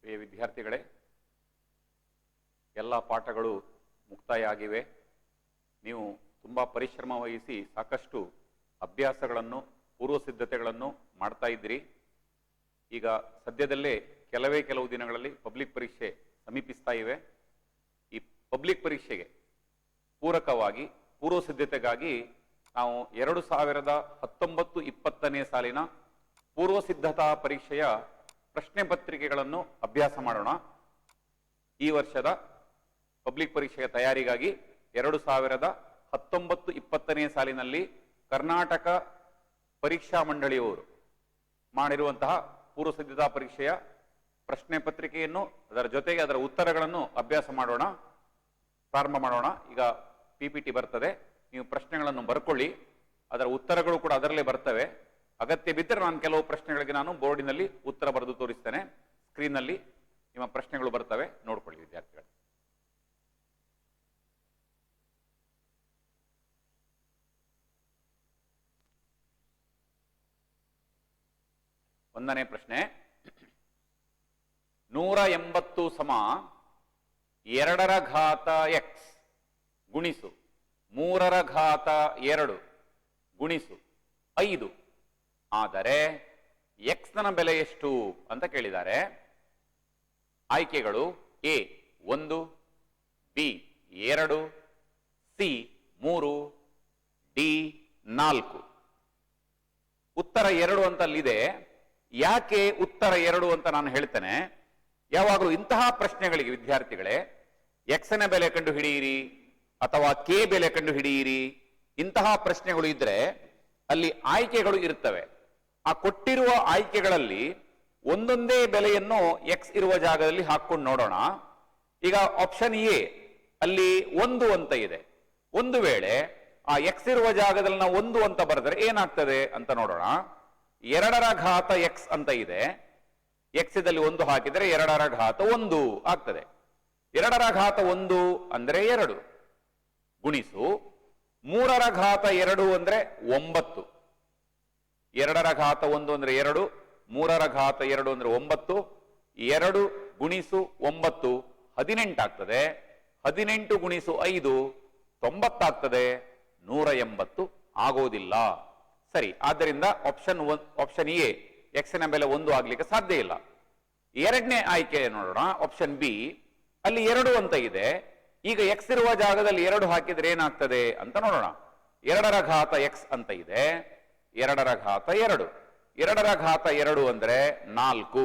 ಪ್ರಿಯ ವಿದ್ಯಾರ್ಥಿಗಳೇ, ಎಲ್ಲ ಪಾಠಗಳು ಮುಕ್ತಾಯ ಆಗಿವೆ. ನೀವು ತುಂಬ ಪರಿಶ್ರಮ ವಹಿಸಿ ಸಾಕಷ್ಟು ಅಭ್ಯಾಸಗಳನ್ನು ಪೂರ್ವ ಸಿದ್ಧತೆಗಳನ್ನು ಮಾಡ್ತಾ ಇದ್ದೀರಿ. ಈಗ ಸದ್ಯದಲ್ಲೇ ಕೆಲವು ದಿನಗಳಲ್ಲಿ ಪಬ್ಲಿಕ್ ಪರೀಕ್ಷೆ ಸಮೀಪಿಸ್ತಾ ಇವೆ. ಈ ಪಬ್ಲಿಕ್ ಪರೀಕ್ಷೆಗೆ ಪೂರಕವಾಗಿ ಪೂರ್ವ ಸಿದ್ಧತೆಗಾಗಿ ನಾವು 2019-20 ಸಾಲಿನ ಪೂರ್ವ ಸಿದ್ಧತಾ ಪರೀಕ್ಷೆಯ ಪ್ರಶ್ನೆ ಪತ್ರಿಕೆಗಳನ್ನು ಅಭ್ಯಾಸ ಮಾಡೋಣ. ಈ ವರ್ಷದ ಪಬ್ಲಿಕ್ ಪರೀಕ್ಷೆಯ ತಯಾರಿಗಾಗಿ 2019-20 ಸಾಲಿನಲ್ಲಿ ಕರ್ನಾಟಕ ಪರೀಕ್ಷಾ ಮಂಡಳಿಯವರು ಮಾಡಿರುವಂತಹ ಪೂರ್ವ ಸಿದ್ಧತಾ ಪರೀಕ್ಷೆಯ ಪ್ರಶ್ನೆ ಪತ್ರಿಕೆಯನ್ನು ಅದರ ಜೊತೆಗೆ ಅದರ ಉತ್ತರಗಳನ್ನು ಅಭ್ಯಾಸ ಮಾಡೋಣ, ಪ್ರಾರಂಭ ಮಾಡೋಣ. ಈಗ PPT ಬರ್ತದೆ, ನೀವು ಪ್ರಶ್ನೆಗಳನ್ನು ಬರ್ಕೊಳ್ಳಿ. ಅದರ ಉತ್ತರಗಳು ಕೂಡ ಅದರಲ್ಲೇ ಬರ್ತವೆ. ಅಗತ್ಯ ಬಿದ್ದರೆ ನಾನು ಕೆಲವು ಪ್ರಶ್ನೆಗಳಿಗೆ ನಾನು ಬೋರ್ಡಿನಲ್ಲಿ ಉತ್ತರ ಬರೆದು ತೋರಿಸ್ತೇನೆ. ಸ್ಕ್ರೀನ್ನಲ್ಲಿ ನಿಮ್ಮ ಪ್ರಶ್ನೆಗಳು ಬರ್ತವೆ, ನೋಡ್ಕೊಳ್ಳಿ ವಿದ್ಯಾರ್ಥಿಗಳು. ಒಂದನೇ ಪ್ರಶ್ನೆ, 180 ಸಮ 2 ರ ಘಾತ x ಗುಣಿಸು 3 ರ ಘಾತ 2 ಗುಣಿಸು 5 ಆದರೆ x ನ ಬೆಲೆ ಎಷ್ಟು ಅಂತ ಕೇಳಿದ್ದಾರೆ. ಆಯ್ಕೆಗಳು A 1, B 2, C 3, D 4. ಉತ್ತರ 2 ಅಂತ ಅಲ್ಲಿದೆ. ಯಾಕೆ ಉತ್ತರ 2 ಅಂತ ನಾನು ಹೇಳ್ತೇನೆ. ಯಾವಾಗಲೂ ಇಂತಹ ಪ್ರಶ್ನೆಗಳಿಗೆ ವಿದ್ಯಾರ್ಥಿಗಳೇ x ನ ಬೆಲೆ ಕಂಡು ಹಿಡಿಯಿರಿ ಅಥವಾ k ಬೆಲೆ ಕಂಡು ಹಿಡಿಯಿರಿ, ಇಂತಹ ಪ್ರಶ್ನೆಗಳು ಇದ್ರೆ ಅಲ್ಲಿ ಆಯ್ಕೆಗಳು ಇರುತ್ತವೆ. ಆ ಕೊಟ್ಟಿರುವ ಆಯ್ಕೆಗಳಲ್ಲಿ ಒಂದೊಂದೇ ಬೆಲೆಯನ್ನು x ಇರುವ ಜಾಗದಲ್ಲಿ ಹಾಕೊಂಡು ನೋಡೋಣ. ಈಗ ಆಪ್ಷನ್ ಎ ಅಲ್ಲಿ 1 ಅಂತ ಇದೆ. ಒಂದು ವೇಳೆ ಆ x ಇರುವ ಜಾಗದಲ್ಲಿ ನಾವು 1 ಅಂತ ಬರೆದರೆ ಏನಾಗ್ತದೆ ಅಂತ ನೋಡೋಣ. 2 ರ ಘಾತ x ಅಂತ ಇದೆ. x ದಲ್ಲಿ 1 ಹಾಕಿದರೆ 2 ರ ಘಾತ 1 ಆಗ್ತದೆ. 2 ರ ಘಾತ 1 ಅಂದ್ರೆ 2 ಗುಣಿಸು 3 ರ ಘಾತ 2 ಅಂದ್ರೆ 9. 2 ರ ಘಾತ 1 ಅಂದ್ರೆ 2, 3 ರ ಘಾತ 2 ಅಂದ್ರೆ 9. 2 ಗುಣಿಸು 9 18 ಆಗ್ತದೆ. 18 ಗುಣಿಸು 5 90 ಆಗ್ತದೆ. 180 ಆಗೋದಿಲ್ಲ. ಸರಿ, ಆದ್ದರಿಂದ ಆಪ್ಷನ್ ಎ x ನ ಬೆಲೆ 1 ಆಗ್ಲಿಕ್ಕೆ ಸಾಧ್ಯ ಇಲ್ಲ. ಎರಡನೇ ಆಯ್ಕೆ ನೋಡೋಣ, ಆಪ್ಷನ್ ಬಿ. ಅಲ್ಲಿ 2 ಅಂತ ಇದೆ. ಈಗ x ಇರುವ ಜಾಗದಲ್ಲಿ 2 ಹಾಕಿದ್ರೆ ಏನಾಗ್ತದೆ ಅಂತ ನೋಡೋಣ. 2 ರ ಘಾತ x ಅಂತ ಇದೆ. 2 ರ ಘಾತ 2, 2 ರ ಘಾತ 2 ಅಂದ್ರೆ 4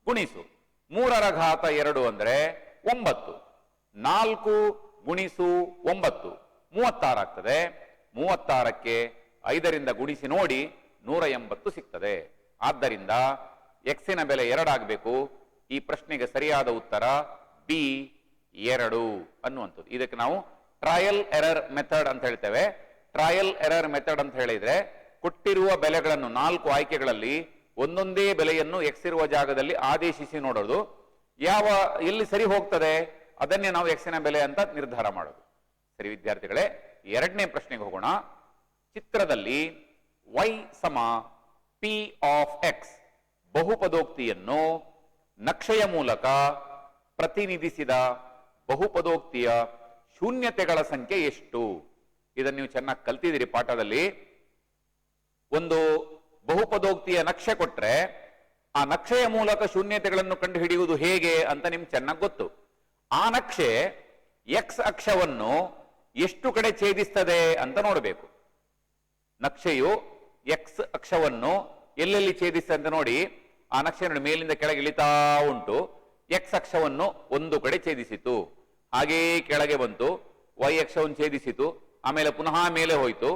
ಗುಣಿಸು 3 ರ ಘಾತ 2 ಅಂದ್ರೆ 9. 4 ಗುಣಿಸು 9 36 ಆಗ್ತದೆ. 36ಕ್ಕೆ 5ರಿಂದ ಗುಣಿಸಿ ನೋಡಿ 180 ಸಿಗ್ತದೆ. ಆದ್ದರಿಂದ x ನ ಬೆಲೆ 2 ಆಗಬೇಕು. ಈ ಪ್ರಶ್ನೆಗೆ ಸರಿಯಾದ ಉತ್ತರ ಬಿ 2 ಅನ್ನುವಂಥದ್ದು. ಇದಕ್ಕೆ ನಾವು ಟ್ರಯಲ್ ಎರರ್ ಮೆಥಡ್ ಅಂತ ಹೇಳ್ತೇವೆ. ಟ್ರಯಲ್ ಎರರ್ ಮೆಥಡ್ ಅಂತ ಹೇಳಿದ್ರೆ ಕೊಟ್ಟಿರುವ ಬೆಲೆಗಳನ್ನು 4 ಆಯ್ಕೆಗಳಲ್ಲಿ ಒಂದೊಂದೇ ಬೆಲೆಯನ್ನು x ಇರುವ ಜಾಗದಲ್ಲಿ ಆದೇಶಿಸಿ ನೋಡೋದು. ಎಲ್ಲಿ ಸರಿ ಹೋಗ್ತದೆ ಅದನ್ನೇ ನಾವು x ನ ಬೆಲೆ ಅಂತ ನಿರ್ಧಾರ ಮಾಡೋದು. ಸರಿ ವಿದ್ಯಾರ್ಥಿಗಳೇ, ಎರಡನೇ ಪ್ರಶ್ನೆಗೆ ಹೋಗೋಣ. ಚಿತ್ರದಲ್ಲಿ y ಸಮ p ಆಫ್ x ಬಹುಪದೋಕ್ತಿಯನ್ನು ನಕ್ಷೆಯ ಮೂಲಕ ಪ್ರತಿನಿಧಿಸಿದ ಬಹುಪದೋಕ್ತಿಯ ಶೂನ್ಯತೆಗಳ ಸಂಖ್ಯೆ ಎಷ್ಟು? ಇದನ್ನು ನೀವು ಚೆನ್ನಾಗಿ ಕಲ್ತಿದ್ದೀರಿ ಪಾಠದಲ್ಲಿ. ಒಂದು ಬಹುಪದೋಕ್ತಿಯ ನಕ್ಷೆ ಕೊಟ್ರೆ ಆ ನಕ್ಷೆಯ ಮೂಲಕ ಶೂನ್ಯತೆಗಳನ್ನು ಕಂಡು ಹಿಡಿಯುವುದು ಹೇಗೆ ಅಂತ ನಿಮ್ಗೆ ಚೆನ್ನಾಗಿ ಗೊತ್ತು. ಆ ನಕ್ಷೆ x ಅಕ್ಷವನ್ನು ಎಷ್ಟು ಕಡೆ ಛೇದಿಸ್ತದೆ ಅಂತ ನೋಡಬೇಕು. ನಕ್ಷೆಯು x ಅಕ್ಷವನ್ನು ಎಲ್ಲೆಲ್ಲಿ ಛೇದಿಸ್ತದೆ ಅಂತ ನೋಡಿ. ಆ ನಕ್ಷೆ ನೋಡಿ ಮೇಲಿಂದ ಕೆಳಗೆ ಇಳಿತಾ ಉಂಟು. x ಅಕ್ಷವನ್ನು ಒಂದು ಕಡೆ ಛೇದಿಸಿತು, ಹಾಗೆಯೇ ಕೆಳಗೆ ಬಂತು. y ಅಕ್ಷವನ್ನು ಛೇದಿಸಿತು, ಆಮೇಲೆ ಪುನಃ ಮೇಲೆ ಹೋಯಿತು.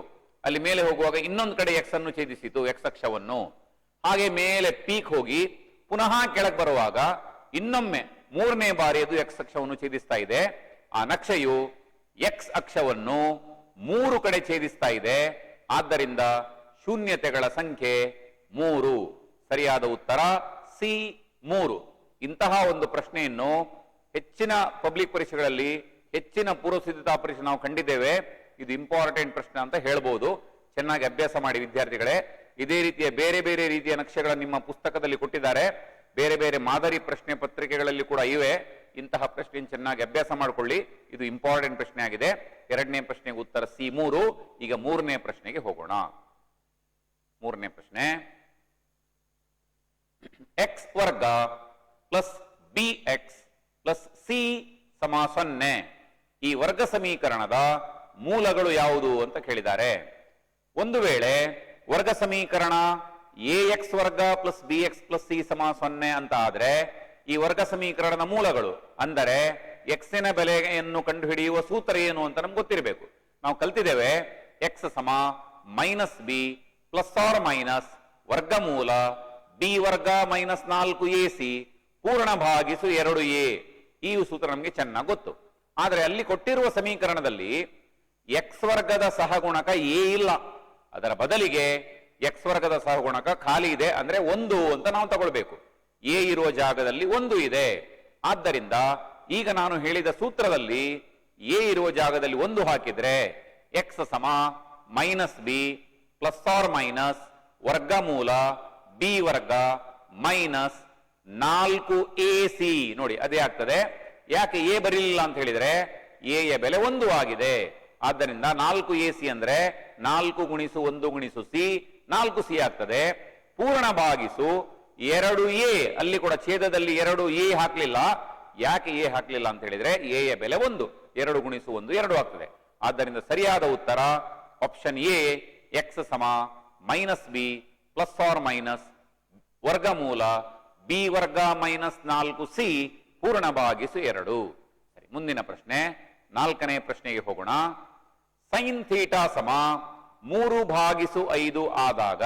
ಅಲ್ಲಿ ಮೇಲೆ ಹೋಗುವಾಗ ಇನ್ನೊಂದು ಕಡೆ x ಅನ್ನು ಛೇದಿಸಿತು, x ಅಕ್ಷವನ್ನು. ಹಾಗೆ ಮೇಲೆ ಪೀಕ್ ಹೋಗಿ ಪುನಃ ಕೆಳಗೆ ಬರುವಾಗ ಇನ್ನೊಮ್ಮೆ 3ನೇ ಬಾರಿ ಅದು x ಅಕ್ಷವನ್ನು ಛೇದಿಸ್ತಾ ಇದೆ. ಆ ನಕ್ಷೆಯು x ಅಕ್ಷವನ್ನು 3 ಕಡೆ ಛೇದಿಸ್ತಾ ಇದೆ. ಆದ್ದರಿಂದ ಶೂನ್ಯತೆಗಳ ಸಂಖ್ಯೆ 3. ಸರಿಯಾದ ಉತ್ತರ ಸಿ 3. ಇಂತಹ ಒಂದು ಪ್ರಶ್ನೆಯನ್ನು ಹೆಚ್ಚಿನ ಪಬ್ಲಿಕ್ ಪರೀಕ್ಷೆಗಳಲ್ಲಿ, ಹೆಚ್ಚಿನ ಪೂರ್ವ ಸಿದ್ಧತಾ ಪರೀಕ್ಷೆ ನಾವು ಕಂಡಿದ್ದೇವೆ. ಇದು ಇಂಪಾರ್ಟೆಂಟ್ ಪ್ರಶ್ನೆ ಅಂತ ಹೇಳ್ಬೋದು. ಚೆನ್ನಾಗಿ ಅಭ್ಯಾಸ ಮಾಡಿ ವಿದ್ಯಾರ್ಥಿಗಳೇ. ಇದೇ ರೀತಿಯ ಬೇರೆ ಬೇರೆ ರೀತಿಯ ನಕ್ಷೆಗಳನ್ನು ನಿಮ್ಮ ಪುಸ್ತಕದಲ್ಲಿ ಕೊಟ್ಟಿದ್ದಾರೆ. ಬೇರೆ ಬೇರೆ ಮಾದರಿ ಪ್ರಶ್ನೆ ಪತ್ರಿಕೆಗಳಲ್ಲಿ ಕೂಡ ಇವೆ. ಇಂತಹ ಪ್ರಶ್ನೆ ಚೆನ್ನಾಗಿ ಅಭ್ಯಾಸ ಮಾಡಿಕೊಳ್ಳಿ. ಇದು ಇಂಪಾರ್ಟೆಂಟ್ ಪ್ರಶ್ನೆ ಆಗಿದೆ. ಎರಡನೇ ಪ್ರಶ್ನೆಗೆ ಉತ್ತರ C3. ಈಗ ಮೂರನೇ ಪ್ರಶ್ನೆಗೆ ಹೋಗೋಣ. ಮೂರನೇ ಪ್ರಶ್ನೆ, x ವರ್ಗ ಪ್ಲಸ್ bx ಪ್ಲಸ್ c ಸಮ 0 ಈ ವರ್ಗ ಸಮೀಕರಣದ ಮೂಲಗಳು ಯಾವುದು ಅಂತ ಕೇಳಿದ್ದಾರೆ. ಒಂದು ವೇಳೆ ವರ್ಗ ಸಮೀಕರಣ ax ವರ್ಗ ಪ್ಲಸ್ bx ಪ್ಲಸ್ c ಸಮ 0 ಅಂತ ಆದ್ರೆ ಈ ವರ್ಗ ಸಮೀಕರಣದ ಮೂಲಗಳು ಅಂದರೆ ಎಕ್ಸಿನ ಬೆಲೆಯನ್ನು ಕಂಡುಹಿಡಿಯುವ ಸೂತ್ರ ಏನು ಅಂತ ನಮ್ಗೆ ಗೊತ್ತಿರಬೇಕು. ನಾವು ಕಲ್ತಿದ್ದೇವೆ x ಸಮ minus B plus or minus ವರ್ಗಮೂಲ ಬಿ ವರ್ಗ ಮೈನಸ್ 4ac ಪೂರ್ಣ ಭಾಗಿಸು 2a. ಈ ಸೂತ್ರ ನಮಗೆ ಚೆನ್ನಾಗಿ ಗೊತ್ತು. ಆದರೆ ಅಲ್ಲಿ ಕೊಟ್ಟಿರುವ ಸಮೀಕರಣದಲ್ಲಿ ಎಕ್ಸ್ ವರ್ಗದ ಸಹಗುಣಕ ಎ ಇಲ್ಲ. ಅದರ ಬದಲಿಗೆ ಎಕ್ಸ್ ವರ್ಗದ ಸಹಗುಣಕ ಖಾಲಿ ಇದೆ, ಅಂದ್ರೆ 1 ಅಂತ ನಾವು ತಗೊಳ್ಬೇಕು. ಎ ಇರುವ ಜಾಗದಲ್ಲಿ 1 ಇದೆ. ಆದ್ದರಿಂದ ಈಗ ನಾನು ಹೇಳಿದ ಸೂತ್ರದಲ್ಲಿ ಎ ಇರುವ ಜಾಗದಲ್ಲಿ 1 ಹಾಕಿದ್ರೆ ಎಕ್ಸ್ ಸಮ minus B plus or minus ವರ್ಗಮೂಲ ಬಿ ವರ್ಗ ಮೈನಸ್ 4ac. ನೋಡಿ ಅದೇ ಆಗ್ತದೆ. ಯಾಕೆ ಎ ಬರಲಿಲ್ಲ ಅಂತ ಹೇಳಿದ್ರೆ ಎ ಯ ಬೆಲೆ 1 ಆಗಿದೆ. ಆದ್ದರಿಂದ 4ac ಅಂದ್ರೆ 4 ಗುಣಿಸು 1 ಗುಣಿಸು ಸಿ 4c ಆಗ್ತದೆ. ಪೂರ್ಣ ಭಾಗಿಸು 2a. ಅಲ್ಲಿ ಕೂಡ ಛೇದದಲ್ಲಿ 2a ಹಾಕ್ಲಿಲ್ಲ. ಯಾಕೆ ಎ ಹಾಕ್ಲಿಲ್ಲ ಅಂತ ಹೇಳಿದ್ರೆ ಎ ಯ ಬೆಲೆ 1, 2 ಗುಣಿಸು 1 2 ಆಗ್ತದೆ. ಆದ್ದರಿಂದ ಸರಿಯಾದ ಉತ್ತರ ಆಪ್ಷನ್ ಎ, ಎಕ್ಸ್ ಸಮ minus B plus or minus ವರ್ಗಮೂಲ ಬಿ ವರ್ಗ ಮೈನಸ್ 4c ಪೂರ್ಣ ಭಾಗಿಸು 2. ಸರಿ, ಮುಂದಿನ ಪ್ರಶ್ನೆ, ನಾಲ್ಕನೇ ಪ್ರಶ್ನೆಗೆ ಹೋಗೋಣ. ಸೈನ್ ಥೀಟಾ ಸಮ 3/5 ಆದಾಗ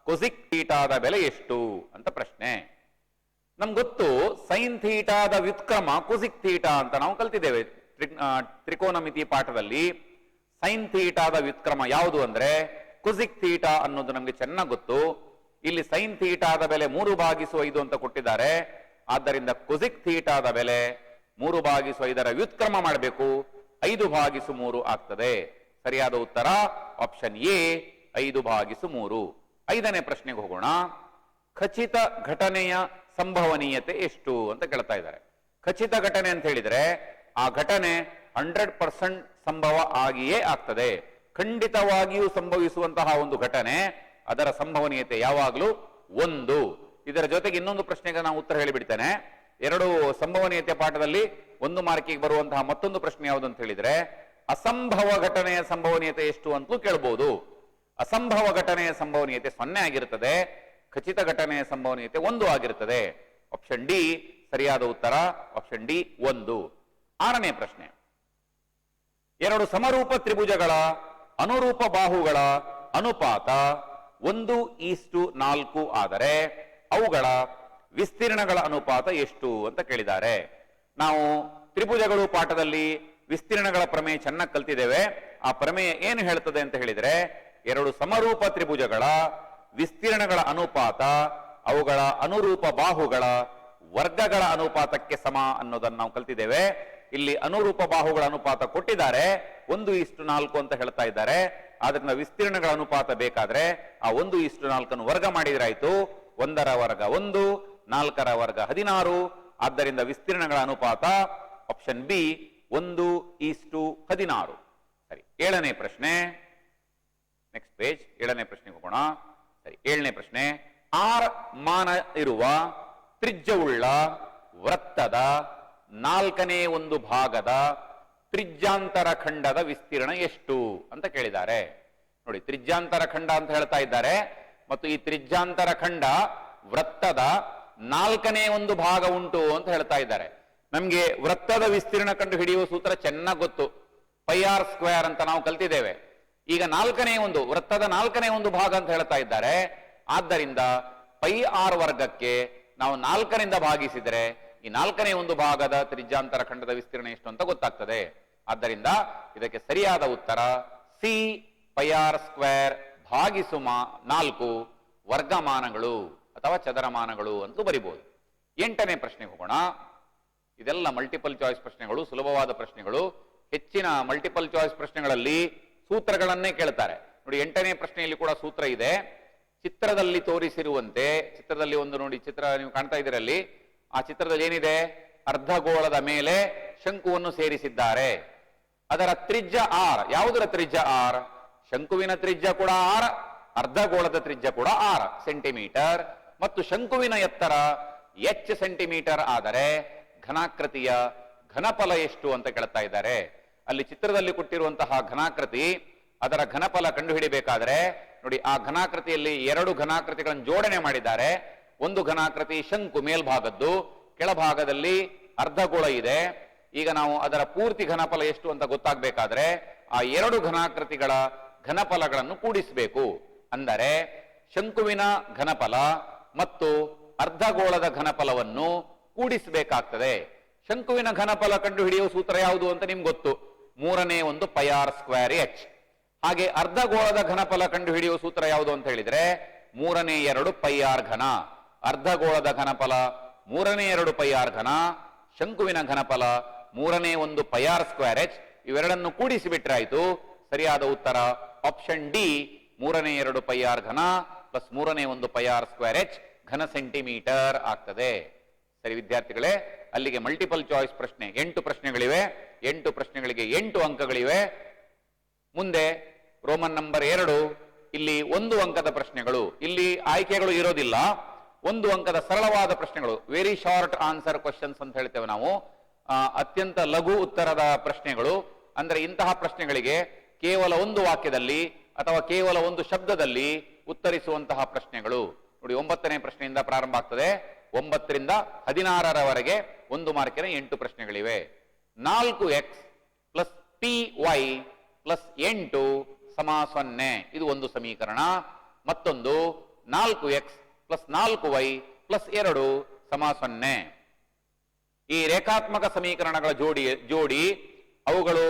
ಕೊಸಿಕ್ ಥೀಟಾದ ಬೆಲೆ ಎಷ್ಟು ಅಂತ ಪ್ರಶ್ನೆ. ನಮ್ಗೆ ಗೊತ್ತು ಸೈನ್ ಥೀಟಾದ ವ್ಯುತ್ಕ್ರಮ ಕೊಸಿಕ್ ಥೀಟಾ ಅಂತ ನಾವು ಕಲ್ತಿದ್ದೇವೆ ತ್ರಿಕೋನಮಿತಿ ಪಾಠದಲ್ಲಿ. ಸೈನ್ ಥೀಟಾದ ವ್ಯುತ್ಕ್ರಮ ಯಾವುದು ಅಂದ್ರೆ ಕೊಸಿಕ್ ಥೀಟಾ ಅನ್ನೋದು ನಮ್ಗೆ ಚೆನ್ನಾಗಿ ಗೊತ್ತು. ಇಲ್ಲಿ ಸೈನ್ ಥೀಟಾದ ಬೆಲೆ 3/5 ಅಂತ ಕೊಟ್ಟಿದ್ದಾರೆ. ಆದ್ದರಿಂದ ಕೊಸಿಕ್ ಥೀಟಾದ ಬೆಲೆ 3/5ರ ವ್ಯುತ್ಕ್ರಮ ಮಾಡಬೇಕು, 5/3 ಆಗ್ತದೆ. ಸರಿಯಾದ ಉತ್ತರ ಆಪ್ಷನ್ ಎ, 5/3. ಐದನೇ ಪ್ರಶ್ನೆಗೆ ಹೋಗೋಣ. ಖಚಿತ ಘಟನೆಯ ಸಂಭವನೀಯತೆ ಎಷ್ಟು ಅಂತ ಕೇಳ್ತಾ ಇದ್ದಾರೆ. ಖಚಿತ ಘಟನೆ ಅಂತ ಹೇಳಿದ್ರೆ ಆ ಘಟನೆ 100% ಸಂಭವ ಆಗಿಯೇ ಆಗ್ತದೆ. ಖಂಡಿತವಾಗಿಯೂ ಸಂಭವಿಸುವಂತಹ ಒಂದು ಘಟನೆ, ಅದರ ಸಂಭವನೀಯತೆ ಯಾವಾಗಲೂ 1. ಇದರ ಜೊತೆಗೆ ಇನ್ನೊಂದು ಪ್ರಶ್ನೆಗೆ ನಾನು ಉತ್ತರ ಹೇಳಿಬಿಡ್ತೇನೆ. 2 ಸಂಭವನೀಯತೆ ಪಾಠದಲ್ಲಿ 1 ಮಾರ್ಕಿಗೆ ಬರುವಂತಹ ಮತ್ತೊಂದು ಪ್ರಶ್ನೆ ಯಾವುದು ಅಂತ ಹೇಳಿದ್ರೆ ಅಸಂಭವ ಘಟನೆಯ ಸಂಭವನೀಯತೆ ಎಷ್ಟು ಅಂತಲೂ ಕೇಳಬಹುದು. ಅಸಂಭವ ಘಟನೆಯ ಸಂಭವನೀಯತೆ 0 ಆಗಿರುತ್ತದೆ. ಖಚಿತ ಘಟನೆಯ ಸಂಭವನೀಯತೆ 1 ಆಗಿರುತ್ತದೆ. ಆಪ್ಷನ್ ಡಿ ಸರಿಯಾದ ಉತ್ತರ. Option D 1. ಆರನೇ ಪ್ರಶ್ನೆ, 2 ಸಮರೂಪ ತ್ರಿಭುಜಗಳ ಅನುರೂಪ ಬಾಹುಗಳ ಅನುಪಾತ 1:4 ಆದರೆ ಅವುಗಳ ವಿಸ್ತೀರ್ಣಗಳ ಅನುಪಾತ ಎಷ್ಟು ಅಂತ ಕೇಳಿದ್ದಾರೆ. ನಾವು ತ್ರಿಭುಜಗಳು ಪಾಠದಲ್ಲಿ ವಿಸ್ತೀರ್ಣಗಳ ಪ್ರಮೇಯ ಚೆನ್ನಾಗಿ ಕಲ್ತಿದ್ದೇವೆ. ಆ ಪ್ರಮೇಯ ಏನು ಹೇಳ್ತದೆ ಅಂತ ಹೇಳಿದ್ರೆ 2 ಸಮರೂಪ ತ್ರಿಭುಜಗಳ ವಿಸ್ತೀರ್ಣಗಳ ಅನುಪಾತ ಅವುಗಳ ಅನುರೂಪ ಬಾಹುಗಳ ವರ್ಗಗಳ ಅನುಪಾತಕ್ಕೆ ಸಮ ಅನ್ನೋದನ್ನು ನಾವು ಕಲ್ತಿದ್ದೇವೆ. ಇಲ್ಲಿ ಅನುರೂಪ ಬಾಹುಗಳ ಅನುಪಾತ ಕೊಟ್ಟಿದ್ದಾರೆ, 1:4 ಅಂತ ಹೇಳ್ತಾ ಇದ್ದಾರೆ. ಆದ್ರಿಂದ ವಿಸ್ತೀರ್ಣಗಳ ಅನುಪಾತ ಬೇಕಾದ್ರೆ ಆ 1:4 ವರ್ಗ ಮಾಡಿದ್ರಾಯ್ತು. 1ರ ವರ್ಗ 1, 4ರ ವರ್ಗ 16. ಆದ್ದರಿಂದ ವಿಸ್ತೀರ್ಣಗಳ ಅನುಪಾತ ಆಪ್ಷನ್ ಬಿ 1:16. ಸರಿ, 7ನೇ ಪ್ರಶ್ನೆ. ನೆಕ್ಸ್ಟ್ ಪೇಜ್, 7ನೇ ಪ್ರಶ್ನೆಗೆ ಹೋಗೋಣ. ಸರಿ, 7ನೇ ಪ್ರಶ್ನೆ, ಆರ್ ಮಾನ ಇರುವ ತ್ರಿಜ್ಯವುಳ್ಳ ವೃತ್ತದ 4ನೇ ಒಂದು ಭಾಗದ ತ್ರಿಜ್ಯಾಂತರ ಖಂಡದ ವಿಸ್ತೀರ್ಣ ಎಷ್ಟು ಅಂತ ಕೇಳಿದ್ದಾರೆ. ನೋಡಿ, ತ್ರಿಜ್ಯಾಂತರ ಖಂಡ ಅಂತ ಹೇಳ್ತಾ ಇದ್ದಾರೆ ಮತ್ತು ಈ ತ್ರಿಜ್ಯಾಂತರ ಖಂಡ ವೃತ್ತದ 4ನೇ ಒಂದು ಭಾಗ ಉಂಟು ಅಂತ ಹೇಳ್ತಾ ಇದ್ದಾರೆ. ನಮ್ಗೆ ವೃತ್ತದ ವಿಸ್ತೀರ್ಣ ಕಂಡು ಹಿಡಿಯುವ ಸೂತ್ರ ಚೆನ್ನಾಗಿ ಗೊತ್ತು, πr² ಅಂತ ನಾವು ಕಲ್ತಿದ್ದೇವೆ. ಈಗ 4ನೇ ಒಂದು ವೃತ್ತದ 4ನೇ ಒಂದು ಭಾಗ ಅಂತ ಹೇಳ್ತಾ ಇದ್ದಾರೆ. ಆದ್ದರಿಂದ πr ವರ್ಗಕ್ಕೆ ನಾವು 4ರಿಂದ ಭಾಗಿಸಿದರೆ ಈ 4ನೇ ಒಂದು ಭಾಗದ ತ್ರಿಜ್ಯಾಂತರ ಖಂಡದ ವಿಸ್ತೀರ್ಣ ಎಷ್ಟು ಅಂತ ಗೊತ್ತಾಗ್ತದೆ. ಆದ್ದರಿಂದ ಇದಕ್ಕೆ ಸರಿಯಾದ ಉತ್ತರ ಸಿ, πr² ಭಾಗಿಸು 4 ವರ್ಗಮಾನಗಳು ಅಥವಾ ಚದರಮಾನಗಳು ಅಂತಲೂ ಬರಿಬಹುದು. 8ನೇ ಪ್ರಶ್ನೆಗೆ ಹೋಗೋಣ. ಇದೆಲ್ಲ ಮಲ್ಟಿಪಲ್ ಚಾಯ್ಸ್ ಪ್ರಶ್ನೆಗಳು, ಸುಲಭವಾದ ಪ್ರಶ್ನೆಗಳು. ಹೆಚ್ಚಿನ ಮಲ್ಟಿಪಲ್ ಚಾಯ್ಸ್ ಪ್ರಶ್ನೆಗಳಲ್ಲಿ ಸೂತ್ರಗಳನ್ನೇ ಕೇಳ್ತಾರೆ. ನೋಡಿ, 8ನೇ ಪ್ರಶ್ನೆಯಲ್ಲಿ ಕೂಡ ಸೂತ್ರ ಇದೆ. ಚಿತ್ರದಲ್ಲಿ ತೋರಿಸಿರುವಂತೆ, ಚಿತ್ರದಲ್ಲಿ ಒಂದು ನೋಡಿ, ಚಿತ್ರ ನೀವು ಕಾಣ್ತಾ ಇದ್ದೀರಲ್ಲಿ, ಆ ಚಿತ್ರದಲ್ಲಿ ಏನಿದೆ? ಅರ್ಧಗೋಳದ ಮೇಲೆ ಶಂಕುವನ್ನು ಸೇರಿಸಿದ್ದಾರೆ. ಅದರ ತ್ರಿಜ್ಯ ಆರ್. ಯಾವುದರ ತ್ರಿಜ್ಯ ಆರ್? ಶಂಕುವಿನ ತ್ರಿಜ್ಯ ಕೂಡ ಆರ್, ಅರ್ಧಗೋಳದ ತ್ರಿಜ್ಯ ಕೂಡ 6 ಸೆಂಟಿಮೀಟರ್ ಮತ್ತು ಶಂಕುವಿನ ಎತ್ತರ h ಸೆಂಟಿಮೀಟರ್ ಆದರೆ ಘನಾಕೃತಿಯ ಘನಫಲ ಎಷ್ಟು ಅಂತ ಕೇಳ್ತಾ ಇದ್ದಾರೆ. ಅಲ್ಲಿ ಚಿತ್ರದಲ್ಲಿ ಕೊಟ್ಟಿರುವಂತಹ ಘನಾಕೃತಿ, ಅದರ ಘನಫಲ ಕಂಡುಹಿಡಿಬೇಕಾದ್ರೆ ನೋಡಿ, ಆ ಘನಾಕೃತಿಯಲ್ಲಿ 2 ಘನಾಕೃತಿಗಳನ್ನು ಜೋಡಣೆ ಮಾಡಿದ್ದಾರೆ. ಒಂದು ಘನಾಕೃತಿ ಶಂಕು ಮೇಲ್ಭಾಗದ್ದು, ಕೆಳಭಾಗದಲ್ಲಿ ಅರ್ಧಗೋಳ ಇದೆ. ಈಗ ನಾವು ಅದರ ಪೂರ್ತಿ ಘನಫಲ ಎಷ್ಟು ಅಂತ ಗೊತ್ತಾಗಬೇಕಾದ್ರೆ ಆ 2 ಘನಾಕೃತಿಗಳ ಘನಫಲಗಳನ್ನು ಕೂಡಿಸಬೇಕು. ಅಂದರೆ ಶಂಕುವಿನ ಘನಫಲ ಮತ್ತು ಅರ್ಧಗೋಳದ ಘನಫಲವನ್ನು ಕೂಡಿಸಬೇಕಾಗ್ತದೆ. ಶಂಕುವಿನ ಘನಫಲ ಕಂಡುಹಿಡಿಯುವ ಸೂತ್ರ ಯಾವುದು ಅಂತ ನಿಮ್ಗೆ ಗೊತ್ತು, 3/1 πr²h. ಹಾಗೆ ಅರ್ಧಗೋಳದ ಘನಫಲ ಕಂಡುಹಿಡಿಯುವ ಸೂತ್ರ ಯಾವುದು ಅಂತ ಹೇಳಿದ್ರೆ 3/2 πr ಘನ. ಅರ್ಧಗೋಳದ ಘನಫಲ 3/2 πr ಘನ, ಶಂಕುವಿನ ಘನಫಲ 3/1 πr²h. ಇವೆರಡನ್ನು ಕೂಡಿಸಿಬಿಟ್ರೆ ಆಯ್ತು. ಸರಿಯಾದ ಉತ್ತರ ಆಪ್ಷನ್ ಡಿ, 3/2 πr ಘನ ಪ್ಲಸ್ 3/1 πr²h ಘನ ಸೆಂಟಿಮೀಟರ್ ಆಗ್ತದೆ. ಸರಿ ವಿದ್ಯಾರ್ಥಿಗಳೇ, ಅಲ್ಲಿಗೆ ಮಲ್ಟಿಪಲ್ ಚಾಯ್ಸ್ ಪ್ರಶ್ನೆ 8 ಪ್ರಶ್ನೆಗಳಿವೆ. 8 ಪ್ರಶ್ನೆಗಳಿಗೆ 8 ಅಂಕಗಳಿವೆ. ಮುಂದೆ ರೋಮನ್ ನಂಬರ್ 2, ಇಲ್ಲಿ 1 ಅಂಕದ ಪ್ರಶ್ನೆಗಳು. ಇಲ್ಲಿ ಆಯ್ಕೆಗಳು ಇರೋದಿಲ್ಲ, 1 ಅಂಕದ ಸರಳವಾದ ಪ್ರಶ್ನೆಗಳು, ವೆರಿ ಶಾರ್ಟ್ ಆನ್ಸರ್ ಕ್ವಶನ್ಸ್ ಅಂತ ಹೇಳ್ತೇವೆ ನಾವು. ಅತ್ಯಂತ ಲಘು ಉತ್ತರದ ಪ್ರಶ್ನೆಗಳು. ಅಂದ್ರೆ ಇಂತಹ ಪ್ರಶ್ನೆಗಳಿಗೆ ಕೇವಲ 1 ವಾಕ್ಯದಲ್ಲಿ ಅಥವಾ ಕೇವಲ 1 ಶಬ್ದದಲ್ಲಿ ಉತ್ತರಿಸುವಂತಹ ಪ್ರಶ್ನೆಗಳು. ನೋಡಿ, 9ನೇ ಪ್ರಶ್ನೆಯಿಂದ ಪ್ರಾರಂಭ ಆಗ್ತದೆ. 9 ರಿಂದ 16ರವರೆಗೆ 1 ಮಾರ್ಕಿನ 8 ಪ್ರಶ್ನೆಗಳಿವೆ. 4x plus py plus 8 0. ಇದು ಒಂದು ಸಮೀಕರಣ. ಮತ್ತೊಂದು 4x ಪ್ಲಸ್ 4y ಪ್ಲಸ್ 2 0. ಈ ರೇಖಾತ್ಮಕ ಸಮೀಕರಣಗಳ ಜೋಡಿ ಅವುಗಳು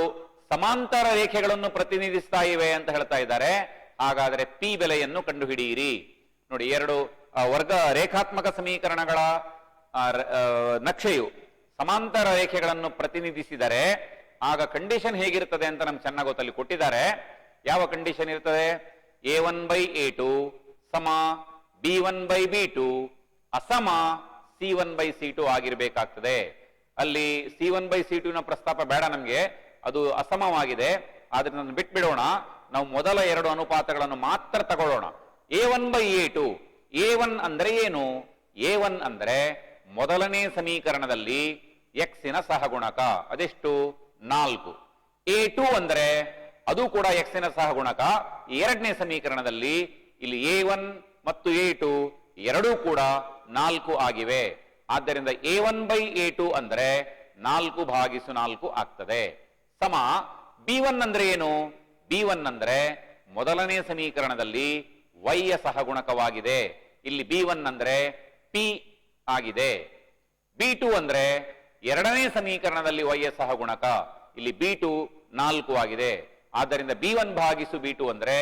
ಸಮಾಂತರ ರೇಖೆಗಳನ್ನು ಪ್ರತಿನಿಧಿಸ್ತಾ ಇವೆ ಅಂತ ಹೇಳ್ತಾ ಇದ್ದಾರೆ. ಹಾಗಾದರೆ ಪಿ ಬೆಲೆಯನ್ನು ಕಂಡುಹಿಡಿಯಿರಿ. ನೋಡಿ, 2 ವರ್ಗ ರೇಖಾತ್ಮಕ ಸಮೀಕರಣಗಳ ನಕ್ಷೆಯು ಸಮಾಂತರ ರೇಖೆಗಳನ್ನು ಪ್ರತಿನಿಧಿಸಿದರೆ ಆಗ ಕಂಡೀಷನ್ ಹೇಗಿರ್ತದೆ ಅಂತ ನಮ್ಗೆ ಚೆನ್ನಾಗಿ ಗೊತ್ತಲ್ಲಿ ಕೊಟ್ಟಿದ್ದಾರೆ. ಯಾವ ಕಂಡೀಷನ್ ಇರ್ತದೆ? a1/a2 ಸಮ b1/b2 ಅಸಮ c1/c2 ಆಗಿರ್ಬೇಕಾಗ್ತದೆ. ಅಲ್ಲಿ c1/c2 ನ ಪ್ರಸ್ತಾಪ ಬೇಡ ನಮ್ಗೆ, ಅದು ಅಸಮವಾಗಿದೆ. ಆದ್ರೆ ನಾನು ಬಿಟ್ಬಿಡೋಣ. ನಾವು ಮೊದಲ 2 ಅನುಪಾತಗಳನ್ನು ಮಾತ್ರ ತಗೊಳ್ಳೋಣ. a1/a2. a1 ಅಂದ್ರೆ ಏನು? a1 ಅಂದ್ರೆ ಮೊದಲನೇ ಸಮೀಕರಣದಲ್ಲಿ x ನ ಸಹಗುಣಕ, ಅದೆಷ್ಟು? 4. a2 ಅಂದ್ರೆ ಅದು ಕೂಡ x ನ ಸಹಗುಣಕ. ಎರಡನೇ ಸಮೀಕರಣದಲ್ಲಿ ಇಲ್ಲಿ a1 ಮತ್ತು a2 ಎರಡೂ ಕೂಡ 4 ಆಗಿವೆ. ಆದ್ದರಿಂದ a1/a2 ಅಂದ್ರೆ 4/4 ಆಗ್ತದೆ. ಸಮ b1 ಅಂದ್ರೆ ಏನು? b1 ಅಂದ್ರೆ ಮೊದಲನೇ ಸಮೀಕರಣದಲ್ಲಿ y ಯ ಸಹಗುಣಕವಾಗಿದೆ. ಇಲ್ಲಿ b1 ಅಂದ್ರೆ p ಆಗಿದೆ. b2 ಅಂದ್ರೆ ಎರಡನೇ ಸಮೀಕರಣದಲ್ಲಿ y ಯ ಸಹಗುಣಕ, ಇಲ್ಲಿ b2 4 ಆಗಿದೆ. ಆದ್ದರಿಂದ b1/b2 ಅಂದ್ರೆ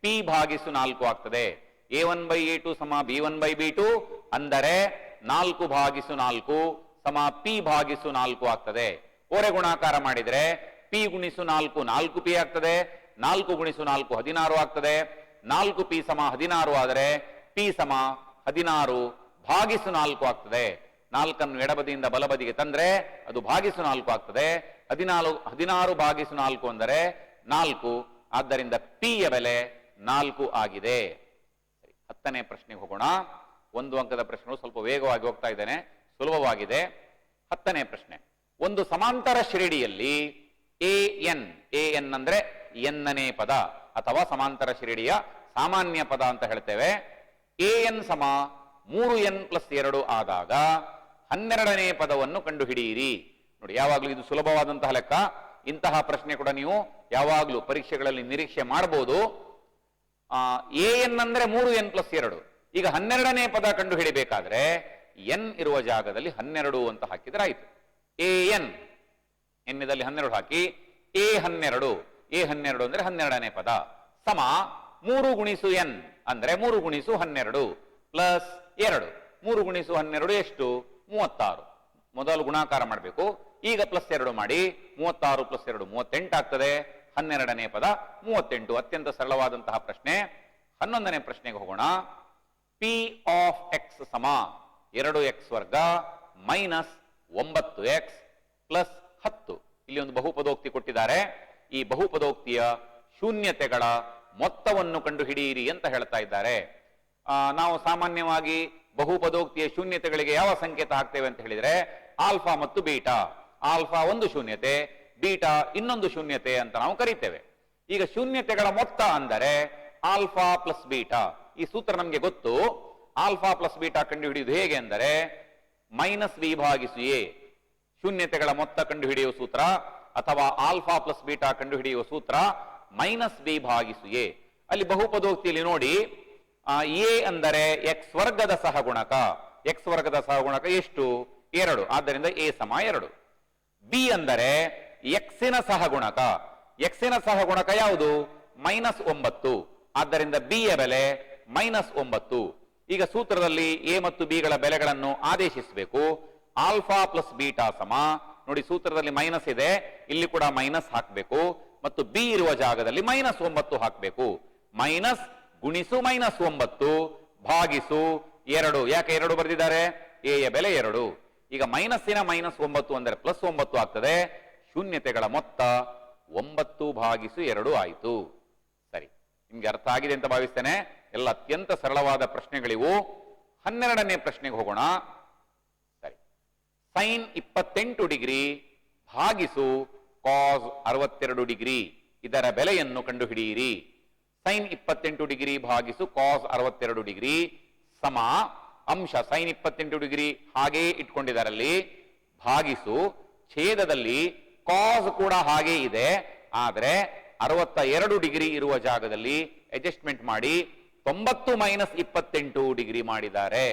p/4 ಆಗ್ತದೆ. a1/a2 ಸಮ b1/b2 ಅಂದರೆ 4/4 ಸಮ p/4 ಆಗ್ತದೆ. ಓರೆ ಗುಣಾಕಾರ ಮಾಡಿದ್ರೆ p × 4 4p ಆಗ್ತದೆ. 4 × 4 16 ಆಗ್ತದೆ. 4p ಸಮ 16 ಆದರೆ p ಸಮ 16/4 ಆಗ್ತದೆ. 4 ಎಡಬದಿಯಿಂದ ಬಲಬದಿಗೆ ತಂದ್ರೆ ಅದು /4 ಆಗ್ತದೆ. 16/4 ಅಂದರೆ 4. ಆದ್ದರಿಂದ p ಯ ಬೆಲೆ 4 ಆಗಿದೆ. 10ನೇ ಪ್ರಶ್ನೆಗೆ ಹೋಗೋಣ. 1 ಅಂಕದ ಪ್ರಶ್ನೆಗಳು ಸ್ವಲ್ಪ ವೇಗವಾಗಿ ಹೋಗ್ತಾ ಇದ್ದೇನೆ, ಸುಲಭವಾಗಿದೆ. 10ನೇ ಪ್ರಶ್ನೆ, ಒಂದು ಸಮಾಂತರ ಶ್ರೇಣಿಯಲ್ಲಿ an ಅಂದ್ರೆ ಎನ್ನನೇ ಪದ ಅಥವಾ ಸಮಾಂತರ ಶ್ರೇಣಿಯ ಸಾಮಾನ್ಯ ಪದ ಅಂತ ಹೇಳ್ತೇವೆ. an ಸಮ 3n+2 ಆದಾಗ 12ನೇ ಪದವನ್ನು ಕಂಡುಹಿಡಿಯಿರಿ. ನೋಡಿ, ಯಾವಾಗಲೂ ಇದು ಸುಲಭವಾದಂತಹ ಲೆಕ್ಕ. ಇಂತಹ ಪ್ರಶ್ನೆ ಕೂಡ ನೀವು ಯಾವಾಗಲೂ ಪರೀಕ್ಷೆಗಳಲ್ಲಿ ನಿರೀಕ್ಷೆ ಮಾಡಬಹುದು. an ಅಂದ್ರೆ 3n+2. ಈಗ 12ನೇ ಪದ ಕಂಡು ಹಿಡಿಬೇಕಾದ್ರೆ n ಇರುವ ಜಾಗದಲ್ಲಿ 12 ಅಂತ ಹಾಕಿದ್ರೆ ಆಯ್ತು. an ಎನ್ನಿದಲ್ಲಿ 12 ಹಾಕಿ a12 ಅಂದ್ರೆ 12ನೇ ಪದ ಸಮ 3 × n ಅಂದ್ರೆ 3 × 12 ಪ್ಲಸ್ 2. 3 × 12 ಎಷ್ಟು? 36. ಮೊದಲು ಗುಣಾಕಾರ ಮಾಡಬೇಕು, ಈಗ +2 ಮಾಡಿ. 36 + 2 38 ಆಗ್ತದೆ. 12ನೇ ಪದ 38. ಅತ್ಯಂತ ಸರಳವಾದಂತಹ ಪ್ರಶ್ನೆ. 11ನೇ ಪ್ರಶ್ನೆಗೆ ಹೋಗೋಣ. ಪಿ ಆಫ್ ಎಕ್ಸ್ ಸಮ 2x ವರ್ಗ ಮೈನಸ್ 9x ಪ್ಲಸ್ 10. ಇಲ್ಲಿ ಒಂದು ಬಹುಪದೋಕ್ತಿ ಕೊಟ್ಟಿದ್ದಾರೆ. ಈ ಬಹುಪದೋಕ್ತಿಯ ಶೂನ್ಯತೆಗಳ ಮೊತ್ತವನ್ನು ಕಂಡುಹಿಡಿಯಿರಿ ಅಂತ ಹೇಳ್ತಾ ಇದ್ದಾರೆ. ನಾವು ಸಾಮಾನ್ಯವಾಗಿ ಬಹುಪದೋಕ್ತಿಯ ಶೂನ್ಯತೆಗಳಿಗೆ ಯಾವ ಸಂಕೇತ ಹಾಕ್ತೇವೆ ಅಂತ ಹೇಳಿದ್ರೆ ಆಲ್ಫಾ ಮತ್ತು ಬೀಟಾ. ಆಲ್ಫಾ ಒಂದು ಶೂನ್ಯತೆ, ಬೀಟಾ ಇನ್ನೊಂದು ಶೂನ್ಯತೆ ಅಂತ ನಾವು ಕರಿತೇವೆ. ಈಗ ಶೂನ್ಯತೆಗಳ ಮೊತ್ತ ಅಂದರೆ ಆಲ್ಫಾ ಪ್ಲಸ್ ಬೀಟಾ. ಈ ಸೂತ್ರ ನಮಗೆ ಗೊತ್ತು. ಆಲ್ಫಾ ಪ್ಲಸ್ ಬೀಟಾ ಕಂಡುಹಿಡಿಯುವುದು ಹೇಗೆ ಅಂದರೆ ಮೈನಸ್ ಬಿ ಭಾಗಿಸು ಎ, ಶೂನ್ಯತೆಗಳ ಮೊತ್ತ ಕಂಡುಹಿಡಿಯುವ ಸೂತ್ರ, ಅಥವಾ ಆಲ್ಫಾ ಪ್ಲಸ್ ಬೀಟಾ ಕಂಡುಹಿಡಿಯುವ ಸೂತ್ರ ಮೈನಸ್ ಬಿ ಭಾಗಿಸು ಎ. ಅಲ್ಲಿ ಬಹುಪದೋಕ್ತಿಯಲ್ಲಿ ನೋಡಿ, ಎ ಅಂದರೆ ಎಕ್ಸ್ ವರ್ಗದ ಸಹಗುಣಕ. ಎಕ್ಸ್ ವರ್ಗದ ಸಹಗುಣಕ ಎಷ್ಟು? 2. ಆದ್ದರಿಂದ ಎ ಸಮ 2. ಬಿ ಅಂದರೆ ಎಕ್ಸಿನ ಸಹಗುಣಕ. ಎಕ್ಸಿನ ಸಹಗುಣಕ ಯಾವುದು? -9. ಆದ್ದರಿಂದ ಬಿ ಯ ಬೆಲೆ -9. ಈಗ ಸೂತ್ರದಲ್ಲಿ ಎ ಮತ್ತು ಬಿ ಗಳ ಬೆಲೆಗಳನ್ನು ಆದೇಶಿಸಬೇಕು. ಆಲ್ಫಾ ಪ್ಲಸ್ ಬೀಟಾ ಸಮ, ನೋಡಿ ಸೂತ್ರದಲ್ಲಿ ಮೈನಸ್ ಇದೆ, ಇಲ್ಲಿ ಕೂಡ ಮೈನಸ್ ಹಾಕಬೇಕು, ಮತ್ತು ಬಿ ಇರುವ ಜಾಗದಲ್ಲಿ -9 ಹಾಕಬೇಕು. ಮೈನಸ್ ಗುಣಿಸು -9 ಭಾಗಿಸು 2. ಯಾಕೆ 2 ಬರೆದಿದ್ದಾರೆ? ಎ ಯ ಬೆಲೆ 2. ಈಗ ಮೈನಸ್ಸಿನ -9 ಅಂದರೆ +9 ಆಗ್ತದೆ. ಶೂನ್ಯತೆಗಳ ಮೊತ್ತ 9/2 ಆಯಿತು. ಸರಿ, ನಿಮ್ಗೆ ಅರ್ಥ ಆಗಿದೆ ಅಂತ ಭಾವಿಸ್ತೇನೆ. ಎಲ್ಲ ಅತ್ಯಂತ ಸರಳವಾದ ಪ್ರಶ್ನೆಗಳಿವು. 12ನೇ ಪ್ರಶ್ನೆಗೆ ಹೋಗೋಣ. ಸರಿ, ಸೈನ್ 28 ಡಿಗ್ರಿ ಭಾಗಿಸು ಕಾಸ್ 62 ಡಿಗ್ರಿ, ಇದರ ಬೆಲೆಯನ್ನು ಕಂಡುಹಿಡಿಯಿರಿ. ಸೈನ್ 28 ಡಿಗ್ರಿ ಭಾಗಿಸು ಕಾಸ್ 62 ಡಿಗ್ರಿ ಸಮ ಅಂಶ ಸೈನ್ 28 ಡಿಗ್ರಿ ಹಾಗೆಯೇ ಇಟ್ಕೊಂಡಿದ್ದಾರಲ್ಲಿ, ಭಾಗಿಸು ಛೇದದಲ್ಲಿ ಕಾಸ್ ಕೂಡ ಹಾಗೆ ಇದೆ, ಆದರೆ 62 ಡಿಗ್ರಿ ಇರುವ ಜಾಗದಲ್ಲಿ ಅಡ್ಜಸ್ಟ್ಮೆಂಟ್ ಮಾಡಿ 90 - 28 ಡಿಗ್ರಿ ಮಾಡಿದ್ದಾರೆ.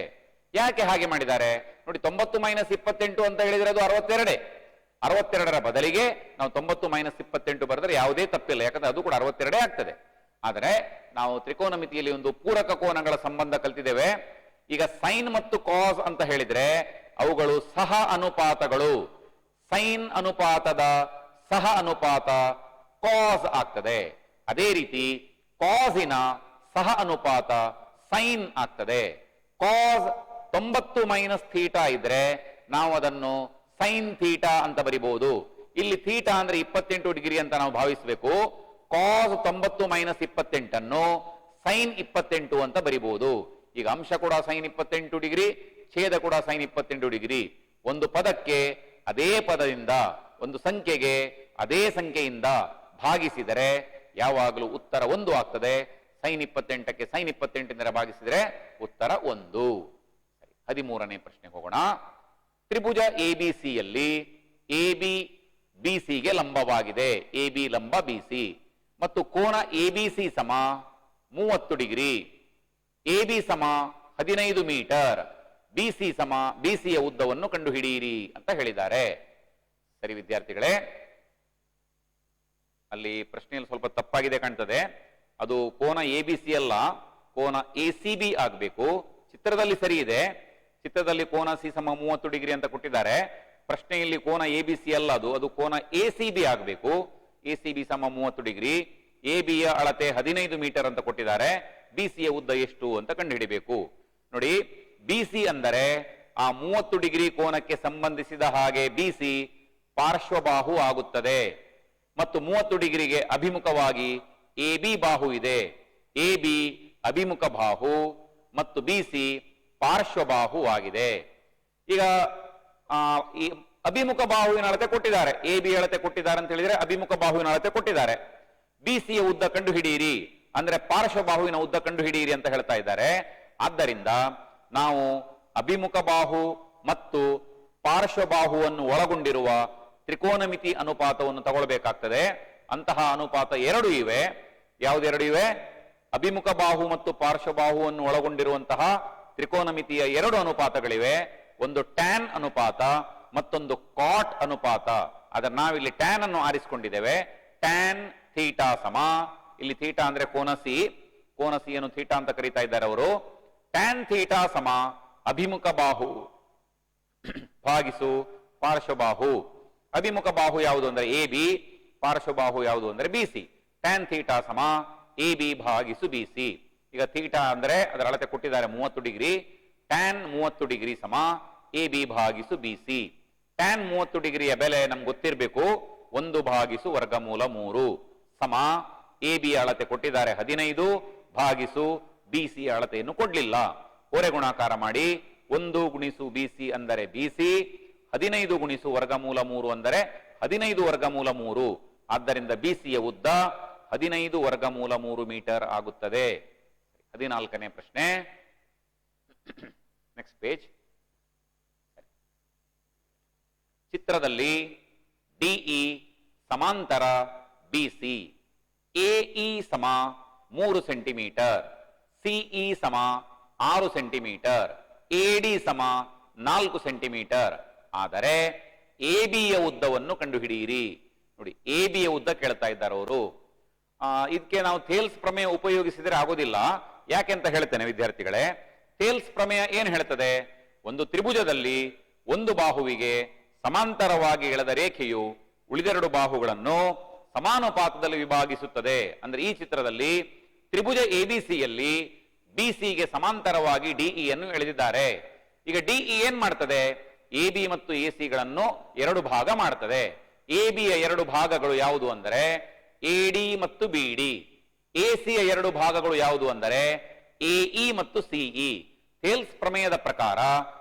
ಯಾಕೆ ಹಾಗೆ ಮಾಡಿದ್ದಾರೆ ನೋಡಿ? 90 - 28 ಅಂತ ಹೇಳಿದ್ರೆ ಅದು 62. 62ರ ಬದಲಿಗೆ ನಾವು 90 - 28 ಬರೆದ್ರೆ ಯಾವುದೇ ತಪ್ಪಿಲ್ಲ, ಯಾಕಂದ್ರೆ ಅದು ಕೂಡ 62 ಆಗ್ತದೆ. ಆದರೆ ನಾವು ತ್ರಿಕೋನಮಿತಿಯಲ್ಲಿ ಒಂದು ಪೂರಕ ಕೋನಗಳ ಸಂಬಂಧ ಕಲ್ತಿದ್ದೇವೆ. ಈಗ ಸೈನ್ ಮತ್ತು ಕಾಸ್ ಅಂತ ಹೇಳಿದ್ರೆ ಅವುಗಳು ಸಹ ಅನುಪಾತಗಳು. ಸೈನ್ ಅನುಪಾತದ ಸಹ ಅನುಪಾತ ಕಾಸ್ ಆಗ್ತದೆ. ಅದೇ ರೀತಿ ಕಾಸಿನ ಸಹ ಅನುಪಾತ ಸೈನ್ ಆಗ್ತದೆ. ಕಾಸ್ 90 - ಥೀಟಾ ಇದ್ರೆ ನಾವು ಅದನ್ನು ಸೈನ್ ಥೀಟಾ ಅಂತ ಬರಿಬಹುದು. ಇಲ್ಲಿ ಥೀಟಾ ಅಂದ್ರೆ 28 ಡಿಗ್ರಿ ಅಂತ ನಾವು ಭಾವಿಸಬೇಕು. ಕಾಸ್ 90 - 28 ಅನ್ನು ಸೈನ್ 28 ಅಂತ ಬರಿಬಹುದು. ಈಗ ಅಂಶ ಕೂಡ ಸೈನ್ 28 ಡಿಗ್ರಿ, ಛೇದ ಕೂಡ ಸೈನ್ 28 ಡಿಗ್ರಿ. ಒಂದು ಪದಕ್ಕೆ ಅದೇ ಪದದಿಂದ, ಒಂದು ಸಂಖ್ಯೆಗೆ ಅದೇ ಸಂಖ್ಯೆಯಿಂದ ಭಾಗಿಸಿದರೆ ಯಾವಾಗಲೂ ಉತ್ತರ 1 ಆಗ್ತದೆ. ಸೈನ್ 28ಕ್ಕೆ ಸೈನ್ 28 ಭಾಗಿಸಿದರೆ ಉತ್ತರ 1. 13ನೇ ಪ್ರಶ್ನೆಗೆ ಹೋಗೋಣ. ತ್ರಿಭುಜ ಎಬಿಸಿಯಲ್ಲಿ ಎಬಿ ಬಿಸಿಗೆ ಲಂಬವಾಗಿದೆ. ಎಬಿ ಲಂಬ ಬಿಸಿ ಮತ್ತು ಕೋನ ಎಬಿಸಿ ಸಮ 30 ಡಿಗ್ರಿ. ಎಬಿ ಸಮ 15 ಮೀಟರ್, ಬಿಸಿ ಸಮ ಬಿಸಿಯ ಉದ್ದವನ್ನು ಕಂಡುಹಿಡಿಯಿರಿ ಅಂತ ಹೇಳಿದ್ದಾರೆ. ಸರಿ ವಿದ್ಯಾರ್ಥಿಗಳೇ, ಅಲ್ಲಿ ಪ್ರಶ್ನೆಯಲ್ಲಿ ಸ್ವಲ್ಪ ತಪ್ಪಾಗಿದೆ ಕಾಣ್ತದೆ. ಅದು ಕೋನ ಎಬಿಸಿ ಅಲ್ಲ, ಕೋನ ಎಸಿಬಿ ಆಗಬೇಕು. ಚಿತ್ರದಲ್ಲಿ ಸರಿ ಇದೆ, ಚಿತ್ರದಲ್ಲಿ ಕೋನ ಸಿ ಸಮ 30 ಡಿಗ್ರಿ ಅಂತ ಕೊಟ್ಟಿದ್ದಾರೆ. ಪ್ರಶ್ನೆಯಲ್ಲಿ ಕೋನ ಎಬಿಸಿ ಅಲ್ಲ, ಅದು ಕೋನ ಎಸಿಬಿ ಆಗಬೇಕು. ಎಸಿಬಿ ಸಮ 30 ಡಿಗ್ರಿ. ಎಬಿಯ ಅಳತೆ 15 ಮೀಟರ್ ಅಂತ ಕೊಟ್ಟಿದ್ದಾರೆ. ಬಿಸಿಯ ಉದ್ದ ಎಷ್ಟು ಅಂತ ಕಂಡುಹಿಡಿಬೇಕು. ನೋಡಿ, ಬಿಸಿ ಅಂದರೆ ಆ 30 ಡಿಗ್ರಿ ಕೋನಕ್ಕೆ ಸಂಬಂಧಿಸಿದ ಹಾಗೆ ಬಿಸಿ ಪಾರ್ಶ್ವಬಾಹು ಆಗುತ್ತದೆ, ಮತ್ತು 30 ಡಿಗ್ರಿಗೆ ಅಭಿಮುಖವಾಗಿ ಎಬಿ ಬಾಹು ಇದೆ. ಎಬಿ ಅಭಿಮುಖ ಬಾಹು ಮತ್ತು ಬಿಸಿ ಪಾರ್ಶ್ವಬಾಹು ಆಗಿದೆ. ಈಗ ಈ ಅಭಿಮುಖ ಬಾಹುವಿನ ಅಳತೆ ಕೊಟ್ಟಿದ್ದಾರೆ, ಎಬಿ ಅಳತೆ ಕೊಟ್ಟಿದ್ದಾರೆ ಅಂತ ಹೇಳಿದ್ರೆ ಅಭಿಮುಖ ಬಾಹುವಿನ ಅಳತೆ ಕೊಟ್ಟಿದ್ದಾರೆ. ಬಿಸಿಯ ಉದ್ದ ಕಂಡುಹಿಡಿಯಿರಿ ಅಂದ್ರೆ ಪಾರ್ಶ್ವಬಾಹುವಿನ ಉದ್ದ ಕಂಡುಹಿಡಿಯಿರಿ ಅಂತ ಹೇಳ್ತಾ ಇದ್ದಾರೆ. ಆದ್ದರಿಂದ ನಾವು ಅಭಿಮುಖ ಬಾಹು ಮತ್ತು ಪಾರ್ಶ್ವಬಾಹುವನ್ನು ಒಳಗೊಂಡಿರುವ ತ್ರಿಕೋನಮಿತಿ ಅನುಪಾತವನ್ನು ತಗೊಳ್ಬೇಕಾಗ್ತದೆ. ಅಂತಹ ಅನುಪಾತ 2 ಇವೆ. ಯಾವುದೆರಡು ಇವೆ? ಅಭಿಮುಖ ಬಾಹು ಮತ್ತು ಪಾರ್ಶ್ವಬಾಹುವನ್ನು ಒಳಗೊಂಡಿರುವಂತಹ ತ್ರಿಕೋನಮಿತಿಯ 2 ಅನುಪಾತಗಳಿವೆ. ಒಂದು ಟ್ಯಾನ್ ಅನುಪಾತ, ಮತ್ತೊಂದು ಕಾಟ್ ಅನುಪಾತ. ಅದನ್ನ ನಾವಿಲ್ಲಿ ಟ್ಯಾನ್ ಅನ್ನು ಆರಿಸಿಕೊಂಡಿದ್ದೇವೆ. ಟ್ಯಾನ್ ಥೀಟಾ ಸಮ, ಇಲ್ಲಿ ಥೀಟಾ ಅಂದ್ರೆ ಕೋನ ಸಿ, ಕೋನ ಸಿ ಅನ್ನು ಥೀಟಾ ಅಂತ ಕರೀತಾ ಇದ್ದಾರೆ ಅವರು. ಟ್ಯಾನ್ ಥೀಟಾ ಸಮ ಅಭಿಮುಖ ಬಾಹು ಭಾಗಿಸು ಪಾರ್ಶ್ವಬಾಹು. ಅಭಿಮುಖ ಬಾಹು ಯಾವುದು ಅಂದ್ರೆ ಎ ಬಿ, ಪಾರ್ಶ್ವಬಾಹು ಯಾವುದು ಅಂದ್ರೆ ಬಿಸಿ. ಟ್ಯಾನ್ ಥೀಟಾ ಸಮ ಎ ಬಿ ಭಾಗಿಸು ಬಿಸಿ. ಈಗ ಥೀಟಾ ಅಂದ್ರೆ ಅದರ ಅಳತೆ ಕೊಟ್ಟಿದ್ದಾರೆ 30 ಡಿಗ್ರಿ. ಟ್ಯಾನ್ 30 ಡಿಗ್ರಿ ಸಮ ಎ ಬಿ ಭಾಗಿಸು ಬಿ ಸಿ. ಟ್ಯಾನ್ 30 ಡಿಗ್ರಿಯ ಬೆಲೆ ನಮ್ಗೆ ಗೊತ್ತಿರಬೇಕು, 1 ಭಾಗಿಸು ವರ್ಗಮೂಲ 3 ಸಮ ಎ ಬಿ ಅಳತೆ ಕೊಟ್ಟಿದ್ದಾರೆ 15 ಭಾಗಿಸು ಬಿ ಸಿ ಅಳತೆಯನ್ನು ಕೊಡ್ಲಿಲ್ಲ. ಓರೆ ಗುಣಾಕಾರ ಮಾಡಿ 1 ಗುಣಿಸು ಬಿ ಸಿ ಅಂದರೆ ಬಿ ಸಿ, 15 ಗುಣಿಸು ವರ್ಗಮೂಲ 3 ಅಂದರೆ 15 ವರ್ಗಮೂಲ 3. ಆದ್ದರಿಂದ ಬಿ ಸಿಯ ಉದ್ದ 15 ವರ್ಗಮೂಲ 3 ಮೀಟರ್ ಆಗುತ್ತದೆ. 14ನೇ ಪ್ರಶ್ನೆ. Next page. ಚಿತ್ರದಲ್ಲಿ ಡಿಇ ಸಮಾಂತರ ಬಿಸಿ, ಎಇ ಸಮ 3 ಸೆಂಟಿಮೀಟರ್, ಸಿಇ ಸಮ 6 ಸೆಂಟಿಮೀಟರ್, ಎಡಿ ಸಮ 4 ಸೆಂಟಿಮೀಟರ್ ಆದರೆ ಎ ಬಿಯ ಉದ್ದವನ್ನು ಕಂಡುಹಿಡಿಯಿರಿ. ನೋಡಿ, ಎ ಬಿಯ ಉದ್ದ ಕೇಳ್ತಾ ಇದ್ದಾರೆ ಅವರು. ಇದಕ್ಕೆ ನಾವು ಥೇಲ್ಸ್ ಪ್ರಮೇಯ ಉಪಯೋಗಿಸಿದರೆ ಆಗೋದಿಲ್ಲ. ಯಾಕೆ ಅಂತ ಹೇಳ್ತೇನೆ ವಿದ್ಯಾರ್ಥಿಗಳೇ. ಥೇಲ್ಸ್ ಪ್ರಮೇಯ ಏನ್ ಹೇಳ್ತದೆ? ಒಂದು ತ್ರಿಭುಜದಲ್ಲಿ ಒಂದು ಬಾಹುವಿಗೆ ಸಮಾಂತರವಾಗಿ ಎಳೆದ ರೇಖೆಯು ಉಳಿದೆರಡು ಬಾಹುಗಳನ್ನು ಸಮಾನುಪಾತದಲ್ಲಿ ವಿಭಾಗಿಸುತ್ತದೆ. ಅಂದ್ರೆ ಈ ಚಿತ್ರದಲ್ಲಿ ತ್ರಿಭುಜ ಎಬಿಸಿಯಲ್ಲಿ ಬಿಸಿಗೆ ಸಮಾಂತರವಾಗಿ ಡಿಇ ಅನ್ನು ಎಳೆದಿದ್ದಾರೆ. ಈಗ ಡಿಇ ಏನ್ ಮಾಡ್ತದೆ? ಎ ಬಿ ಮತ್ತು ಎ ಸಿಗಳನ್ನು 2 ಭಾಗ ಮಾಡ್ತದೆ. ಎ ಬಿಯ 2 ಭಾಗಗಳು ಯಾವುದು ಅಂದರೆ ಎಡಿ ಮತ್ತು ಬಿಡಿ. ಎ ಸಿಯ 2 ಭಾಗಗಳು ಯಾವುದು ಅಂದರೆ ಎಇ ಮತ್ತು ಸಿಇ. ಥೇಲ್ಸ್ ಪ್ರಮೇಯದ ಪ್ರಕಾರ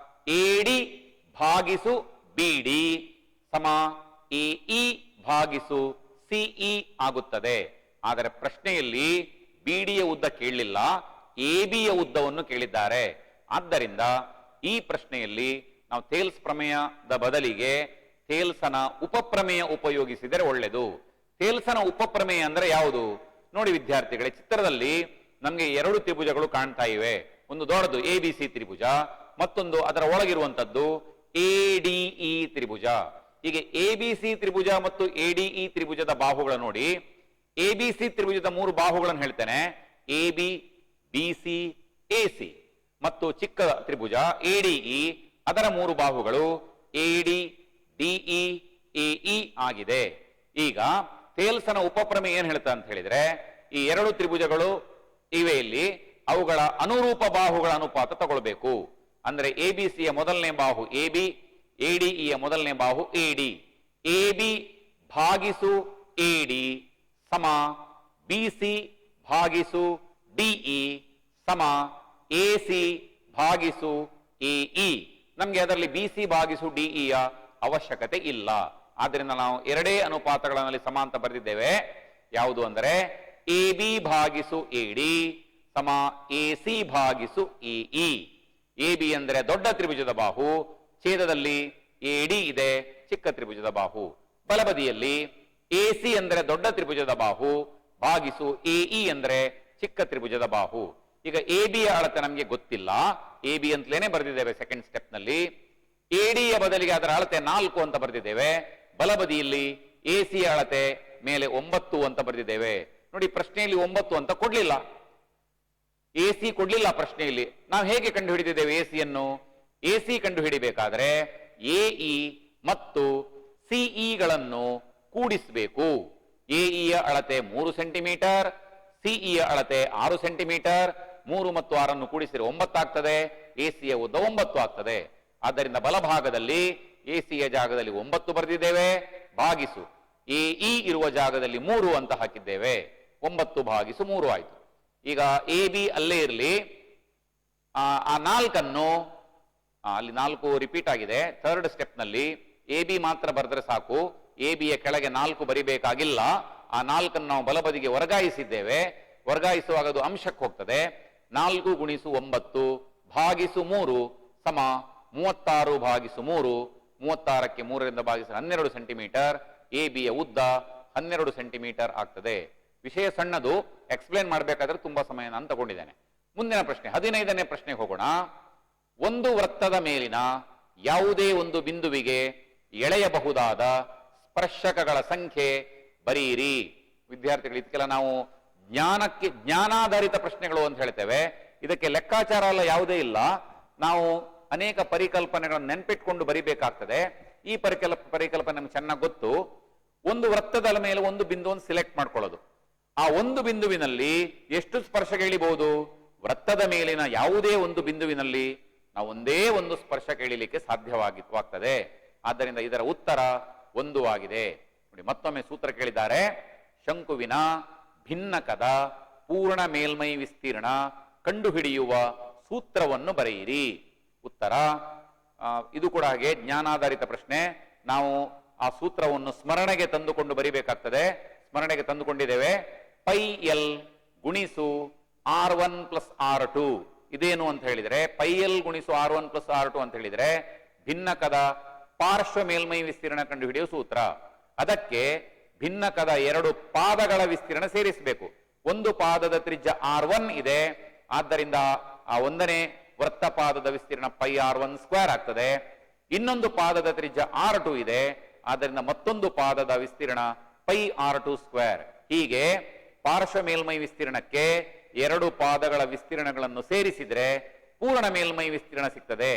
ಎಡಿ ಭಾಗಿಸು ಬಿಡಿ ಸಮ ಎಇ ಭಾಗಿಸು ಸಿಇ ಆಗುತ್ತದೆ. ಆದರೆ ಪ್ರಶ್ನೆಯಲ್ಲಿ ಬಿಡಿಯ ಉದ್ದ ಕೇಳಲಿಲ್ಲ, ಎ ಬಿಯ ಉದ್ದವನ್ನು ಕೇಳಿದ್ದಾರೆ. ಆದ್ದರಿಂದ ಈ ಪ್ರಶ್ನೆಯಲ್ಲಿ ನಾವು ಥೇಲ್ಸ್ ಪ್ರಮೇಯದ ಬದಲಿಗೆ ಥೇಲ್ಸನ ಉಪಪ್ರಮೇಯ ಉಪಯೋಗಿಸಿದರೆ ಒಳ್ಳೆಯದು. ಥೇಲ್ಸನ ಉಪಪ್ರಮೇಯ ಅಂದ್ರೆ ಯಾವುದು? ನೋಡಿ ವಿದ್ಯಾರ್ಥಿಗಳೇ, ಚಿತ್ರದಲ್ಲಿ ನಮಗೆ 2 ತ್ರಿಭುಜಗಳು ಕಾಣ್ತಾ ಇವೆ. ಒಂದು ದೊಡ್ಡದು ಎ ಬಿ ಸಿ ತ್ರಿಭುಜ, ಮತ್ತೊಂದು ಅದರ ಒಳಗಿರುವಂತದ್ದು ಎಡಿಇ ತ್ರಿಭುಜ. ಹೀಗೆ ಎ ಬಿ ಸಿ ತ್ರಿಭುಜ ಮತ್ತು ಎಡಿಇ ತ್ರಿಭುಜದ ಬಾಹುಗಳ ನೋಡಿ. ಎ ಬಿ ಸಿ ತ್ರಿಭುಜದ 3 ಬಾಹುಗಳನ್ನು ಹೇಳ್ತೇನೆ, A B, B C, A C. ಮತ್ತು ಚಿಕ್ಕ ತ್ರಿಭುಜ ಎಡಿಇ, ಅದರ 3 ಬಾಹುಗಳು ಎಡಿ, ಡಿಇ, ಎಇ ಆಗಿದೆ. ಈಗ ಥೇಲ್ಸನ ಉಪಪ್ರಮೇಯ ಏನ್ ಹೇಳ್ತಾ ಅಂತ ಹೇಳಿದ್ರೆ, ಈ 2 ತ್ರಿಭುಜಗಳು ಇವೆ ಇಲ್ಲಿ, ಅವುಗಳ ಅನುರೂಪ ಬಾಹುಗಳ ಅನುಪಾತ ತಗೊಳ್ಬೇಕು. ಅಂದ್ರೆ ಎ ಬಿ ಸಿಯ ಮೊದಲನೇ ಬಾಹು ಎ ಬಿ, ಎಡಿಇಯ ಮೊದಲನೇ ಬಾಹು ಎಡಿ. ಎ ಬಿ ಭಾಗಿಸು ಎಡಿ ಸಮ ಬಿ ಸಿ ಭಾಗಿಸು ಡಿಇ ಸಮ ಎ ಸಿ ಭಾಗಿಸು ಎಇ. ನಮ್ಗೆ ಅದರಲ್ಲಿ ಬಿ ಸಿ ಭಾಗಿಸು ಡಿಇಯ ಅವಶ್ಯಕತೆ ಇಲ್ಲ. ಆದ್ರಿಂದ ನಾವು 2 ಅನುಪಾತಗಳಲ್ಲಿ ಸಮಾಂತರ ಬರೆದಿದ್ದೇವೆ. ಯಾವುದು ಅಂದರೆ ಎ ಬಿ ಭಾಗಿಸು ಎಡಿ ಸಮ ಎ ಸಿ ಭಾಗಿಸು ಎಇ. ಎ ಬಿ ಅಂದರೆ ದೊಡ್ಡ ತ್ರಿಭುಜದ ಬಾಹು, ಛೇದದಲ್ಲಿ ಎಡಿ ಇದೆ, ಚಿಕ್ಕ ತ್ರಿಭುಜದ ಬಾಹು. ಬಲಬದಿಯಲ್ಲಿ ಎ ಸಿ ಅಂದರೆ ದೊಡ್ಡ ತ್ರಿಭುಜದ ಬಾಹು ಭಾಗಿಸು ಎಇ ಅಂದರೆ ಚಿಕ್ಕ ತ್ರಿಭುಜದ ಬಾಹು. ಈಗ ಎ ಬಿಯ ಅಳತೆ ನಮಗೆ ಗೊತ್ತಿಲ್ಲ, ಎ ಬಿ ಅಂತಲೇನೆ ಬರೆದಿದ್ದೇವೆ ಸೆಕೆಂಡ್ ಸ್ಟೆಪ್ ನಲ್ಲಿ. ಎಡಿಯ ಬದಲಿಗೆ ಅದರ ಅಳತೆ 4 ಅಂತ ಬರೆದಿದ್ದೇವೆ. ಬಲಬದಿಯಲ್ಲಿ ಎ ಸಿಯ ಅಳತೆ ಮೇಲೆ 9 ಅಂತ ಬರೆದಿದ್ದೇವೆ. ನೋಡಿ, ಪ್ರಶ್ನೆಯಲ್ಲಿ 9 ಅಂತ ಕೊಡ್ಲಿಲ್ಲ, ಎ ಸಿ ಕೊಡ್ಲಿಲ್ಲ ಪ್ರಶ್ನೆಯಲ್ಲಿ. ನಾವು ಹೇಗೆ ಕಂಡು ಹಿಡಿದಿದ್ದೇವೆ ಎ ಸಿಯನ್ನು? ಎ ಸಿ ಕಂಡು ಹಿಡಿಬೇಕಾದ್ರೆ ಎಇ ಮತ್ತು ಸಿಇಗಳನ್ನು ಕೂಡಿಸಬೇಕು. ಎಇಯ ಅಳತೆ 3 ಸೆಂಟಿಮೀಟರ್, ಸಿಇಯ ಅಳತೆ 6 ಸೆಂಟಿಮೀಟರ್. 3 ಮತ್ತು 6 ಕೂಡಿಸಿದರೆ 9 ಆಗ್ತದೆ. ಎ ಸಿಯ ಉದ್ದ 9 ಆಗ್ತದೆ. ಆದ್ದರಿಂದ ಬಲಭಾಗದಲ್ಲಿ ಎ ಸಿಯ ಜಾಗದಲ್ಲಿ 9 ಬರೆದಿದ್ದೇವೆ, ಭಾಗಿಸು ಎಇ ಇರುವ ಜಾಗದಲ್ಲಿ 3 ಅಂತ ಹಾಕಿದ್ದೇವೆ. 9 ಭಾಗಿಸು 3 ಆಯ್ತು. ಈಗ ಎ ಬಿ ಅಲ್ಲೇ ಇರಲಿ. ಆ 4 ಅಲ್ಲಿ 4 ರಿಪೀಟ್ ಆಗಿದೆ. ಥರ್ಡ್ ಸ್ಟೆಪ್ ನಲ್ಲಿ ಎ ಬಿ ಮಾತ್ರ ಬರೆದ್ರೆ ಸಾಕು, ಎ ಬಿಯ ಕೆಳಗೆ 4 ಬರಿಬೇಕಾಗಿಲ್ಲ. ಆ 4 ನಾವು ಬಲಬದಿಗೆ ವರ್ಗಾಯಿಸಿದ್ದೇವೆ. ವರ್ಗಾಯಿಸುವಾಗ ಅದು ಅಂಶಕ್ಕೆ ಹೋಗ್ತದೆ. 4 ಗುಣಿಸು 9 ಭಾಗಿಸು 3 ಸಮ 36 ಭಾಗಿಸು 3. 36ಕ್ಕೆ 3ರಿಂದ ಭಾಗಿಸಿ 12 ಸೆಂಟಿಮೀಟರ್. ಎ ಬಿಯ ಉದ್ದ 12 ಸೆಂಟಿಮೀಟರ್ ಆಗ್ತದೆ. ವಿಷಯ ಸಣ್ಣದು, ಎಕ್ಸ್ಪ್ಲೇನ್ ಮಾಡಬೇಕಾದ್ರೆ ತುಂಬಾ ಸಮಯ ನಾನು ತಗೊಂಡಿದ್ದೇನೆ. ಮುಂದಿನ ಪ್ರಶ್ನೆ 15ನೇ ಪ್ರಶ್ನೆಗೆ ಹೋಗೋಣ. ಒಂದು ವೃತ್ತದ ಮೇಲಿನ ಯಾವುದೇ ಒಂದು ಬಿಂದುವಿಗೆ ಎಳೆಯಬಹುದಾದ ಸ್ಪರ್ಶಕಗಳ ಸಂಖ್ಯೆ ಬರೆಯಿರಿ. ವಿದ್ಯಾರ್ಥಿಗಳು, ಇದಕ್ಕೆಲ್ಲ ನಾವು ಜ್ಞಾನಾಧಾರಿತ ಪ್ರಶ್ನೆಗಳು ಅಂತ ಹೇಳ್ತೇವೆ. ಇದಕ್ಕೆ ಲೆಕ್ಕಾಚಾರ ಎಲ್ಲ ಯಾವುದೇ ಇಲ್ಲ. ನಾವು ಅನೇಕ ಪರಿಕಲ್ಪನೆಗಳನ್ನು ನೆನ್ಪಿಟ್ಕೊಂಡು ಬರಿಬೇಕಾಗ್ತದೆ. ಈ ಪರಿಕಲ್ಪನೆ ನಮ್ಗೆ ಚೆನ್ನಾಗಿ ಗೊತ್ತು. ಒಂದು ವೃತ್ತದ ಮೇಲೆ ಒಂದು ಬಿಂದುವನ್ನು ಸಿಲೆಕ್ಟ್ ಮಾಡ್ಕೊಳ್ಳೋದು. ಆ ಒಂದು ಬಿಂದುವಿನಲ್ಲಿ ಎಷ್ಟು ಸ್ಪರ್ಶಕ ಎಳಿಬಹುದು? ವೃತ್ತದ ಮೇಲಿನ ಯಾವುದೇ ಒಂದು ಬಿಂದುವಿನಲ್ಲಿ ನಾವು ಒಂದೇ ಒಂದು ಸ್ಪರ್ಶಕ ಎಳಿಲಿಕ್ಕೆ ಸಾಧ್ಯವಾಗ್ತದೆ. ಆದ್ದರಿಂದ ಇದರ ಉತ್ತರ 1 ಆಗಿದೆ. ನೋಡಿ, ಮತ್ತೊಮ್ಮೆ ಸೂತ್ರ ಕೇಳಿದ್ದಾರೆ. ಶಂಕುವಿನ ಭಿನ್ನಕದ ಪೂರ್ಣ ಮೇಲ್ಮೈ ವಿಸ್ತೀರ್ಣ ಕಂಡುಹಿಡಿಯುವ ಸೂತ್ರವನ್ನು ಬರೆಯಿರಿ. ಉತ್ತರ ಇದು ಕೂಡ ಹಾಗೆ ಜ್ಞಾನಾಧಾರಿತ ಪ್ರಶ್ನೆ. ನಾವು ಆ ಸೂತ್ರವನ್ನು ಸ್ಮರಣೆಗೆ ತಂದುಕೊಂಡು ಬರಿಬೇಕಾಗ್ತದೆ. ಸ್ಮರಣೆಗೆ ತಂದುಕೊಂಡಿದ್ದೇವೆ. ಪೈ ಎಲ್ ಗುಣಿಸು R1 ಪ್ಲಸ್ R2. ಇದೇನು ಅಂತ ಹೇಳಿದ್ರೆ, ಪೈ ಎಲ್ ಗುಣಿಸು R1 ಪ್ಲಸ್ R2 ಅಂತ ಹೇಳಿದ್ರೆ ಭಿನ್ನಕದ ಪಾರ್ಶ್ವ ಮೇಲ್ಮೈ ವಿಸ್ತೀರ್ಣ ಕಂಡುಹಿಡಿಯುವ ಸೂತ್ರ. ಅದಕ್ಕೆ ಭಿನ್ನಕದ 2 ಪಾದಗಳ ವಿಸ್ತೀರ್ಣ ಸೇರಿಸಬೇಕು. ಒಂದು ಪಾದದ ತ್ರಿಜ್ಯ R1 ಇದೆ, ಆದ್ದರಿಂದ ಆ ಒಂದನೇ ವೃತ್ತಪಾದದ ವಿಸ್ತೀರ್ಣ ಪೈ R1 ಸ್ಕ್ವೇರ್ ಆಗ್ತದೆ. ಇನ್ನೊಂದು ಪಾದದ ತ್ರಿಜ್ಯ R2 ಇದೆ, ಆದ್ದರಿಂದ ಮತ್ತೊಂದು ಪಾದದ ವಿಸ್ತೀರ್ಣ ಪೈ R2 ಸ್ಕ್ವೇರ್. ಹೀಗೆ ಪಾರ್ಶ್ವ ಮೇಲ್ಮೈ ವಿಸ್ತೀರ್ಣಕ್ಕೆ 2 ಪಾದಗಳ ವಿಸ್ತೀರ್ಣಗಳನ್ನು ಸೇರಿಸಿದ್ರೆ ಪೂರ್ಣ ಮೇಲ್ಮೈ ವಿಸ್ತೀರ್ಣ ಸಿಗ್ತದೆ.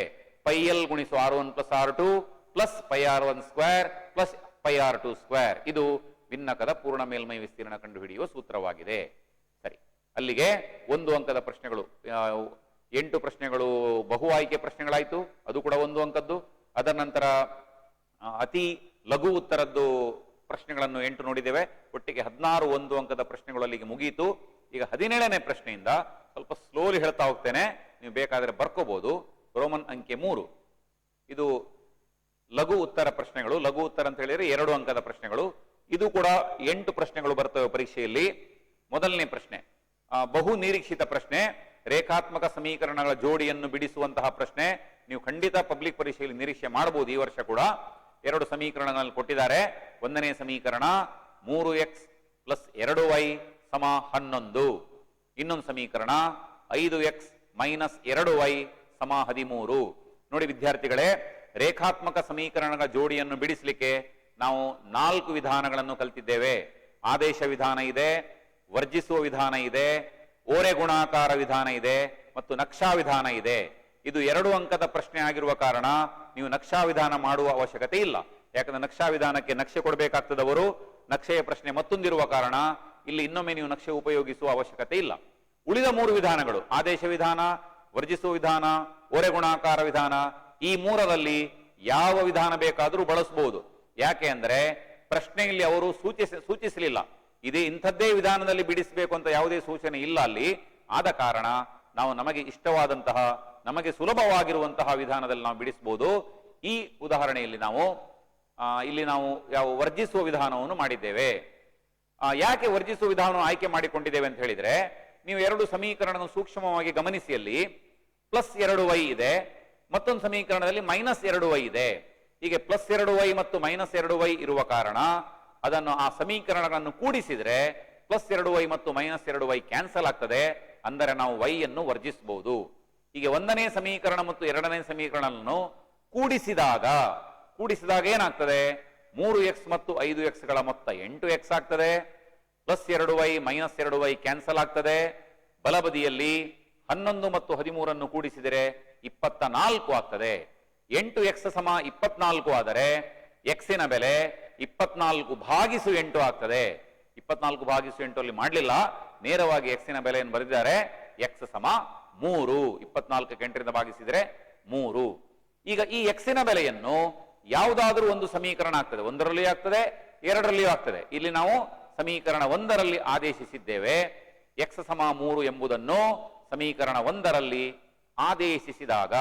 ಪೈ ಎಲ್ ಗುಣಿಸು R1 plus R2 plus pi R1 square plus pi R2 square. ಇದು ಭಿನ್ನಕದ ಪೂರ್ಣ ಮೇಲ್ಮೈ ವಿಸ್ತೀರ್ಣ ಕಂಡುಹಿಡಿಯುವ ಸೂತ್ರವಾಗಿದೆ. ಸರಿ, ಅಲ್ಲಿಗೆ 1 ಅಂಕದ ಪ್ರಶ್ನೆಗಳು. 8 ಪ್ರಶ್ನೆಗಳು ಬಹು ಆಯ್ಕೆ ಪ್ರಶ್ನೆಗಳಾಯ್ತು, ಅದು ಕೂಡ 1 ಅಂಕದ್ದು. ಅದರ ನಂತರ ಅತಿ ಲಘು ಉತ್ತರದ್ದು ಪ್ರಶ್ನೆಗಳನ್ನು 8 ನೋಡಿದ್ದೇವೆ. ಒಟ್ಟಿಗೆ 16 1 ಅಂಕದ ಪ್ರಶ್ನೆಗಳು ಅಲ್ಲಿಗೆ ಮುಗಿಯಿತು. ಈಗ 17ನೇ ಪ್ರಶ್ನೆಯಿಂದ ಸ್ವಲ್ಪ ಸ್ಲೋಲಿ ಹೇಳ್ತಾ ಹೋಗ್ತೇನೆ, ನೀವು ಬೇಕಾದರೆ ಬರ್ಕೋಬಹುದು. ರೋಮನ್ ಅಂಕೆ 3. ಇದು ಲಘು ಉತ್ತರ ಪ್ರಶ್ನೆಗಳು. ಲಘು ಉತ್ತರ ಅಂತ ಹೇಳಿದ್ರೆ 2 ಅಂಕದ ಪ್ರಶ್ನೆಗಳು. ಇದು ಕೂಡ 8 ಪ್ರಶ್ನೆಗಳು ಬರ್ತವೆ ಪರೀಕ್ಷೆಯಲ್ಲಿ. ಮೊದಲನೇ ಪ್ರಶ್ನೆ ಬಹು ನಿರೀಕ್ಷಿತ ಪ್ರಶ್ನೆ, ರೇಖಾತ್ಮಕ ಸಮೀಕರಣಗಳ ಜೋಡಿಯನ್ನು ಬಿಡಿಸುವಂತಹ ಪ್ರಶ್ನೆ. ನೀವು ಖಂಡಿತ ಪಬ್ಲಿಕ್ ಪರೀಕ್ಷೆಯಲ್ಲಿ ನಿರೀಕ್ಷೆ ಮಾಡಬಹುದು. ಈ ವರ್ಷ ಕೂಡ 2 ಸಮೀಕರಣಗಳನ್ನು ಕೊಟ್ಟಿದ್ದಾರೆ. ಒಂದನೇ ಸಮೀಕರಣ 3x ಪ್ಲಸ್ 2y ಸಮ 11. ಇನ್ನೊಂದು ಸಮೀಕರಣ 5x ಮೈನಸ್ 2y ಸಮ 13. ನೋಡಿ ವಿದ್ಯಾರ್ಥಿಗಳೇ, ರೇಖಾತ್ಮಕ ಸಮೀಕರಣಗಳ ಜೋಡಿಯನ್ನು ಬಿಡಿಸಲಿಕ್ಕೆ ನಾವು 4 ವಿಧಾನಗಳನ್ನು ಕಲಿತಿದ್ದೇವೆ. ಆದೇಶ ವಿಧಾನ ಇದೆ, ವರ್ಜಿಸುವ ವಿಧಾನ ಇದೆ, ಓರೆ ಗುಣಾಕಾರ ವಿಧಾನ ಇದೆ ಮತ್ತು ನಕ್ಷಾ ವಿಧಾನ ಇದೆ. ಇದು 2 ಅಂಕದ ಪ್ರಶ್ನೆ ಆಗಿರುವ ಕಾರಣ ನೀವು ನಕ್ಷಾ ವಿಧಾನ ಮಾಡುವ ಅವಶ್ಯಕತೆ ಇಲ್ಲ. ಯಾಕಂದ್ರೆ ನಕ್ಷಾ ವಿಧಾನಕ್ಕೆ ನಕ್ಷೆ ಕೊಡಬೇಕಾಗ್ತದವರು. ನಕ್ಷೆಯ ಪ್ರಶ್ನೆ ಮತ್ತೊಂದಿರುವ ಕಾರಣ ಇಲ್ಲಿ ಇನ್ನೊಮ್ಮೆ ನೀವು ನಕ್ಷೆ ಉಪಯೋಗಿಸುವ ಅವಶ್ಯಕತೆ ಇಲ್ಲ. ಉಳಿದ 3 ವಿಧಾನಗಳು, ಆದೇಶ ವಿಧಾನ, ವರ್ಜಿಸುವ ವಿಧಾನ, ಓರೆ ಗುಣಾಕಾರ ವಿಧಾನ, ಈ 3ರಲ್ಲಿ ಯಾವ ವಿಧಾನ ಬೇಕಾದರೂ ಬಳಸಬಹುದು. ಯಾಕೆ ಅಂದ್ರೆ ಪ್ರಶ್ನೆಯಲ್ಲಿ ಅವರು ಸೂಚಿಸಲಿಲ್ಲ, ಇದೇ ಇಂಥದ್ದೇ ವಿಧಾನದಲ್ಲಿ ಬಿಡಿಸಬೇಕು ಅಂತ ಯಾವುದೇ ಸೂಚನೆ ಇಲ್ಲ ಅಲ್ಲಿ. ಆದ ಕಾರಣ ನಾವು ನಮಗೆ ಇಷ್ಟವಾದಂತಹ, ನಮಗೆ ಸುಲಭವಾಗಿರುವಂತಹ ವಿಧಾನದಲ್ಲಿ ನಾವು ಬಿಡಿಸಬಹುದು. ಈ ಉದಾಹರಣೆಯಲ್ಲಿ ನಾವು ಯಾವ ವರ್ಜಿಸುವ ವಿಧಾನವನ್ನು ಮಾಡಿದ್ದೇವೆ. ಯಾಕೆ ವರ್ಜಿಸುವ ವಿಧಾನವನ್ನು ಆಯ್ಕೆ ಮಾಡಿಕೊಂಡಿದ್ದೇವೆ ಅಂತ ಹೇಳಿದ್ರೆ, ನೀವು 2 ಸಮೀಕರಣವನ್ನು ಸೂಕ್ಷ್ಮವಾಗಿ ಗಮನಿಸಿ. ಅಲ್ಲಿ ಪ್ಲಸ್ 2y ಇದೆ, ಮತ್ತೊಂದು ಸಮೀಕರಣದಲ್ಲಿ ಮೈನಸ್ 2y ಇದೆ. ಹೀಗೆ ಪ್ಲಸ್ 2y ಮತ್ತು ಮೈನಸ್ 2y ಇರುವ ಕಾರಣ ಅದನ್ನು ಆ ಸಮೀಕರಣಗಳನ್ನು ಕೂಡಿಸಿದ್ರೆ ಪ್ಲಸ್ 2y ಮತ್ತು ಮೈನಸ್ 2y ಕ್ಯಾನ್ಸಲ್ ಆಗ್ತದೆ. ಅಂದರೆ ನಾವು y ಅನ್ನು ವರ್ಜಿಸಬಹುದು. ಹೀಗೆ 1ನೇ ಸಮೀಕರಣ ಮತ್ತು 2ನೇ ಸಮೀಕರಣವನ್ನು ಕೂಡಿಸಿದಾಗ ಏನಾಗ್ತದೆ? 3x ಮತ್ತು 5x ಗಳ ಮೊತ್ತ 8x ಆಗ್ತದೆ. Plus 2y minus 2y cancel ಆಗ್ತದೆ. ಬಲಬದಿಯಲ್ಲಿ 11 ಮತ್ತು 13 ಕೂಡಿಸಿದರೆ 24 ಆಗ್ತದೆ. 8x ಸಮ 24 ಆದರೆ ಎಕ್ಸಿನ ಬೆಲೆ 24/8 ಆಗ್ತದೆ. 24/8 ಅಲ್ಲಿ ಮಾಡಲಿಲ್ಲ, ನೇರವಾಗಿ ಎಕ್ಸಿನ ಬೆಲೆಯನ್ನು ಬರೆದಿದ್ದಾರೆ. ಎಕ್ಸ್ ಸಮ 3, 24ಕ್ಕೆ 8ರಿಂದ ಭಾಗಿಸಿದರೆ 3. ಈಗ ಈ ಎಕ್ಸಿನ ಬೆಲೆಯನ್ನು ಯಾವುದಾದ್ರೂ ಒಂದು ಸಮೀಕರಣ ಆಗ್ತದೆ, 1ರಲ್ಲಿಯೂ ಆಗ್ತದೆ, 2ರಲ್ಲಿಯೂ ಆಗ್ತದೆ. ಇಲ್ಲಿ ನಾವು ಸಮೀಕರಣ 1ರಲ್ಲಿ ಆದೇಶಿಸಿದ್ದೇವೆ. ಎಕ್ಸ್ ಸಮ 3 ಎಂಬುದನ್ನು ಸಮೀಕರಣ 1ರಲ್ಲಿ ಆದೇಶಿಸಿದಾಗ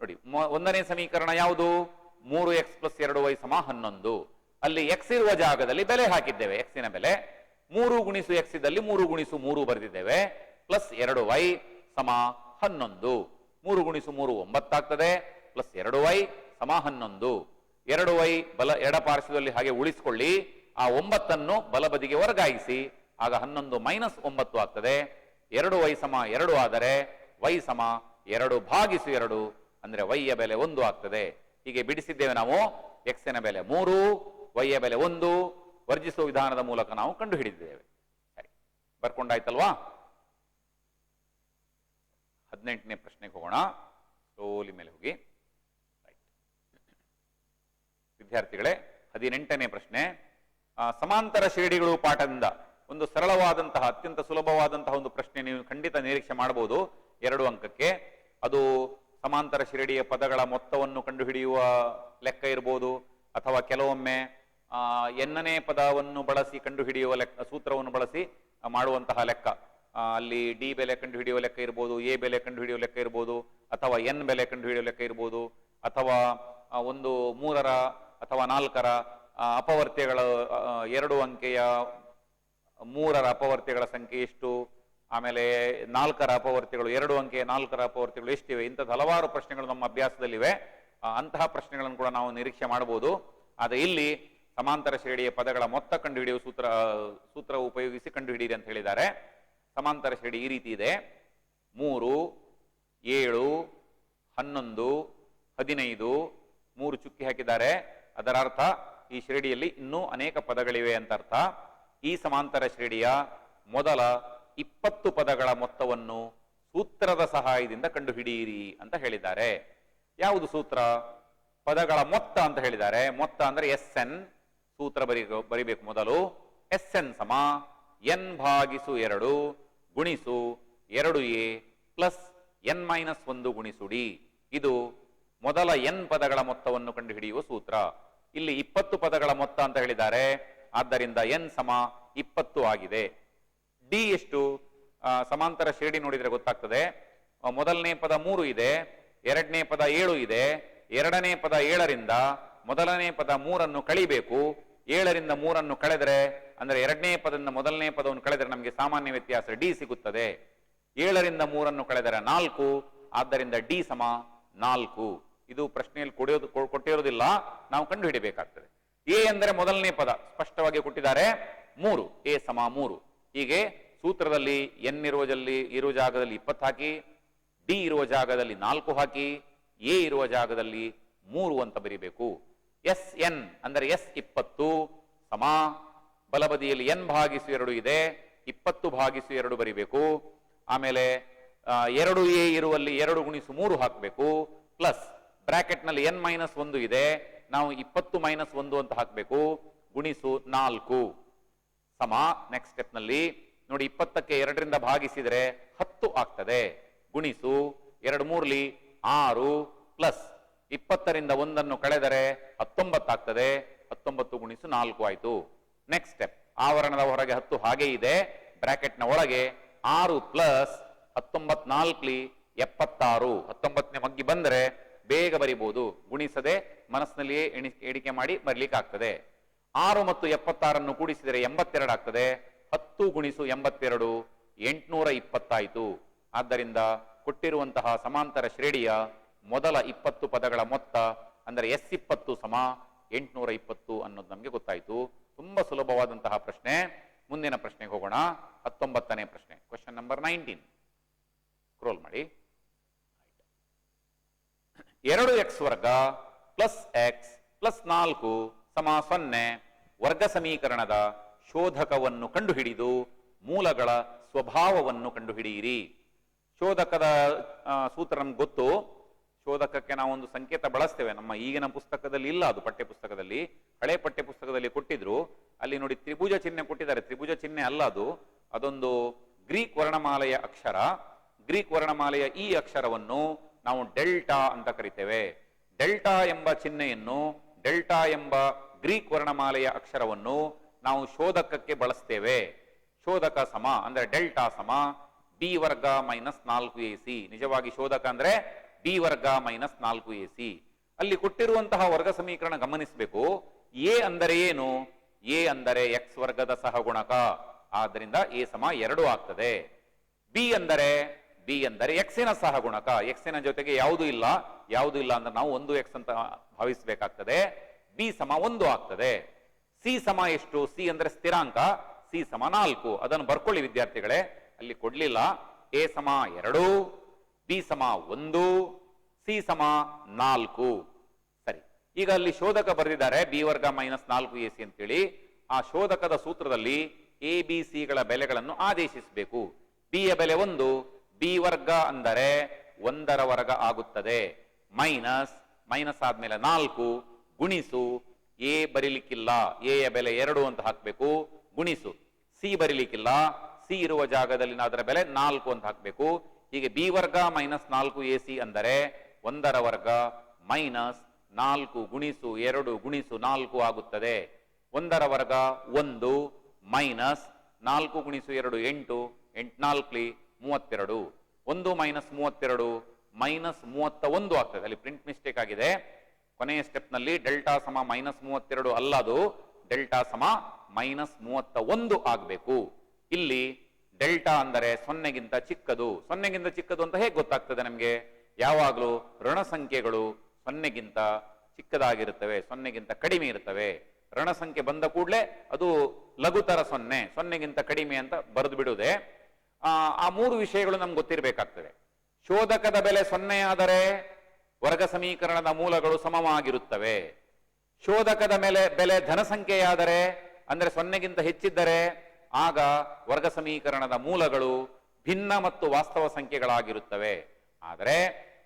ನೋಡಿ, 1ನೇ ಸಮೀಕರಣ ಯಾವುದು? 3x ಪ್ಲಸ್ 2y ಸಮ 11. ಅಲ್ಲಿ ಎಕ್ಸ್ ಇರುವ ಜಾಗದಲ್ಲಿ ಬೆಲೆ ಹಾಕಿದ್ದೇವೆ. ಎಕ್ಸಿನ ಬೆಲೆ 3 ಗುಣಿಸು ಎಕ್ಸ್ ಇದ್ದಲ್ಲಿ 3 ಗುಣಿಸು 3 ಬರೆದಿದ್ದೇವೆ. ಪ್ಲಸ್ 2y ಸಮ 11. 3 ಗುಣಿಸು 3 9 ಆಗ್ತದೆ. ಪ್ಲಸ್ 2y ಸಮ 11. 2y ಎಡ ಪಾರ್ಶ್ವದಲ್ಲಿ ಹಾಗೆ ಉಳಿಸಿಕೊಳ್ಳಿ. ಆ 9ಅನ್ನು ಬಲಬದಿಗೆ ವರ್ಗಾಯಿಸಿ, ಆಗ 11 ಮೈನಸ್ 9 ಆಗ್ತದೆ. 2y ಸಮ 2 ಆದರೆ y ಸಮ 2/2 ಅಂದ್ರೆ y ಯ ಬೆಲೆ 1 ಆಗ್ತದೆ. ಹೀಗೆ ಬಿಡಿಸಿದ್ದೇವೆ ನಾವು. ಎಕ್ಸಿನ ಬೆಲೆ 3, y ಯ ಬೆಲೆ 1, ವರ್ಜಿಸುವ ವಿಧಾನದ ಮೂಲಕ ನಾವು ಕಂಡು ಹಿಡಿದಿದ್ದೇವೆ. ಸರಿ, ಬರ್ಕೊಂಡಾಯ್ತಲ್ವಾ? 18ನೇ ಪ್ರಶ್ನೆಗೆ ಹೋಗೋಣ. ಸ್ಲೋಲಿ ಮೇಲೆ ಹೋಗಿ. ವಿದ್ಯಾರ್ಥಿಗಳೇ, 18ನೇ ಪ್ರಶ್ನೆ, ಸಮಾಂತರ ಶ್ರೇಣಿಗಳು ಪಾಠದಿಂದ ಒಂದು ಸರಳವಾದಂತಹ ಅತ್ಯಂತ ಸುಲಭವಾದಂತಹ ಒಂದು ಪ್ರಶ್ನೆ ನೀವು ಖಂಡಿತ ನಿರೀಕ್ಷೆ ಮಾಡಬಹುದು 2 ಅಂಕಕ್ಕೆ. ಅದು ಸಮಾಂತರ ಶ್ರೇಣಿಯ ಪದಗಳ ಮೊತ್ತವನ್ನು ಕಂಡುಹಿಡಿಯುವ ಲೆಕ್ಕ ಇರಬಹುದು, ಅಥವಾ ಕೆಲವೊಮ್ಮೆ ಎನ್ನನೇ ಪದವನ್ನು ಬಳಸಿ ಕಂಡುಹಿಡಿಯುವ ಲೆಕ್ಕ, ಸೂತ್ರವನ್ನು ಬಳಸಿ ಮಾಡುವಂತಹ ಲೆಕ್ಕ. ಅಲ್ಲಿ ಡಿ ಬೆಲೆ ಕಂಡುಹಿಡಿಯುವ ಲೆಕ್ಕ ಇರ್ಬೋದು, ಎ ಬೆಲೆ ಕಂಡುಹಿಡಿಯುವ ಲೆಕ್ಕ ಇರ್ಬೋದು, ಅಥವಾ ಎನ್ ಬೆಲೆ ಕಂಡುಹಿಡಿಯುವ ಲೆಕ್ಕ ಇರ್ಬೋದು, ಅಥವಾ ಒಂದು 3ರ ಅಥವಾ 4ರ ಅಪವರ್ತ್ಯಗಳ 2 ಅಂಕೆಯ 3ರ ಅಪವರ್ತ್ಯಗಳ ಸಂಖ್ಯೆ ಎಷ್ಟು, ಆಮೇಲೆ 4ರ ಅಪವರ್ತ್ಯಗಳು 2 ಅಂಕೆಯ 4ರ ಅಪವರ್ತ್ಯಗಳು ಎಷ್ಟಿವೆ, ಇಂಥದ್ದು ಹಲವಾರು ಪ್ರಶ್ನೆಗಳು ನಮ್ಮ ಅಭ್ಯಾಸದಲ್ಲಿವೆ. ಅಂತಹ ಪ್ರಶ್ನೆಗಳನ್ನು ಕೂಡ ನಾವು ನಿರೀಕ್ಷೆ ಮಾಡಬಹುದು. ಆದರೆ ಇಲ್ಲಿ ಸಮಾಂತರ ಶ್ರೇಣಿಯ ಪದಗಳ ಮೊತ್ತ ಕಂಡುಹಿಡಿಯುವ ಸೂತ್ರ ಉಪಯೋಗಿಸಿ ಕಂಡುಹಿಡಿಯಿರಿ ಅಂತ ಹೇಳಿದ್ದಾರೆ. ಸಮಾಂತರ ಶ್ರೇಣಿ ಈ ರೀತಿ ಇದೆ: 3, 7, 11, 15, 3 ಚುಕ್ಕಿ ಹಾಕಿದ್ದಾರೆ. ಅದರ ಅರ್ಥ ಈ ಶ್ರೇಣಿಯಲ್ಲಿ ಇನ್ನೂ ಅನೇಕ ಪದಗಳಿವೆ ಅಂತ ಅರ್ಥ. ಈ ಸಮಾಂತರ ಶ್ರೇಣಿಯ ಮೊದಲ 20 ಪದಗಳ ಮೊತ್ತವನ್ನು ಸೂತ್ರದ ಸಹಾಯದಿಂದ ಕಂಡುಹಿಡಿಯಿರಿ ಅಂತ ಹೇಳಿದ್ದಾರೆ. ಯಾವುದು ಸೂತ್ರ? ಪದಗಳ ಮೊತ್ತ ಅಂತ ಹೇಳಿದ್ದಾರೆ. ಮೊತ್ತ ಅಂದ್ರೆ SN. ಸೂತ್ರ ಬರಿಬೇಕು ಮೊದಲು. SN ಸಮ n/2 ಗುಣಿಸು 2a ಪ್ಲಸ್ n-1 ಗುಣಿಸು d. ಇದು ಮೊದಲ n ಪದಗಳ ಮೊತ್ತವನ್ನು ಕಂಡುಹಿಡಿಯುವ ಸೂತ್ರ. ಇಲ್ಲಿ 20 ಪದಗಳ ಮೊತ್ತ ಅಂತ ಹೇಳಿದ್ದಾರೆ, ಆದ್ದರಿಂದ n ಸಮ 20 ಆಗಿದೆ. ಡಿ ಎಷ್ಟು? ಸಮಾಂತರ ಶ್ರೇಣಿ ನೋಡಿದ್ರೆ ಗೊತ್ತಾಗ್ತದೆ. ಮೊದಲನೇ ಪದ 3 ಇದೆ, ಎರಡನೇ ಪದ 7 ಇದೆ. ಎರಡನೇ ಪದ 7ರಿಂದ ಮೊದಲನೇ ಪದ 3 ಕಳಿಬೇಕು. 7ರಿಂದ 3 ಕಳೆದರೆ ಅಂದ್ರೆ ಎರಡನೇ ಪದದಿಂದ ಮೊದಲನೇ ಪದವನ್ನು ಕಳೆದರೆ ನಮಗೆ ಸಾಮಾನ್ಯ ವ್ಯತ್ಯಾಸ ಡಿ ಸಿಗುತ್ತದೆ. 7ರಿಂದ 3 ಕಳೆದರೆ 4, ಆದ್ದರಿಂದ ಡಿ ಸಮ 4. ಇದು ಪ್ರಶ್ನೆಯಲ್ಲಿ ಕೊಟ್ಟಿರೋದಿಲ್ಲ, ನಾವು ಕಂಡು ಹಿಡಿಬೇಕಾಗ್ತದೆ. ಎ ಅಂದರೆ ಮೊದಲನೇ ಪದ ಸ್ಪಷ್ಟವಾಗಿ ಕೊಟ್ಟಿದ್ದಾರೆ 3, ಎ ಸಮ 3. ಹೀಗೆ ಸೂತ್ರದಲ್ಲಿ ಎನ್ ಇರುವ ಜಾಗದಲ್ಲಿ 20 ಹಾಕಿ, ಡಿ ಇರುವ ಜಾಗದಲ್ಲಿ 4 ಹಾಕಿ, ಎ ಇರುವ ಜಾಗದಲ್ಲಿ 3 ಅಂತ ಬರಿಬೇಕು. SN ಅಂದರೆ S20 ಸಮ ಬಲಬದಿಯಲ್ಲಿ n/2 ಇದೆ, 20/2 ಬರಿಬೇಕು. ಆಮೇಲೆ 2a ಇರುವಲ್ಲಿ 2 ಗುಣಿಸು 3 ಹಾಕಬೇಕು. ಪ್ಲಸ್ ಬ್ರಾಕೆಟ್ ನಲ್ಲಿ n-1 ಇದೆ, ನಾವು 20-1 ಅಂತ ಹಾಕಬೇಕು. ಗುಣಿಸು 4 ಸಮ ನೆಕ್ಸ್ಟ್ ಸ್ಟೆಪ್ ನಲ್ಲಿ ನೋಡಿ 20ಕ್ಕೆ 2ರಿಂದ ಭಾಗಿಸಿದರೆ 10 ಆಗ್ತದೆ. ಗುಣಿಸು 2 3 6 ಪ್ಲಸ್ 20ರಿಂದ 1 ಕಳೆದರೆ 19 ಆಗ್ತದೆ. 19 ಗುಣಿಸು 4 ಆಯ್ತು. ನೆಕ್ಸ್ಟ್ ಸ್ಟೆಪ್, ಆವರಣದ ಹೊರಗೆ 10 ಹಾಗೆ ಇದೆ, ಬ್ರಾಕೆಟ್ ನ ಒಳಗೆ 6 ಪ್ಲಸ್ 19 4 76. 19ನೇ ಮಗ್ಗಿ ಬಂದರೆ ಬೇಗ ಬರಿಬಹುದು, ಗುಣಿಸದೆ ಮನಸ್ಸಿನಲ್ಲಿಯೇ ಎಣಿಕೆ ಮಾಡಿ ಬರಲಿಕ್ಕೆ ಆಗ್ತದೆ. 6 ಮತ್ತು 76 ಕೂಡಿಸಿದರೆ 82 ಆಗ್ತದೆ. 10 ಗುಣಿಸು 82 820 ಆಯಿತು. ಆದ್ದರಿಂದ ಕೊಟ್ಟಿರುವಂತಹ ಸಮಾಂತರ ಶ್ರೇಣಿಯ ಮೊದಲ 20 ಪದಗಳ ಮೊತ್ತ ಅಂದರೆ S20 ಸಮ 820 ಅನ್ನೋದು ನಮಗೆ ಗೊತ್ತಾಯಿತು. ತುಂಬಾ ಸುಲಭವಾದಂತಹ ಪ್ರಶ್ನೆ. ಮುಂದಿನ ಪ್ರಶ್ನೆಗೆ ಹೋಗೋಣ. 19ನೇ ಪ್ರಶ್ನೆ, ಕ್ವೆಶ್ಚನ್ ನಂಬರ್ 19. ಸ್ಕ್ರೋಲ್ ಮಾಡಿ. 2x ವರ್ಗ ಪ್ಲಸ್ ಎಕ್ಸ್ ಪ್ಲಸ್ 4 ಸಮ 0 ವರ್ಗ ಸಮೀಕರಣದ ಶೋಧಕವನ್ನು ಕಂಡುಹಿಡಿದು ಮೂಲಗಳ ಸ್ವಭಾವವನ್ನು ಕಂಡುಹಿಡಿಯಿರಿ. ಶೋಧಕದ ಸೂತ್ರ ನಮ್ಗೆ ಗೊತ್ತು. ಶೋಧಕಕ್ಕೆ ನಾವು ಒಂದು ಸಂಕೇತ ಬಳಸ್ತೇವೆ. ನಮ್ಮ ಈಗಿನ ಪುಸ್ತಕದಲ್ಲಿ ಇಲ್ಲ, ಅದು ಪಠ್ಯ ಪುಸ್ತಕದಲ್ಲಿ, ಹಳೆ ಪಠ್ಯ ಪುಸ್ತಕದಲ್ಲಿ ಕೊಟ್ಟಿದ್ರು. ಅಲ್ಲಿ ನೋಡಿ ತ್ರಿಭುಜ ಚಿಹ್ನೆ ಕೊಟ್ಟಿದ್ದಾರೆ. ತ್ರಿಭುಜ ಚಿಹ್ನೆ ಅಲ್ಲ ಅದು, ಅದೊಂದು ಗ್ರೀಕ್ ವರ್ಣಮಾಲೆಯ ಅಕ್ಷರ. ಗ್ರೀಕ್ ವರ್ಣಮಾಲೆಯ ಈ ಅಕ್ಷರವನ್ನು ನಾವು ಡೆಲ್ಟಾ ಅಂತ ಕರಿತೇವೆ. ಡೆಲ್ಟಾ ಎಂಬ ಚಿಹ್ನೆಯನ್ನು, ಡೆಲ್ಟಾ ಎಂಬ ಗ್ರೀಕ್ ವರ್ಣಮಾಲೆಯ ಅಕ್ಷರವನ್ನು ನಾವು ಶೋಧಕಕ್ಕೆ ಬಳಸ್ತೇವೆ. ಶೋಧಕ ಸಮ ಅಂದ್ರೆ ಡೆಲ್ಟಾ ಸಮ ಬಿ ವರ್ಗ ಮೈನಸ್ 4ac. ನಿಜವಾಗಿ ಶೋಧಕ ಅಂದ್ರೆ ಬಿ ವರ್ಗ ಮೈನಸ್ 4ac. ಅಲ್ಲಿ ಕೊಟ್ಟಿರುವಂತಹ ವರ್ಗ ಸಮೀಕರಣ ಗಮನಿಸಬೇಕು. ಎ ಅಂದರೆ ಏನು? ಎ ಅಂದರೆ ಎಕ್ಸ್ ವರ್ಗದ ಸಹಗುಣಕ, ಆದ್ದರಿಂದ ಎ ಸಮ 2 ಆಗ್ತದೆ. ಬಿ ಅಂದರೆ ಎಕ್ಸಿನ ಸಹಗುಣಕ, ಎಕ್ಸಿನ ಜೊತೆಗೆ ಯಾವುದೂ ಇಲ್ಲ ಅಂದ್ರೆ ನಾವು 1x ಅಂತ ಭಾವಿಸಬೇಕಾಗ್ತದೆ. ಬಿ ಸಮ 1 ಆಗ್ತದೆ. ಸಿ ಸಮ ಎಷ್ಟು? ಸಿ ಅಂದ್ರೆ ಸ್ಥಿರಾಂಕ, ಸಿ ಸಮ 4. ಅದನ್ನು ಬರ್ಕೊಳ್ಳಿ ವಿದ್ಯಾರ್ಥಿಗಳೇ, ಅಲ್ಲಿ ಕೊಡ್ಲಿಲ್ಲ. ಎ ಸಮ 2, ಬಿ ಸಮ 1, ಸಿ ಸಮ 4. ಸರಿ, ಈಗ ಅಲ್ಲಿ ಶೋಧಕ ಬರೆದಿದ್ದಾರೆ ಬಿ ವರ್ಗ ಮೈನಸ್ 4ac ಅಂತೇಳಿ. ಆ ಶೋಧಕದ ಸೂತ್ರದಲ್ಲಿ ಎ ಬಿ ಸಿ ಗಳ ಬೆಲೆಗಳನ್ನು ಆದೇಶಿಸಬೇಕು. ಬಿ ಯ ಬೆಲೆ 1, ಬಿ ವರ್ಗ ಅಂದರೆ 1ರ ವರ್ಗ ಆಗುತ್ತದೆ. ಮೈನಸ್ ಆದ್ಮೇಲೆ 4 ಗುಣಿಸು ಎ ಬರೀಲಿಕ್ಕಿಲ್ಲ, ಎ ಯ ಬೆಲೆ 2 ಅಂತ ಹಾಕಬೇಕು. ಗುಣಿಸು ಸಿ ಬರೀಲಿಕ್ಕಿಲ್ಲ, ಸಿ ಇರುವ ಜಾಗದಲ್ಲಿ ಅದರ ಬೆಲೆ 4 ಅಂತ ಹಾಕಬೇಕು. ಹೀಗೆ ಬಿ ವರ್ಗ ಮೈನಸ್ 4ac ಅಂದರೆ 1ರ ವರ್ಗ ಮೈನಸ್ 4 ಗುಣಿಸು 2 ಗುಣಿಸು 4 ಆಗುತ್ತದೆ. 1ರ ವರ್ಗ 1 ಮೈನಸ್ 4 ಗುಣಿಸು 2 8, 8 4 32. 1 ಮೈನಸ್ 32 ಮೈನಸ್ 31 ಆಗ್ತದೆ. ಅಲ್ಲಿ ಪ್ರಿಂಟ್ ಮಿಸ್ಟೇಕ್ ಆಗಿದೆ. ಕೊನೆಯ ಸ್ಟೆಪ್ ನಲ್ಲಿ ಡೆಲ್ಟಾ ಸಮ ಮೈನಸ್ 32 ಅಲ್ಲ, ಅದು ಡೆಲ್ಟಾ ಸಮ ಮೈನಸ್ 31 ಆಗಬೇಕು. ಇಲ್ಲಿ ಡೆಲ್ಟಾ ಅಂದರೆ 0ಗಿಂತ ಚಿಕ್ಕದು. 0ಗಿಂತ ಚಿಕ್ಕದು ಅಂತ ಹೇಗೆ ಗೊತ್ತಾಗ್ತದೆ ನಮಗೆ? ಯಾವಾಗಲೂ ಋಣ ಸಂಖ್ಯೆಗಳು 0ಗಿಂತ ಚಿಕ್ಕದಾಗಿರುತ್ತವೆ, 0ಗಿಂತ ಕಡಿಮೆ ಇರುತ್ತವೆ. ಋಣ ಸಂಖ್ಯೆ ಬಂದ ಕೂಡಲೇ ಅದು ಲಘುತರ 0, 0ಗಿಂತ ಕಡಿಮೆ ಅಂತ ಬರೆದು ಬಿಡುವುದೇ. ಆ 3 ವಿಷಯಗಳು ನಮ್ಗೆ ಗೊತ್ತಿರಬೇಕಾಗ್ತದೆ. ಶೋಧಕದ ಬೆಲೆ 0 ಆದರೆ ವರ್ಗ ಸಮೀಕರಣದ ಮೂಲಗಳು ಸಮವಾಗಿರುತ್ತವೆ. ಶೋಧಕದ ಬೆಲೆ ಧನಸಂಖ್ಯೆಯಾದರೆ ಅಂದರೆ 0ಗಿಂತ ಹೆಚ್ಚಿದ್ದರೆ ಆಗ ವರ್ಗ ಸಮೀಕರಣದ ಮೂಲಗಳು ಭಿನ್ನ ಮತ್ತು ವಾಸ್ತವ ಸಂಖ್ಯೆಗಳಾಗಿರುತ್ತವೆ. ಆದರೆ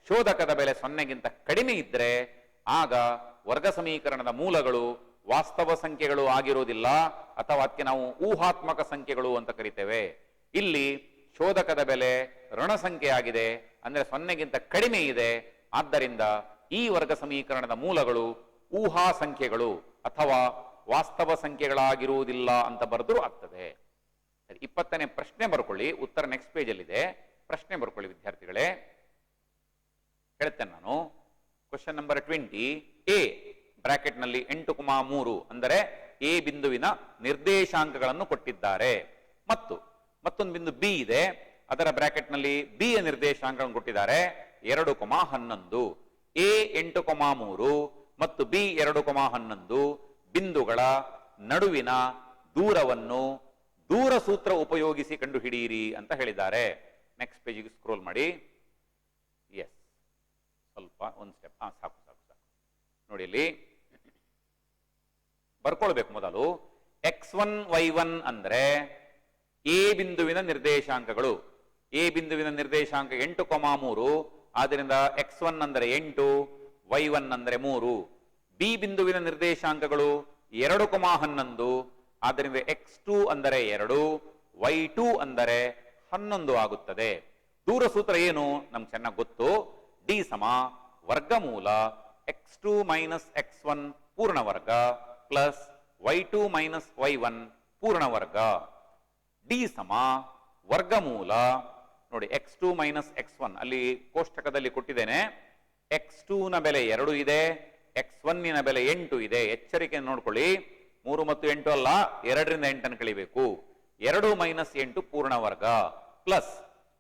ಶೋಧಕದ ಬೆಲೆ 0ಗಿಂತ ಕಡಿಮೆ ಇದ್ದರೆ ಆಗ ವರ್ಗ ಸಮೀಕರಣದ ಮೂಲಗಳು ವಾಸ್ತವ ಸಂಖ್ಯೆಗಳು ಆಗಿರುವುದಿಲ್ಲ, ಅಥವಾ ಅದಕ್ಕೆ ನಾವು ಊಹಾತ್ಮಕ ಸಂಖ್ಯೆಗಳು ಅಂತ ಕರಿತೇವೆ. ಇಲ್ಲಿ ಶೋಧಕದ ಬೆಲೆ ಋಣ ಸಂಖ್ಯೆ ಆಗಿದೆ, ಅಂದ್ರೆ 0ಗಿಂತ ಕಡಿಮೆ ಇದೆ. ಆದ್ದರಿಂದ ಈ ವರ್ಗ ಸಮೀಕರಣದ ಮೂಲಗಳು ಊಹಾ ಸಂಖ್ಯೆಗಳು ಅಥವಾ ವಾಸ್ತವ ಸಂಖ್ಯೆಗಳಾಗಿರುವುದಿಲ್ಲ ಅಂತ ಬರೆದರೂ ಆಗ್ತದೆ. 20ನೇ ಪ್ರಶ್ನೆ ಬರ್ಕೊಳ್ಳಿ, ಉತ್ತರ ನೆಕ್ಸ್ಟ್ ಪೇಜ್ ಅಲ್ಲಿ ಇದೆ. ಪ್ರಶ್ನೆ ಬರ್ಕೊಳ್ಳಿ ವಿದ್ಯಾರ್ಥಿಗಳೇ, ಹೇಳ್ತೇನೆ ನಾನು. ಕ್ವಶನ್ ನಂಬರ್ 20, ಎ ಬ್ರಾಕೆಟ್ ನಲ್ಲಿ 8,3 ಅಂದರೆ ಎ ಬಿಂದುವಿನ ನಿರ್ದೇಶಾಂಕಗಳನ್ನು ಕೊಟ್ಟಿದ್ದಾರೆ. ಮತ್ತೊಂದು ಬಿಂದು ಬಿ ಇದೆ, ಅದರ ಬ್ರಾಕೆಟ್ ನಲ್ಲಿ ಬಿ ಯ ನಿರ್ದೇಶಾಂಕಗಳನ್ನು ಕೊಟ್ಟಿದ್ದಾರೆ 2,11. ಎ 8,3 ಮತ್ತು ಬಿ 2,11 ಬಿಂದುಗಳ ನಡುವಿನ ದೂರವನ್ನು ದೂರ ಸೂತ್ರ ಉಪಯೋಗಿಸಿ ಕಂಡುಹಿಡಿಯಿರಿ ಅಂತ ಹೇಳಿದ್ದಾರೆ. ನೆಕ್ಸ್ಟ್ ಪೇಜಿಗೆ ಸ್ಕ್ರೋಲ್ ಮಾಡಿ. ಎಸ್, ಸ್ವಲ್ಪ ಒಂದು ಸ್ಟೆಪ್ ಸಾಕು ನೋಡಿ, ಇಲ್ಲಿ ಬರ್ಕೊಳ್ಬೇಕು. ಮೊದಲು x1 y1 ಅಂದ್ರೆ ಎ ಬಿಂದುವಿನ ನಿರ್ದೇಶಾಂಕಗಳು. ಎ ಬಿಂದುವಿನ ನಿರ್ದೇಶಾಂಕ 8,3, ಆದ್ದರಿಂದ x1 ಅಂದರೆ 8, y1 ಅಂದರೆ 3. ಬಿ ಬಿಂದುವಿನ ನಿರ್ದೇಶಾಂಕಗಳು 2,11, ಆದ್ದರಿಂದ x2 ಅಂದರೆ 2, y2 ಅಂದರೆ 11 ಆಗುತ್ತದೆ. ದೂರ ಸೂತ್ರ ಏನು ನಮ್ಗೆ ಚೆನ್ನಾಗಿ ಗೊತ್ತು. ಡಿ ಸಮ ವರ್ಗಮೂಲ x2 ಮೈನಸ್ x1 ಪೂರ್ಣ ವರ್ಗ ಪ್ಲಸ್ y2 ಮೈನಸ್ y1 ಪೂರ್ಣ ವರ್ಗ. ಡಿ ಸಮ ವರ್ಗಮೂಲ ನೋಡಿ x2 ಮೈನಸ್ x1 ಅಲ್ಲಿ ಕೋಷ್ಟಕದಲ್ಲಿ ಕೊಟ್ಟಿದ್ದೇನೆ. x2 ನ ಬೆಲೆ 2 ಇದೆ, x1 ನ ಬೆಲೆ 8 ಇದೆ. ಎಚ್ಚರಿಕೆ ನೋಡ್ಕೊಳ್ಳಿ, 3 ಮತ್ತು 8 ಅಲ್ಲ, 2ರಿಂದ 8 ಕಳಿಬೇಕು. 2 ಮೈನಸ್ 8 ಪೂರ್ಣ ವರ್ಗ ಪ್ಲಸ್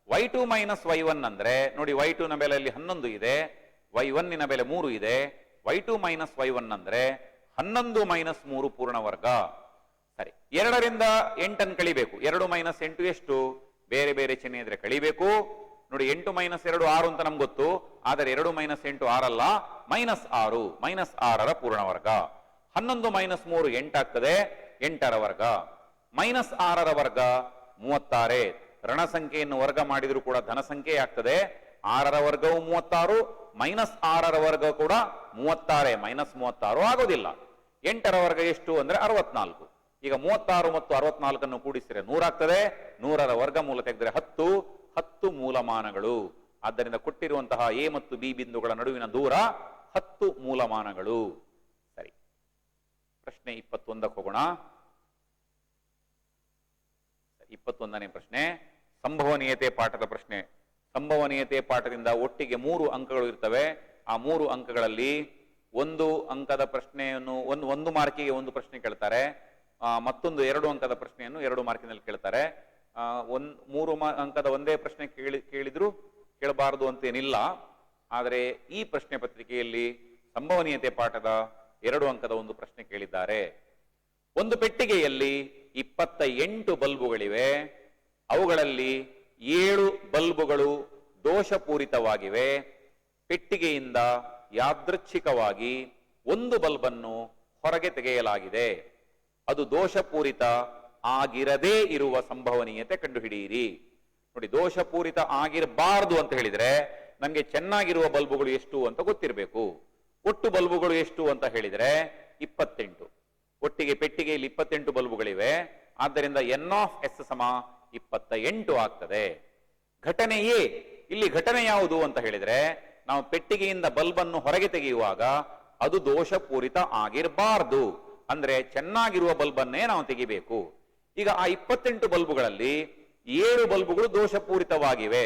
y2 ಮೈನಸ್ y1 ಅಂದ್ರೆ ನೋಡಿ y2 ನ ಬೆಲೆ ಅಲ್ಲಿ 11 ಇದೆ, y1 ನ ಬೆಲೆ 3 ಇದೆ. y2 ಮೈನಸ್ y1 ಅಂದ್ರೆ 11 ಮೈನಸ್ 3 ಪೂರ್ಣ ವರ್ಗ. ಸರಿ, 2ರಿಂದ 8 ಕಳಿಬೇಕು. 2 ಮೈನಸ್ 8 ಎಷ್ಟು? ಬೇರೆ ಬೇರೆ ಚಿಹ್ನೆ ಇದ್ರೆ ಕಳಿಬೇಕು. ನೋಡಿ 8 ಮೈನಸ್ 2 6 ಅಂತ ನಮ್ಗೆ ಗೊತ್ತು, ಆದರೆ 2 ಮೈನಸ್ 8 6 ಅಲ್ಲ, ಮೈನಸ್ 6, ಮೈನಸ್ 6ರ ಪೂರ್ಣ ವರ್ಗ. 11 ಮೈನಸ್ 3 8 ಆಗ್ತದೆ, 8ರ ವರ್ಗ. ಮೈನಸ್ 6ರ ವರ್ಗ 36. ಋಣ ಸಂಖ್ಯೆಯನ್ನು ವರ್ಗ ಮಾಡಿದ್ರು ಕೂಡ ಧನ ಸಂಖ್ಯೆ ಆಗ್ತದೆ. 6ರ ವರ್ಗವು 36, ಮೈನಸ್ 6ರ ವರ್ಗ ಕೂಡ 36, ಮೈನಸ್ 36 ಆಗೋದಿಲ್ಲ. 8ರ ವರ್ಗ ಎಷ್ಟು ಅಂದ್ರೆ 64. ಈಗ 36 ಮತ್ತು 64 ಕೂಡಿಸಿದರೆ 100 ಆಗ್ತದೆ. 100ರ ವರ್ಗಮೂಲ ತೆಗೆದರೆ 10, 10 ಮೂಲಮಾನಗಳು. ಆದ್ದರಿಂದ ಕೊಟ್ಟಿರುವಂತಹ ಎ ಮತ್ತು ಬಿ ಬಿಂದುಗಳ ನಡುವಿನ ದೂರ 10 ಮೂಲಮಾನಗಳು. ಸರಿ, ಪ್ರಶ್ನೆ 21ಕ್ಕೆ ಹೋಗೋಣ. 21ನೇ ಪ್ರಶ್ನೆ ಸಂಭವನೀಯತೆ ಪಾಠದ ಪ್ರಶ್ನೆ. ಸಂಭವನೀಯತೆ ಪಾಠದಿಂದ ಒಟ್ಟಿಗೆ 3 ಅಂಕಗಳು ಇರ್ತವೆ. ಆ 3 ಅಂಕಗಳಲ್ಲಿ 1 ಅಂಕದ ಪ್ರಶ್ನೆಯನ್ನು ಒಂದು ಮಾರ್ಕಿಗೆ 1 ಪ್ರಶ್ನೆ ಕೇಳ್ತಾರೆ, ಮತ್ತೊಂದು 2 ಅಂಕದ ಪ್ರಶ್ನೆಯನ್ನು 2 ಮಾರ್ಕಿನಲ್ಲಿ ಕೇಳ್ತಾರೆ. 3 ಅಂಕದ ಒಂದೇ ಪ್ರಶ್ನೆ ಕೇಳಿದ್ರು ಕೇಳಬಾರದು ಅಂತೇನಿಲ್ಲ. ಆದರೆ ಈ ಪ್ರಶ್ನೆ ಪತ್ರಿಕೆಯಲ್ಲಿ ಸಂಭವನೀಯತೆ ಪಾಠದ 2 ಅಂಕದ ಒಂದು ಪ್ರಶ್ನೆ ಕೇಳಿದ್ದಾರೆ. ಒಂದು ಪೆಟ್ಟಿಗೆಯಲ್ಲಿ 28 ಬಲ್ಬುಗಳಿವೆ. ಅವುಗಳಲ್ಲಿ 7 ಬಲ್ಬುಗಳು ದೋಷಪೂರಿತವಾಗಿವೆ. ಪೆಟ್ಟಿಗೆಯಿಂದ ಯಾದೃಚ್ಛಿಕವಾಗಿ ಒಂದು ಬಲ್ಬನ್ನು ಹೊರಗೆ ತೆಗೆಯಲಾಗಿದೆ. ಅದು ದೋಷಪೂರಿತ ಆಗಿರದೇ ಇರುವ ಸಂಭವನೀಯತೆ ಕಂಡುಹಿಡಿಯಿರಿ. ನೋಡಿ, ದೋಷಪೂರಿತ ಆಗಿರಬಾರದು ಅಂತ ಹೇಳಿದ್ರೆ ನಮಗೆ ಚೆನ್ನಾಗಿರುವ ಬಲ್ಬುಗಳು ಎಷ್ಟು ಅಂತ ಗೊತ್ತಿರಬೇಕು. ಒಟ್ಟು ಬಲ್ಬುಗಳು ಎಷ್ಟು ಅಂತ ಹೇಳಿದ್ರೆ 28. ಒಟ್ಟಿಗೆ ಪೆಟ್ಟಿಗೆಯಲ್ಲಿ 28 ಬಲ್ಬುಗಳಿವೆ. ಆದ್ದರಿಂದ ಎನ್ ಆಫ್ ಎಸ್ ಸಮ 28 ಆಗ್ತದೆ. ಘಟನೆ ಎ, ಇಲ್ಲಿ ಘಟನೆ ಯಾವುದು ಅಂತ ಹೇಳಿದ್ರೆ, ನಾವು ಪೆಟ್ಟಿಗೆಯಿಂದ ಬಲ್ಬ್ ಅನ್ನು ಹೊರಗೆ ತೆಗೆಯುವಾಗ ಅದು ದೋಷಪೂರಿತ ಆಗಿರಬಾರ್ದು. ಅಂದ್ರೆ ಚೆನ್ನಾಗಿರುವ ಬಲ್ಬ್ ಅನ್ನೇ ನಾವು ತೆಗಿಬೇಕು. ಈಗ ಆ 28 ಬಲ್ಬುಗಳಲ್ಲಿ 7 ಬಲ್ಬುಗಳು ದೋಷಪೂರಿತವಾಗಿವೆ.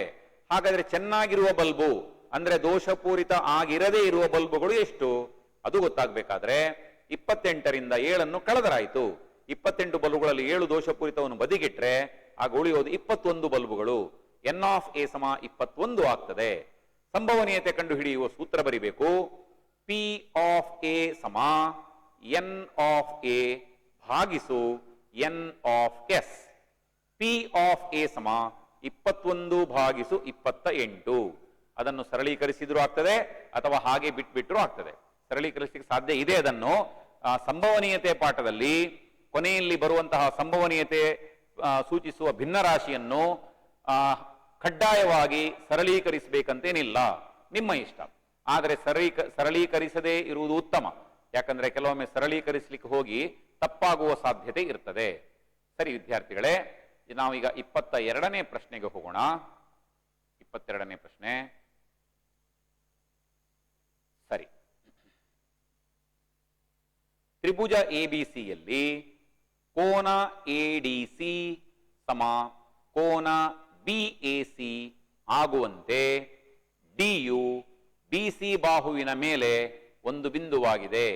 ಹಾಗಾದ್ರೆ ಚೆನ್ನಾಗಿರುವ ಬಲ್ಬು ಅಂದ್ರೆ ದೋಷಪೂರಿತ ಆಗಿರದೇ ಇರುವ ಬಲ್ಬುಗಳು ಎಷ್ಟು ಅದು ಗೊತ್ತಾಗಬೇಕಾದ್ರೆ 28ರಿಂದ 7 ಕಳೆದರಾಯಿತು. 28 ಬಲ್ಬುಗಳಲ್ಲಿ 7 ದೋಷಪೂರಿತವನ್ನು ಬದಿಗಿಟ್ರೆ ಆಗ ಉಳಿಯೋದು 21 ಬಲ್ಬುಗಳು. ಎನ್ ಆಫ್ ಎ ಸಮ 21 ಆಗ್ತದೆ. ಸಂಭವನೀಯತೆ ಕಂಡು ಹಿಡಿಯುವ ಸೂತ್ರ ಬರಿಬೇಕು. ಪಿ ಆಫ್ ಎ ಸಮ ಎನ್ ಆಫ್ ಎ ಭಾಗಿಸು n of S. P of A ಸಮ 21 ಭಾಗಿಸು 28. ಅದನ್ನು ಸರಳೀಕರಿಸಿದ್ರೂ ಆಗ್ತದೆ ಅಥವಾ ಹಾಗೆ ಬಿಟ್ಬಿಟ್ರೂ ಆಗ್ತದೆ. ಸರಳೀಕರಿಸಲಿಕ್ಕೆ ಸಾಧ್ಯ ಇದೆ. ಅದನ್ನು ಸಂಭವನೀಯತೆ ಪಾಠದಲ್ಲಿ ಕೊನೆಯಲ್ಲಿ ಬರುವಂತಹ ಸಂಭವನೀಯತೆ ಸೂಚಿಸುವ ಭಿನ್ನರಾಶಿಯನ್ನು ಕಡ್ಡಾಯವಾಗಿ ಸರಳೀಕರಿಸಬೇಕಂತೇನಿಲ್ಲ, ನಿಮ್ಮ ಇಷ್ಟ. ಆದರೆ ಸರಳೀಕರಿಸದೇ ಇರುವುದು ಉತ್ತಮ. ಯಾಕಂದ್ರೆ ಕೆಲವೊಮ್ಮೆ ಸರಳೀಕರಿಸಲಿಕ್ಕೆ ಹೋಗಿ ತಪ್ಪಾಗುವ ಸಾಧ್ಯತೆ ಇರ್ತದೆ. ಸರಿ ವಿದ್ಯಾರ್ಥಿಗಳೇ, ನಾವೀಗ 22ನೇ ಪ್ರಶ್ನೆಗೆ ಹೋಗೋಣ. 22ನೇ ಪ್ರಶ್ನೆ. ಸರಿ, ತ್ರಿಭುಜ ಎಬಿಸಿಯಲ್ಲಿ ಕೋನ ಎಡಿಸಿ ಸಮ ಕೋನ ಬಿಎಸಿ ಆಗುವಂತೆ ಡಿಯು ಬಿಸಿ ಬಾಹುವಿನ ಮೇಲೆ ಒಂದು ಬಿಂದುವಾಗಿದೆ.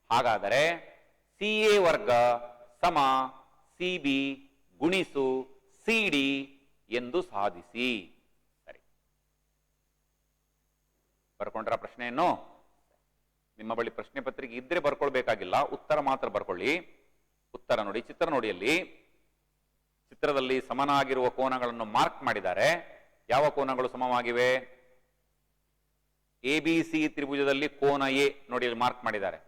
ಹಾಗಾದರೆ ಸಿಎ ವರ್ಗ ಸಮ ಸಿಬಿ ಗುಣಿಸು ಸಿಡಿ ಎಂದು ಸಾಧಿಸಿ. ಸರಿ, ಬರ್ಕೊಂಡ್ರ ಪ್ರಶ್ನೆಯನ್ನು? ನಿಮ್ಮ ಬಳಿ ಪ್ರಶ್ನೆ ಪತ್ರಿಕೆ ಇದ್ರೆ ಬರ್ಕೊಳ್ಬೇಕಾಗಿಲ್ಲ, ಉತ್ತರ ಮಾತ್ರ ಬರ್ಕೊಳ್ಳಿ. ಉತ್ತರ ನೋಡಿ, ಚಿತ್ರ ನೋಡಿ. ಅಲ್ಲಿ ಚಿತ್ರದಲ್ಲಿ ಸಮನಾಗಿರುವ ಕೋನಗಳನ್ನು ಮಾರ್ಕ್ ಮಾಡಿದ್ದಾರೆ. ಯಾವ ಕೋನಗಳು ಸಮವಾಗಿವೆ? ಎಬಿಸಿ ತ್ರಿಭುಜದಲ್ಲಿ ಕೋನ ಎ ನೋಡಿ ಅಲ್ಲಿ ಮಾರ್ಕ್ ಮಾಡಿದ್ದಾರೆ.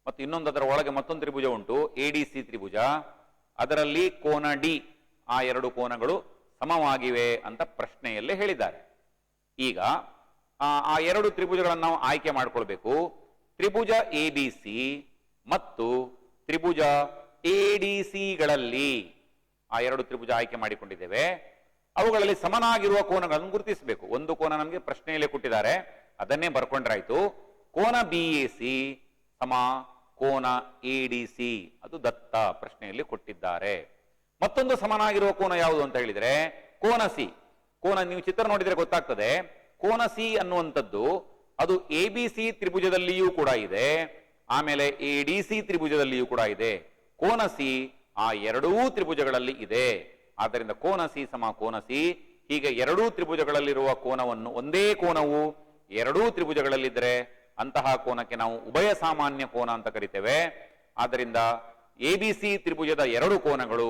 ಮತ್ತು ಇನ್ನೊಂದು ಅದರ ಒಳಗೆ ಮತ್ತೊಂದು ತ್ರಿಭುಜ ಉಂಟು, ಎಡಿಸಿ ತ್ರಿಭುಜ. ಅದರಲ್ಲಿ ಕೋನ ಡಿ, ಆ 2 ಕೋನಗಳು ಸಮವಾಗಿವೆ ಅಂತ ಪ್ರಶ್ನೆಯಲ್ಲೇ ಹೇಳಿದ್ದಾರೆ. ಈಗ ಆ 2 ತ್ರಿಭುಜಗಳನ್ನು ನಾವು ಆಯ್ಕೆ ಮಾಡಿಕೊಳ್ಬೇಕು. ತ್ರಿಭುಜ ಎಬಿಸಿ ಮತ್ತು ತ್ರಿಭುಜ ಎಡಿಸಿಗಳಲ್ಲಿ ಆ 2 ತ್ರಿಭುಜ ಆಯ್ಕೆ ಮಾಡಿಕೊಂಡಿದ್ದೇವೆ. ಅವುಗಳಲ್ಲಿ ಸಮನಾಗಿರುವ ಕೋನಗಳನ್ನು ಗುರುತಿಸಬೇಕು. ಒಂದು ಕೋನ ನಮಗೆ ಪ್ರಶ್ನೆಯಲ್ಲೇ ಕೊಟ್ಟಿದ್ದಾರೆ, ಅದನ್ನೇ ಬರ್ಕೊಂಡ್ರಾಯ್ತು. ಕೋನ ಬಿಎಸಿ ಸಮ ಕೋನ ಎಡಿಸಿ, ಅದು ದತ್ತ ಪ್ರಶ್ನೆಯಲ್ಲಿ ಕೊಟ್ಟಿದ್ದಾರೆ. ಮತ್ತೊಂದು ಸಮನಾಗಿರುವ ಕೋನ ಯಾವುದು ಅಂತ ಹೇಳಿದ್ರೆ ಕೋನ ಸಿ. ಕೋನ ನೀವು ಚಿತ್ರ ನೋಡಿದ್ರೆ ಗೊತ್ತಾಗ್ತದೆ. ಕೋನ ಸಿ ಅನ್ನುವಂಥದ್ದು ಅದು ಎಬಿಸಿ ತ್ರಿಭುಜದಲ್ಲಿಯೂ ಕೂಡ ಇದೆ, ಆಮೇಲೆ ಎಡಿಸಿ ತ್ರಿಭುಜದಲ್ಲಿಯೂ ಕೂಡ ಇದೆ. ಕೋನ ಸಿ ಆ 2 ತ್ರಿಭುಜಗಳಲ್ಲಿ ಇದೆ. ಆದ್ದರಿಂದ ಕೋನ ಸಿ ಸಮ ಕೋನ ಸಿ. ಹೀಗೆ 2 ತ್ರಿಭುಜಗಳಲ್ಲಿರುವ ಕೋನವನ್ನು, ಒಂದೇ ಕೋನವು 2 ತ್ರಿಭುಜಗಳಲ್ಲಿದ್ದರೆ ಅಂತಹ ಕೋನಕ್ಕೆ ನಾವು ಉಭಯ ಸಾಮಾನ್ಯ ಕೋನ ಅಂತ ಕರಿತೇವೆ. ಆದ್ದರಿಂದ ಎಬಿಸಿ ತ್ರಿಭುಜದ 2 ಕೋನಗಳು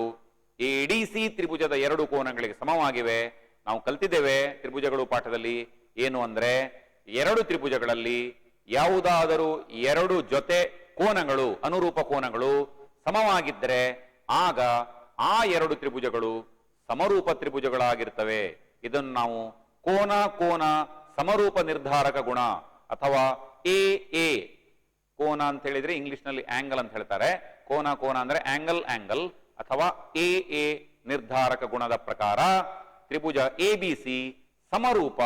ಎಡಿಸಿ ತ್ರಿಭುಜದ 2 ಕೋನಗಳಿಗೆ ಸಮವಾಗಿವೆ. ನಾವು ಕಲ್ತಿದ್ದೇವೆ ತ್ರಿಭುಜಗಳು ಪಾಠದಲ್ಲಿ ಏನು ಅಂದ್ರೆ, 2 ತ್ರಿಭುಜಗಳಲ್ಲಿ ಯಾವುದಾದರೂ 2 ಜೊತೆ ಕೋನಗಳು, ಅನುರೂಪ ಕೋನಗಳು ಸಮವಾಗಿದ್ದರೆ ಆಗ ಆ 2 ತ್ರಿಭುಜಗಳು ಸಮರೂಪ ತ್ರಿಭುಜಗಳಾಗಿರ್ತವೆ. ಇದನ್ನು ನಾವು ಕೋನ ಕೋನ ಸಮರೂಪ ನಿರ್ಧಾರಕ ಗುಣ ಅಥವಾ ಎ ಎ ಕೋನ ಅಂತ ಹೇಳಿದ್ರೆ ಇಂಗ್ಲಿಷ್ ನಲ್ಲಿ ಆಂಗಲ್ ಅಂತ ಹೇಳ್ತಾರೆ. ಕೋನ ಕೋನ ಅಂದ್ರೆ ಆಂಗಲ್ ಆಂಗಲ್ ಅಥವಾ ಎ ಎ ನಿರ್ಧಾರಕ ಗುಣದ ಪ್ರಕಾರ ತ್ರಿಭುಜ ಎಬಿಸಿ ಸಮರೂಪ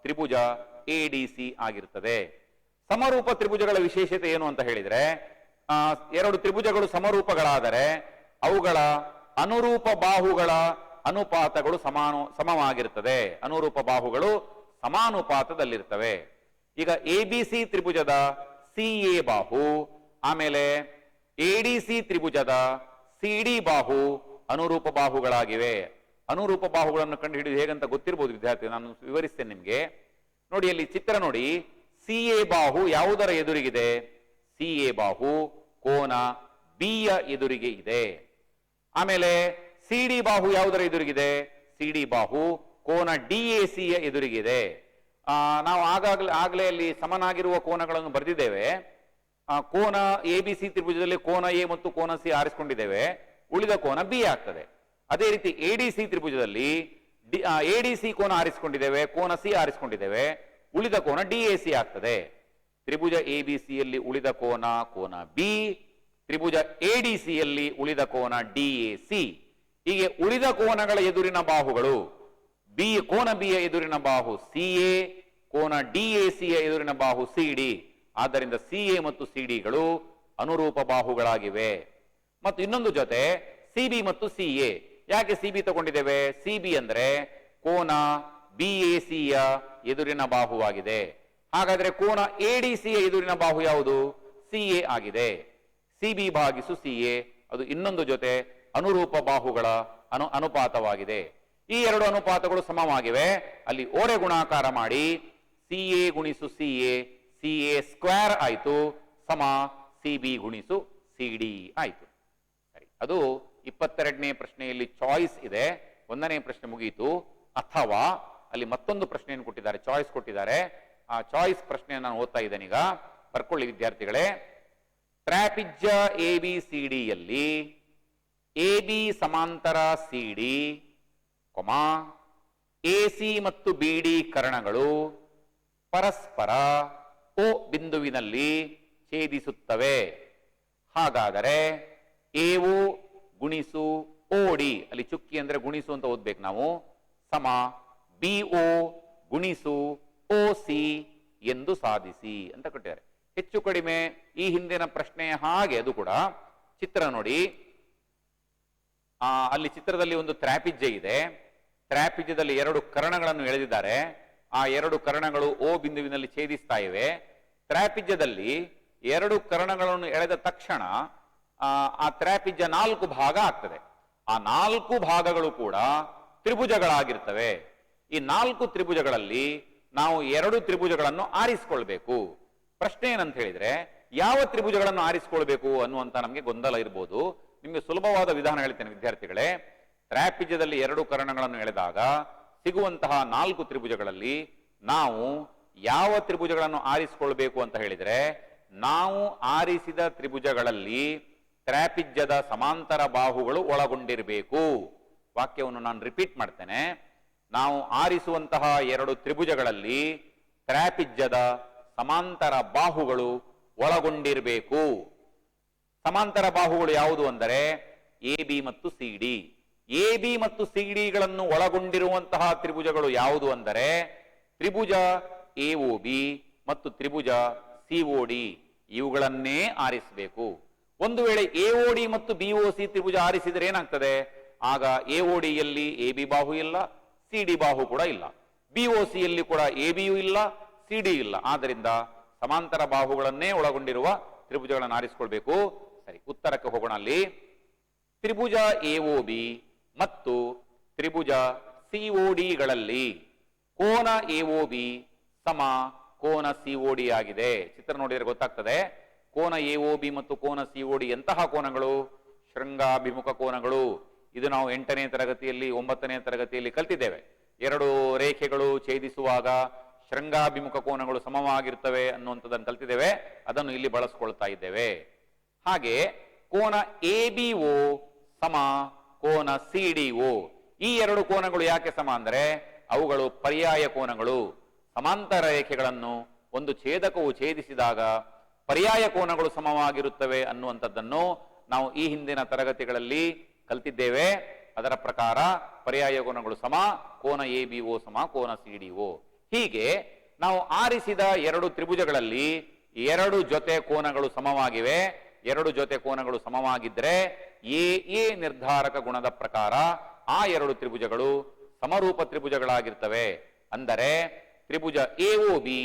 ತ್ರಿಭುಜ ಎಡಿಸಿ ಆಗಿರ್ತದೆ. ಸಮರೂಪ ತ್ರಿಭುಜಗಳ ವಿಶೇಷತೆ ಏನು ಅಂತ ಹೇಳಿದ್ರೆ, 2 ತ್ರಿಭುಜಗಳು ಸಮರೂಪಗಳಾದರೆ ಅವುಗಳ ಅನುರೂಪ ಬಾಹುಗಳ ಅನುಪಾತಗಳು ಸಮವಾಗಿರ್ತದೆ. ಅನುರೂಪ ಬಾಹುಗಳು ಸಮಾನುಪಾತದಲ್ಲಿರ್ತವೆ. ಈಗ ಎಬಿಸಿ ತ್ರಿಭುಜದ ಸಿಎ ಬಾಹು ಆಮೇಲೆ ಎಡಿಸಿ ತ್ರಿಭುಜದ ಸಿಡಿ ಬಾಹು ಅನುರೂಪ ಬಾಹುಗಳಾಗಿವೆ. ಅನುರೂಪ ಬಾಹುಗಳನ್ನು ಕಂಡು ಹಿಡಿದು ಹೇಗಂತ ಗೊತ್ತಿರಬಹುದು ವಿದ್ಯಾರ್ಥಿ, ನಾನು ವಿವರಿಸ್ತೇನೆ ನಿಮ್ಗೆ. ನೋಡಿ ಅಲ್ಲಿ ಚಿತ್ರ ನೋಡಿ. ಸಿಎ ಬಾಹು ಯಾವುದರ ಎದುರಿಗಿದೆ? ಸಿಎ ಬಾಹು ಕೋನ ಬಿಯ ಎದುರಿಗೆ ಇದೆ. ಆಮೇಲೆ ಸಿಡಿ ಬಾಹು ಯಾವುದರ ಎದುರಿಗಿದೆ? ಸಿಡಿ ಬಾಹು ಕೋನ ಡಿಎಸಿಯ ಎದುರಿಗಿದೆ. ನಾವು ಆಗಲೇ ಅಲ್ಲಿ ಸಮನಾಗಿರುವ ಕೋನಗಳನ್ನು ಬರೆದಿದ್ದೇವೆ. ಕೋನ ಎಬಿಸಿ ತ್ರಿಭುಜದಲ್ಲಿ ಕೋನ ಎ ಮತ್ತು ಕೋನ ಸಿ ಆರಿಸಿಕೊಂಡಿದ್ದೇವೆ, ಉಳಿದ ಕೋನ ಬಿ ಆಗ್ತದೆ. ಅದೇ ರೀತಿ ಎಡಿಸಿ ತ್ರಿಭುಜದಲ್ಲಿ ಎಡಿಸಿ ಕೋನ ಆರಿಸಿಕೊಂಡಿದ್ದೇವೆ, ಕೋನ ಸಿ ಆರಿಸಿಕೊಂಡಿದ್ದೇವೆ, ಉಳಿದ ಕೋನ ಡಿಎಸಿ ಆಗ್ತದೆ. ತ್ರಿಭುಜ ಎಬಿಸಿಯಲ್ಲಿ ಉಳಿದ ಕೋನ ಕೋನ ಬಿ, ತ್ರಿಭುಜ ಎಡಿಸಿಯಲ್ಲಿ ಉಳಿದ ಕೋನ ಡಿಎಸಿ. ಹೀಗೆ ಉಳಿದ ಕೋನಗಳ ಎದುರಿನ ಬಾಹುಗಳು ಕೋನ ಬಿಯ ಎದುರಿನ ಬಾಹು ಸಿಎ, ಕೋನ ಡಿಎಸಿಯ ಎದುರಿನ ಬಾಹು ಸಿಡಿ. ಆದ್ದರಿಂದ ಸಿಎ ಮತ್ತು ಸಿಡಿಗಳು ಅನುರೂಪ ಬಾಹುಗಳಾಗಿವೆ. ಮತ್ತು ಇನ್ನೊಂದು ಜೊತೆ ಸಿಬಿ ಮತ್ತು ಸಿಎ. ಯಾಕೆ ಸಿಬಿ ತಗೊಂಡಿದ್ದೇವೆ? ಸಿಬಿ ಅಂದ್ರೆ ಕೋನ ಬಿಎಸಿಯ ಎದುರಿನ ಬಾಹುವಾಗಿದೆ. ಹಾಗಾದ್ರೆ ಕೋನ ಎಡಿಸಿಯ ಎದುರಿನ ಬಾಹು ಯಾವುದು? ಸಿಎ ಆಗಿದೆ. ಸಿಬಿ ಭಾಗಿಸು ಸಿಎ ಅದು ಇನ್ನೊಂದು ಜೊತೆ ಅನುರೂಪ ಬಾಹುಗಳ ಅನುಪಾತವಾಗಿದೆ. ಈ ಎರಡು ಅನುಪಾತಗಳು ಸಮವಾಗಿವೆ. ಅಲ್ಲಿ ಓರೆ ಗುಣಾಕಾರ ಮಾಡಿ ಸಿಎ ಗುಣಿಸು ಸಿಎ, ಸಿಎ ಸ್ಕ್ವೇರ್ ಆಯ್ತು, ಸಮ ಸಿಬಿ ಗುಣಿಸು ಸಿಡಿ ಆಯ್ತು. ಸರಿ, ಅದು 22ನೇ ಪ್ರಶ್ನೆಯಲ್ಲಿ ಚಾಯ್ಸ್ ಇದೆ. 1ನೇ ಪ್ರಶ್ನೆ ಮುಗಿಯಿತು. ಅಥವಾ ಅಲ್ಲಿ ಮತ್ತೊಂದು ಪ್ರಶ್ನೆಯನ್ನು ಕೊಟ್ಟಿದ್ದಾರೆ, ಚಾಯ್ಸ್ ಕೊಟ್ಟಿದ್ದಾರೆ. ಆ ಚಾಯ್ಸ್ ಪ್ರಶ್ನೆಯನ್ನು ನಾನು ಓದ್ತಾ ಇದ್ದೇನೆ, ಈಗ ಬರ್ಕೊಳ್ಳಿ ವಿದ್ಯಾರ್ಥಿಗಳೇ. ಟ್ರಾಪಿಜ್ಯ ಎಬಿಸಿಡಿಯಲ್ಲಿ ಎಬಿ ಸಮಾಂತರ ಸಿಡಿ, ಎಸಿ ಮತ್ತು ಬಿಡಿ ಕರ್ಣಗಳು ಪರಸ್ಪರ ಓ ಬಿಂದುವಿನಲ್ಲಿ ಛೇದಿಸುತ್ತವೆ. ಹಾಗಾದರೆ ಎಒ ಗುಣಿಸು ಓಡಿ, ಅಲ್ಲಿ ಚುಕ್ಕಿ ಅಂದ್ರೆ ಗುಣಿಸು ಅಂತ ಓದ್ಬೇಕು ನಾವು, ಸಮ ಬಿಒ ಗುಣಿಸು ಓಸಿ ಎಂದು ಸಾಧಿಸಿ ಅಂತ ಕೊಟ್ಟಿದ್ದಾರೆ. ಹೆಚ್ಚು ಕಡಿಮೆ ಈ ಹಿಂದಿನ ಪ್ರಶ್ನೆಯ ಹಾಗೆ ಅದು ಕೂಡ. ಚಿತ್ರ ನೋಡಿ, ಅಲ್ಲಿ ಚಿತ್ರದಲ್ಲಿ ಒಂದು ತ್ರಾಪಿಜ್ಯ ಇದೆ. ತ್ರಾಪಿಜ್ಯದಲ್ಲಿ ಎರಡು ಕರ್ಣಗಳನ್ನು ಎಳೆದಿದ್ದಾರೆ. ಆ ಎರಡು ಕರ್ಣಗಳು ಓ ಬಿಂದುವಿನಲ್ಲಿ ಛೇದಿಸ್ತಾ ಇವೆ. ತ್ರಾಪಿಜ್ಯದಲ್ಲಿ ಎರಡು ಕರ್ಣಗಳನ್ನು ಎಳೆದ ತಕ್ಷಣ ಆ ತ್ರಾಪಿಜ್ಯ 4 ಭಾಗ ಆಗ್ತದೆ. ಆ 4 ಭಾಗಗಳು ಕೂಡ ತ್ರಿಭುಜಗಳಾಗಿರ್ತವೆ. ಈ 4 ತ್ರಿಭುಜಗಳಲ್ಲಿ ನಾವು 2 ತ್ರಿಭುಜಗಳನ್ನು ಆರಿಸಿಕೊಳ್ಬೇಕು. ಪ್ರಶ್ನೆ ಏನಂತ ಹೇಳಿದ್ರೆ, ಯಾವ ತ್ರಿಭುಜಗಳನ್ನು ಆರಿಸಿಕೊಳ್ಬೇಕು ಅನ್ನುವಂತ ನಮಗೆ ಗೊಂದಲ ಇರಬಹುದು. ನಿಮಗೆ ಸುಲಭವಾದ ವಿಧಾನ ಹೇಳ್ತೇನೆ ವಿದ್ಯಾರ್ಥಿಗಳೇ. ತ್ರಾಪಿಜ್ಯದಲ್ಲಿ 2 ಕರ್ಣಗಳನ್ನು ಎಳೆದಾಗ ಸಿಗುವಂತಹ 4 ತ್ರಿಭುಜಗಳಲ್ಲಿ ನಾವು ಯಾವ ತ್ರಿಭುಜಗಳನ್ನು ಆರಿಸಿಕೊಳ್ಬೇಕು ಅಂತ ಹೇಳಿದ್ರೆ, ನಾವು ಆರಿಸಿದ ತ್ರಿಭುಜಗಳಲ್ಲಿ ತ್ರಾಪಿಜ್ಯದ ಸಮಾಂತರ ಬಾಹುಗಳು ಒಳಗೊಂಡಿರಬೇಕು. ವಾಕ್ಯವನ್ನು ನಾನು ರಿಪೀಟ್ ಮಾಡ್ತೇನೆ. ನಾವು ಆರಿಸುವಂತಹ 2 ತ್ರಿಭುಜಗಳಲ್ಲಿ ತ್ರಾಪಿಜ್ಯದ ಸಮಾಂತರ ಬಾಹುಗಳು ಒಳಗೊಂಡಿರಬೇಕು. ಸಮಾಂತರ ಬಾಹುಗಳು ಯಾವುದು ಅಂದರೆ ಎ ಬಿ ಮತ್ತು ಸಿಡಿ. ಎ ಬಿ ಮತ್ತು ಸಿಡಿಗಳನ್ನು ಒಳಗೊಂಡಿರುವಂತಹ ತ್ರಿಭುಜಗಳು ಯಾವುದು ಅಂದರೆ ತ್ರಿಭುಜ ಎಒಬಿ ಮತ್ತು ತ್ರಿಭುಜ ಸಿಒಡಿ. ಇವುಗಳನ್ನೇ ಆರಿಸಬೇಕು. ಒಂದು ವೇಳೆ ಎಒಡಿ ಮತ್ತು ಬಿಒಸಿ ತ್ರಿಭುಜ ಆರಿಸಿದರೆ ಏನಾಗ್ತದೆ? ಆಗ ಎಒಡಿಯಲ್ಲಿ ಎ ಬಿ ಬಾಹು ಇಲ್ಲ, ಸಿಡಿ ಬಾಹು ಕೂಡ ಇಲ್ಲ. ಬಿಒಸಿಯಲ್ಲಿ ಕೂಡ ಎ ಬಿಯೂ ಇಲ್ಲ, ಸಿಡಿ ಇಲ್ಲ. ಆದ್ದರಿಂದ ಸಮಾಂತರ ಬಾಹುಗಳನ್ನೇ ಒಳಗೊಂಡಿರುವ ತ್ರಿಭುಜಗಳನ್ನು ಆರಿಸಿಕೊಳ್ಬೇಕು. ಸರಿ, ಉತ್ತರಕ್ಕೆ ಹೋಗೋಣ. ಅಲ್ಲಿ ತ್ರಿಭುಜ ಎಒಬಿ ಮತ್ತು ತ್ರಿಭುಜ ಸಿಒಡಿಗಳಲ್ಲಿ ಕೋನ ಎಒಬಿ ಸಮ ಕೋನ ಸಿಒಡಿ ಆಗಿದೆ. ಚಿತ್ರ ನೋಡಿದರೆ ಗೊತ್ತಾಗ್ತದೆ. ಕೋನ ಎಒಬಿ ಮತ್ತು ಕೋನ ಸಿಒಡಿ ಎಂತಹ ಕೋನಗಳು? ಶೃಂಗಾಭಿಮುಖ ಕೋನಗಳು. ಇದು ನಾವು 8ನೇ ತರಗತಿಯಲ್ಲಿ 9ನೇ ತರಗತಿಯಲ್ಲಿ ಕಲ್ತಿದ್ದೇವೆ. 2 ರೇಖೆಗಳು ಛೇದಿಸುವಾಗ ಶೃಂಗಾಭಿಮುಖ ಕೋನಗಳು ಸಮವಾಗಿರ್ತವೆ ಅನ್ನುವಂಥದ್ದನ್ನು ಕಲ್ತಿದ್ದೇವೆ. ಅದನ್ನು ಇಲ್ಲಿ ಬಳಸ್ಕೊಳ್ತಾ ಇದ್ದೇವೆ. ಹಾಗೆ ಕೋನ ಎಬಿಒ ಸಮ ಕೋನ ಸಿಡಿಒ. ಈ 2 ಕೋನಗಳು ಯಾಕೆ ಸಮ ಅಂದರೆ ಅವುಗಳು ಪರ್ಯಾಯ ಕೋನಗಳು. ಸಮಾಂತರ ರೇಖೆಗಳನ್ನು ಒಂದು ಛೇದಕವು ಛೇದಿಸಿದಾಗ ಪರ್ಯಾಯ ಕೋನಗಳು ಸಮವಾಗಿರುತ್ತವೆ ಅನ್ನುವಂಥದ್ದನ್ನು ನಾವು ಈ ಹಿಂದಿನ ತರಗತಿಗಳಲ್ಲಿ ಕಲ್ತಿದ್ದೇವೆ. ಅದರ ಪ್ರಕಾರ ಪರ್ಯಾಯ ಕೋನಗಳು ಸಮ ಕೋನ ಎಬಿಒ ಸಮ ಕೋನ ಸಿಡಿಒ. ಹೀಗೆ ನಾವು ಆರಿಸಿದ 2 ತ್ರಿಭುಜಗಳಲ್ಲಿ 2 ಜೊತೆ ಕೋನಗಳು ಸಮವಾಗಿವೆ. 2 ಜೊತೆ ಕೋನಗಳು ಸಮವಾಗಿದ್ರೆ ಎ ನಿರ್ಧಾರಕ ಗುಣದ ಪ್ರಕಾರ ಆ 2 ತ್ರಿಭುಜಗಳು ಸಮರೂಪ ತ್ರಿಭುಜಗಳಾಗಿರ್ತವೆ. ಅಂದರೆ ತ್ರಿಭುಜ ಎಒಬಿ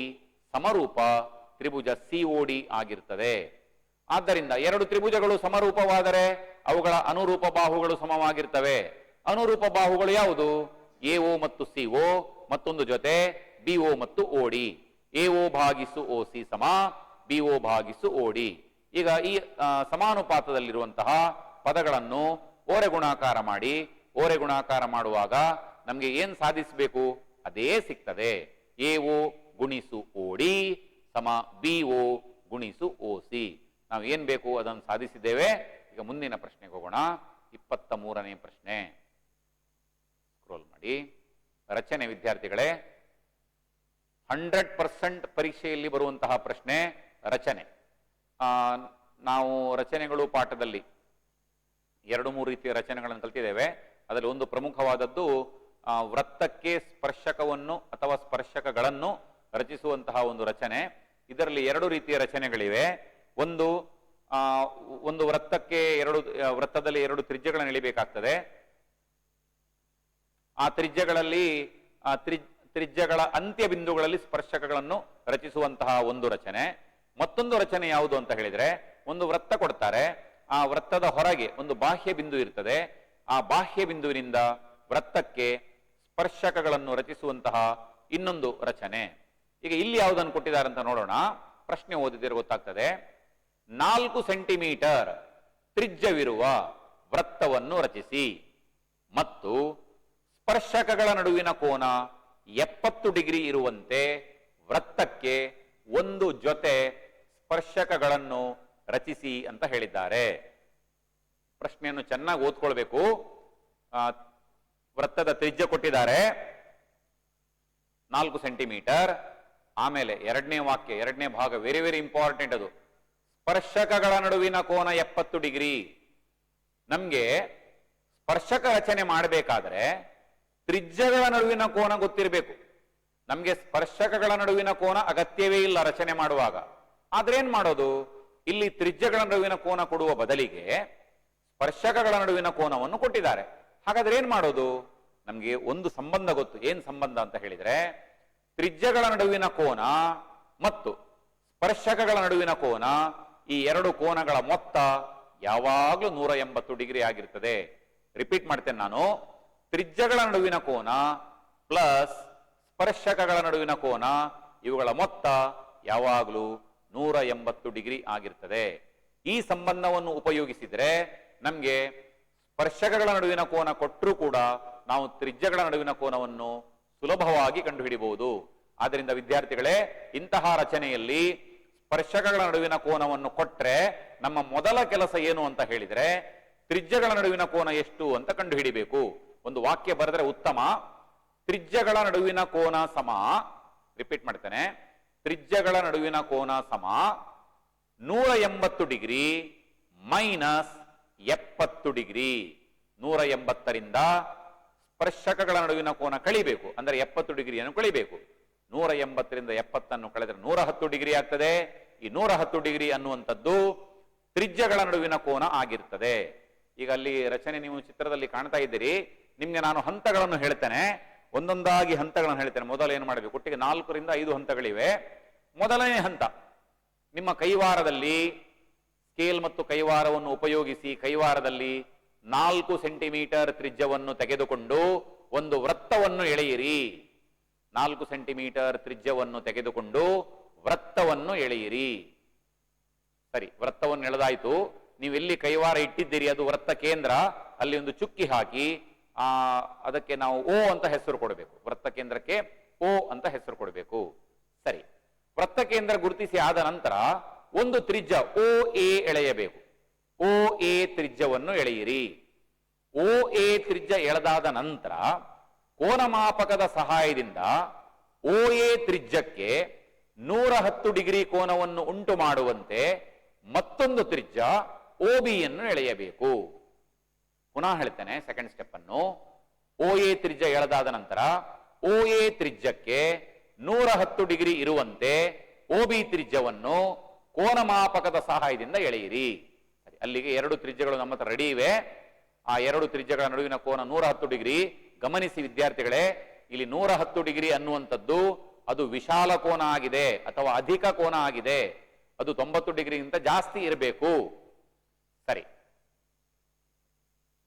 ಸಮರೂಪ ತ್ರಿಭುಜ ಸಿಒಡಿ ಆಗಿರ್ತದೆ. ಆದ್ದರಿಂದ 2 ತ್ರಿಭುಜಗಳು ಸಮರೂಪವಾದರೆ ಅವುಗಳ ಅನುರೂಪ ಬಾಹುಗಳು ಸಮವಾಗಿರ್ತವೆ. ಅನುರೂಪ ಬಾಹುಗಳು ಯಾವುದು? ಎಒ ಮತ್ತು ಸಿಒ, ಮತ್ತೊಂದು ಜೊತೆ ಬಿಒ ಮತ್ತು ಓಡಿ. ಎಒ ಭಾಗಿಸು ಓಸಿ ಸಮ ಬಿಒ ಭಾಗಿಸು ಓಡಿ. ಈಗ ಈ ಸಮಾನುಪಾತದಲ್ಲಿರುವಂತಹ ಪದಗಳನ್ನು ಓರೆ ಗುಣಾಕಾರ ಮಾಡಿ, ಓರೆ ಗುಣಾಕಾರ ಮಾಡುವಾಗ ನಮಗೆ ಏನ್ ಸಾಧಿಸಬೇಕು? ಅದೇ ಸಿಗ್ತದೆ. ಎಒ ಗುಣಿಸು ಓಡಿ ಸಮ ಬಿಒ ಗುಣಿಸು ಓಸಿ. ನಾವು ಏನ್ ಬೇಕು ಅದನ್ನು ಸಾಧಿಸಿದ್ದೇವೆ. ಈಗ ಮುಂದಿನ ಪ್ರಶ್ನೆಗೆ ಹೋಗೋಣ. 23ನೇ ಪ್ರಶ್ನೆ ಸ್ಕ್ರೋಲ್ ಮಾಡಿ. ರಚನೆ ವಿದ್ಯಾರ್ಥಿಗಳೇ, 100% ಪರೀಕ್ಷೆಯಲ್ಲಿ ಬರುವಂತಹ ಪ್ರಶ್ನೆ ರಚನೆ. ನಾವು ರಚನೆಗಳು ಪಾಠದಲ್ಲಿ 2-3 ರೀತಿಯ ರಚನೆಗಳನ್ನು ಕಲ್ತಿದ್ದೇವೆ. ಅದರಲ್ಲಿ ಒಂದು ಪ್ರಮುಖವಾದದ್ದು ವೃತ್ತಕ್ಕೆ ಸ್ಪರ್ಶಕವನ್ನು ಅಥವಾ ಸ್ಪರ್ಶಕಗಳನ್ನು ರಚಿಸುವಂತಹ ಒಂದು ರಚನೆ. ಇದರಲ್ಲಿ 2 ರೀತಿಯ ರಚನೆಗಳಿವೆ. ಒಂದು ವೃತ್ತಕ್ಕೆ ವೃತ್ತದಲ್ಲಿ 2 ತ್ರಿಜ್ಯಗಳನ್ನು ಎಳಿಬೇಕಾಗ್ತದೆ. ಆ ತ್ರಿಜ್ಯಗಳಲ್ಲಿ ತ್ರಿಜ್ಯಗಳ ಅಂತ್ಯ ಬಿಂದುಗಳಲ್ಲಿ ಸ್ಪರ್ಶಕಗಳನ್ನು ರಚಿಸುವಂತಹ ಒಂದು ರಚನೆ. ಮತ್ತೊಂದು ರಚನೆ ಯಾವುದು ಅಂತ ಹೇಳಿದ್ರೆ, ಒಂದು ವೃತ್ತ ಕೊಡ್ತಾರೆ, ಆ ವೃತ್ತದ ಹೊರಗೆ ಒಂದು ಬಾಹ್ಯ ಬಿಂದು ಇರ್ತದೆ. ಆ ಬಾಹ್ಯ ಬಿಂದುವಿನಿಂದ ವೃತ್ತಕ್ಕೆ ಸ್ಪರ್ಶಕಗಳನ್ನು ರಚಿಸುವಂತಹ ಇನ್ನೊಂದು ರಚನೆ. ಈಗ ಇಲ್ಲಿ ಯಾವುದನ್ನು ಕೊಟ್ಟಿದ್ದಾರೆ ಅಂತ ನೋಡೋಣ. ಪ್ರಶ್ನೆ ಓದಿದರೆ ಗೊತ್ತಾಗ್ತದೆ. 4 ಸೆಂಟಿಮೀಟರ್ ತ್ರಿಜ್ಯವಿರುವ ವೃತ್ತವನ್ನು ರಚಿಸಿ ಮತ್ತು ಸ್ಪರ್ಶಕಗಳ ನಡುವಿನ ಕೋನ 70 ಡಿಗ್ರಿ ಇರುವಂತೆ ವೃತ್ತಕ್ಕೆ ಒಂದು ಜೊತೆ ಸ್ಪರ್ಶಕಗಳನ್ನು ರಚಿಸಿ ಅಂತ ಹೇಳಿದ್ದಾರೆ. ಪ್ರಶ್ನೆಯನ್ನು ಚೆನ್ನಾಗಿ ಓದ್ಕೊಳ್ಬೇಕು. ವೃತ್ತದ ತ್ರಿಜ್ಯ ಕೊಟ್ಟಿದ್ದಾರೆ 4 ಸೆಂಟಿಮೀಟರ್. ಆಮೇಲೆ ಎರಡನೇ ವಾಕ್ಯ, ಎರಡನೇ ಭಾಗ ವೆರಿ ವೆರಿ ಇಂಪಾರ್ಟೆಂಟ್. ಅದು ಸ್ಪರ್ಶಕಗಳ ನಡುವಿನ ಕೋನ 70 ಡಿಗ್ರಿ. ನಮ್ಗೆ ಸ್ಪರ್ಶಕ ರಚನೆ ಮಾಡಬೇಕಾದ್ರೆ ತ್ರಿಜ್ಯಗಳ ನಡುವಿನ ಕೋನ ಗೊತ್ತಿರಬೇಕು. ನಮ್ಗೆ ಸ್ಪರ್ಶಕಗಳ ನಡುವಿನ ಕೋನ ಅಗತ್ಯವೇ ಇಲ್ಲ ರಚನೆ ಮಾಡುವಾಗ. ಆದ್ರೆ ಏನ್ ಮಾಡೋದು, ಇಲ್ಲಿ ತ್ರಿಜ್ಯಗಳ ನಡುವಿನ ಕೋನ ಕೊಡುವ ಬದಲಿಗೆ ಸ್ಪರ್ಶಕಗಳ ನಡುವಿನ ಕೋನವನ್ನು ಕೊಟ್ಟಿದ್ದಾರೆ. ಹಾಗಾದ್ರೆ ಏನ್ ಮಾಡೋದು, ನಮ್ಗೆ ಒಂದು ಸಂಬಂಧ ಗೊತ್ತು. ಏನ್ ಸಂಬಂಧ ಅಂತ ಹೇಳಿದ್ರೆ, ತ್ರಿಜ್ಯಗಳ ನಡುವಿನ ಕೋನ ಮತ್ತು ಸ್ಪರ್ಶಕಗಳ ನಡುವಿನ ಕೋನ, ಈ 2 ಕೋನಗಳ ಮೊತ್ತ ಯಾವಾಗ್ಲೂ 180 ಡಿಗ್ರಿ ಆಗಿರ್ತದೆ. ರಿಪೀಟ್ ಮಾಡ್ತೇನೆ ನಾನು. ತ್ರಿಜ್ಯಗಳ ನಡುವಿನ ಕೋನ ಪ್ಲಸ್ ಸ್ಪರ್ಶಕಗಳ ನಡುವಿನ ಕೋನ, ಇವುಗಳ ಮೊತ್ತ ಯಾವಾಗಲೂ 180 ಡಿಗ್ರಿ ಆಗಿರ್ತದೆ. ಈ ಸಂಬಂಧವನ್ನು ಉಪಯೋಗಿಸಿದ್ರೆ ನಮ್ಗೆ ಸ್ಪರ್ಶಕಗಳ ನಡುವಿನ ಕೋನ ಕೊಟ್ಟರೂ ಕೂಡ ನಾವು ತ್ರಿಜ್ಯಗಳ ನಡುವಿನ ಕೋನವನ್ನು ಸುಲಭವಾಗಿ ಕಂಡುಹಿಡಿಯಬಹುದು. ಆದ್ದರಿಂದ ವಿದ್ಯಾರ್ಥಿಗಳೇ, ಇಂತಹ ರಚನೆಯಲ್ಲಿ ಸ್ಪರ್ಶಕಗಳ ನಡುವಿನ ಕೋನವನ್ನು ಕೊಟ್ರೆ ನಮ್ಮ ಮೊದಲ ಕೆಲಸ ಏನು ಅಂತ ಹೇಳಿದ್ರೆ ತ್ರಿಜ್ಯಗಳ ನಡುವಿನ ಕೋನ ಎಷ್ಟು ಅಂತ ಕಂಡುಹಿಡಿಬೇಕು. ಒಂದು ವಾಕ್ಯ ಬರೆದ್ರೆ ಉತ್ತಮ. ತ್ರಿಜ್ಯಗಳ ನಡುವಿನ ಕೋನ ಸಮ, ರಿಪೀಟ್ ಮಾಡ್ತೇನೆ, ತ್ರಿಜ್ಯಗಳ ನಡುವಿನ ಕೋನ ಸಮ 180 ಡಿಗ್ರಿ ಮೈನಸ್ 70 ಡಿಗ್ರಿ. 180ರಿಂದ ಸ್ಪರ್ಶಕಗಳ ನಡುವಿನ ಕೋನ ಕಳಿಬೇಕು, ಅಂದ್ರೆ 70 ಡಿಗ್ರಿಯನ್ನು ಕಳಿಬೇಕು. 180ರಿಂದ 70 ಕಳೆದ್ರೆ 110 ಡಿಗ್ರಿ ಆಗ್ತದೆ. ಈ 110 ಡಿಗ್ರಿ ಅನ್ನುವಂಥದ್ದು ತ್ರಿಜ್ಯಗಳ ನಡುವಿನ ಕೋನ ಆಗಿರ್ತದೆ. ಈಗ ಅಲ್ಲಿ ರಚನೆ ನೀವು ಚಿತ್ರದಲ್ಲಿ ಕಾಣ್ತಾ ಇದ್ದೀರಿ. ನಿಮ್ಗೆ ನಾನು ಹಂತಗಳನ್ನು ಹೇಳ್ತೇನೆ, ಒಂದೊಂದಾಗಿ ಹಂತಗಳನ್ನು ಹೇಳ್ತೇನೆ. ಮೊದಲು ಏನು ಮಾಡಬೇಕು, ಒಟ್ಟಿಗೆ 4ರಿಂದ 5 ಹಂತಗಳಿವೆ. ಮೊದಲನೇ ಹಂತ, ನಿಮ್ಮ ಕೈವಾರದಲ್ಲಿ ಸ್ಕೇಲ್ ಮತ್ತು ಕೈವಾರವನ್ನು ಉಪಯೋಗಿಸಿ ಕೈವಾರದಲ್ಲಿ 4 ಸೆಂಟಿಮೀಟರ್ ತ್ರಿಜ್ಯವನ್ನು ತೆಗೆದುಕೊಂಡು ಒಂದು ವೃತ್ತವನ್ನು ಎಳೆಯಿರಿ. 4 ಸೆಂಟಿಮೀಟರ್ ತ್ರಿಜ್ಯವನ್ನು ತೆಗೆದುಕೊಂಡು ವೃತ್ತವನ್ನು ಎಳೆಯಿರಿ. ಸರಿ, ವೃತ್ತವನ್ನು ಎಳೆದಾಯ್ತು. ನೀವು ಎಲ್ಲಿ ಕೈವಾರ ಇಟ್ಟಿದ್ದೀರಿ ಅದು ವೃತ್ತ ಕೇಂದ್ರ, ಅಲ್ಲಿ ಒಂದು ಚುಕ್ಕಿ ಹಾಕಿ ಅದಕ್ಕೆ ನಾವು ಓ ಅಂತ ಹೆಸರು ಕೊಡಬೇಕು. ವೃತ್ತ ಕೇಂದ್ರಕ್ಕೆ ಓ ಅಂತ ಹೆಸರು ಕೊಡಬೇಕು. ಸರಿ, ವೃತ್ತ ಕೇಂದ್ರ ಗುರುತಿಸಿ ಆದ ನಂತರ ಒಂದು ತ್ರಿಜ್ಯ ಓ ಎ ಎಳೆಯಬೇಕು. ಓ ಎ ತ್ರಿಜ್ಯವನ್ನು ಎಳೆಯಿರಿ. ಓ ಎ ತ್ರಿಜ್ಯ ಎಳೆದಾದ ನಂತರ ಕೋನಮಾಪಕದ ಸಹಾಯದಿಂದ ಓ ಎ ತ್ರಿಜ್ಯಕ್ಕೆ 110 ಡಿಗ್ರಿ ಕೋನವನ್ನು ಉಂಟು ಮಾಡುವಂತೆ ಮತ್ತೊಂದು ತ್ರಿಜ್ಯ ಓ ಬಿಯನ್ನು ಎಳೆಯಬೇಕು. ಪುನಃ ಹೇಳ್ತೇನೆ ಸೆಕೆಂಡ್ ಸ್ಟೆಪ್ ಅನ್ನು. ಓ ಎ ತ್ರಿಜ್ಯ ಎಳೆದಾದ ನಂತರ ಓ ಎ ತ್ರಿಜ್ಯಕ್ಕೆ 110 ಡಿಗ್ರಿ ಇರುವಂತೆ ಓ ಬಿ ತ್ರಿಜ್ಯವನ್ನು ಕೋನಮಾಪಕದ ಸಹಾಯದಿಂದ ಎಳೆಯಿರಿ. ಸರಿ, ಅಲ್ಲಿಗೆ 2 ತ್ರಿಜ್ಯಗಳು ನಮ್ಮ ಹತ್ರ ರೆಡಿ ಇವೆ. ಆ 2 ತ್ರಿಜ್ಯಗಳ ನಡುವಿನ ಕೋನ 110 ಡಿಗ್ರಿ. ಗಮನಿಸಿ ವಿದ್ಯಾರ್ಥಿಗಳೇ, ಇಲ್ಲಿ 110 ಡಿಗ್ರಿ ಅನ್ನುವಂಥದ್ದು ಅದು ವಿಶಾಲ ಕೋನ ಆಗಿದೆ ಅಥವಾ ಅಧಿಕ ಕೋನ ಆಗಿದೆ. ಅದು 90 ಡಿಗ್ರಿಗಿಂತ ಜಾಸ್ತಿ ಇರಬೇಕು. ಸರಿ,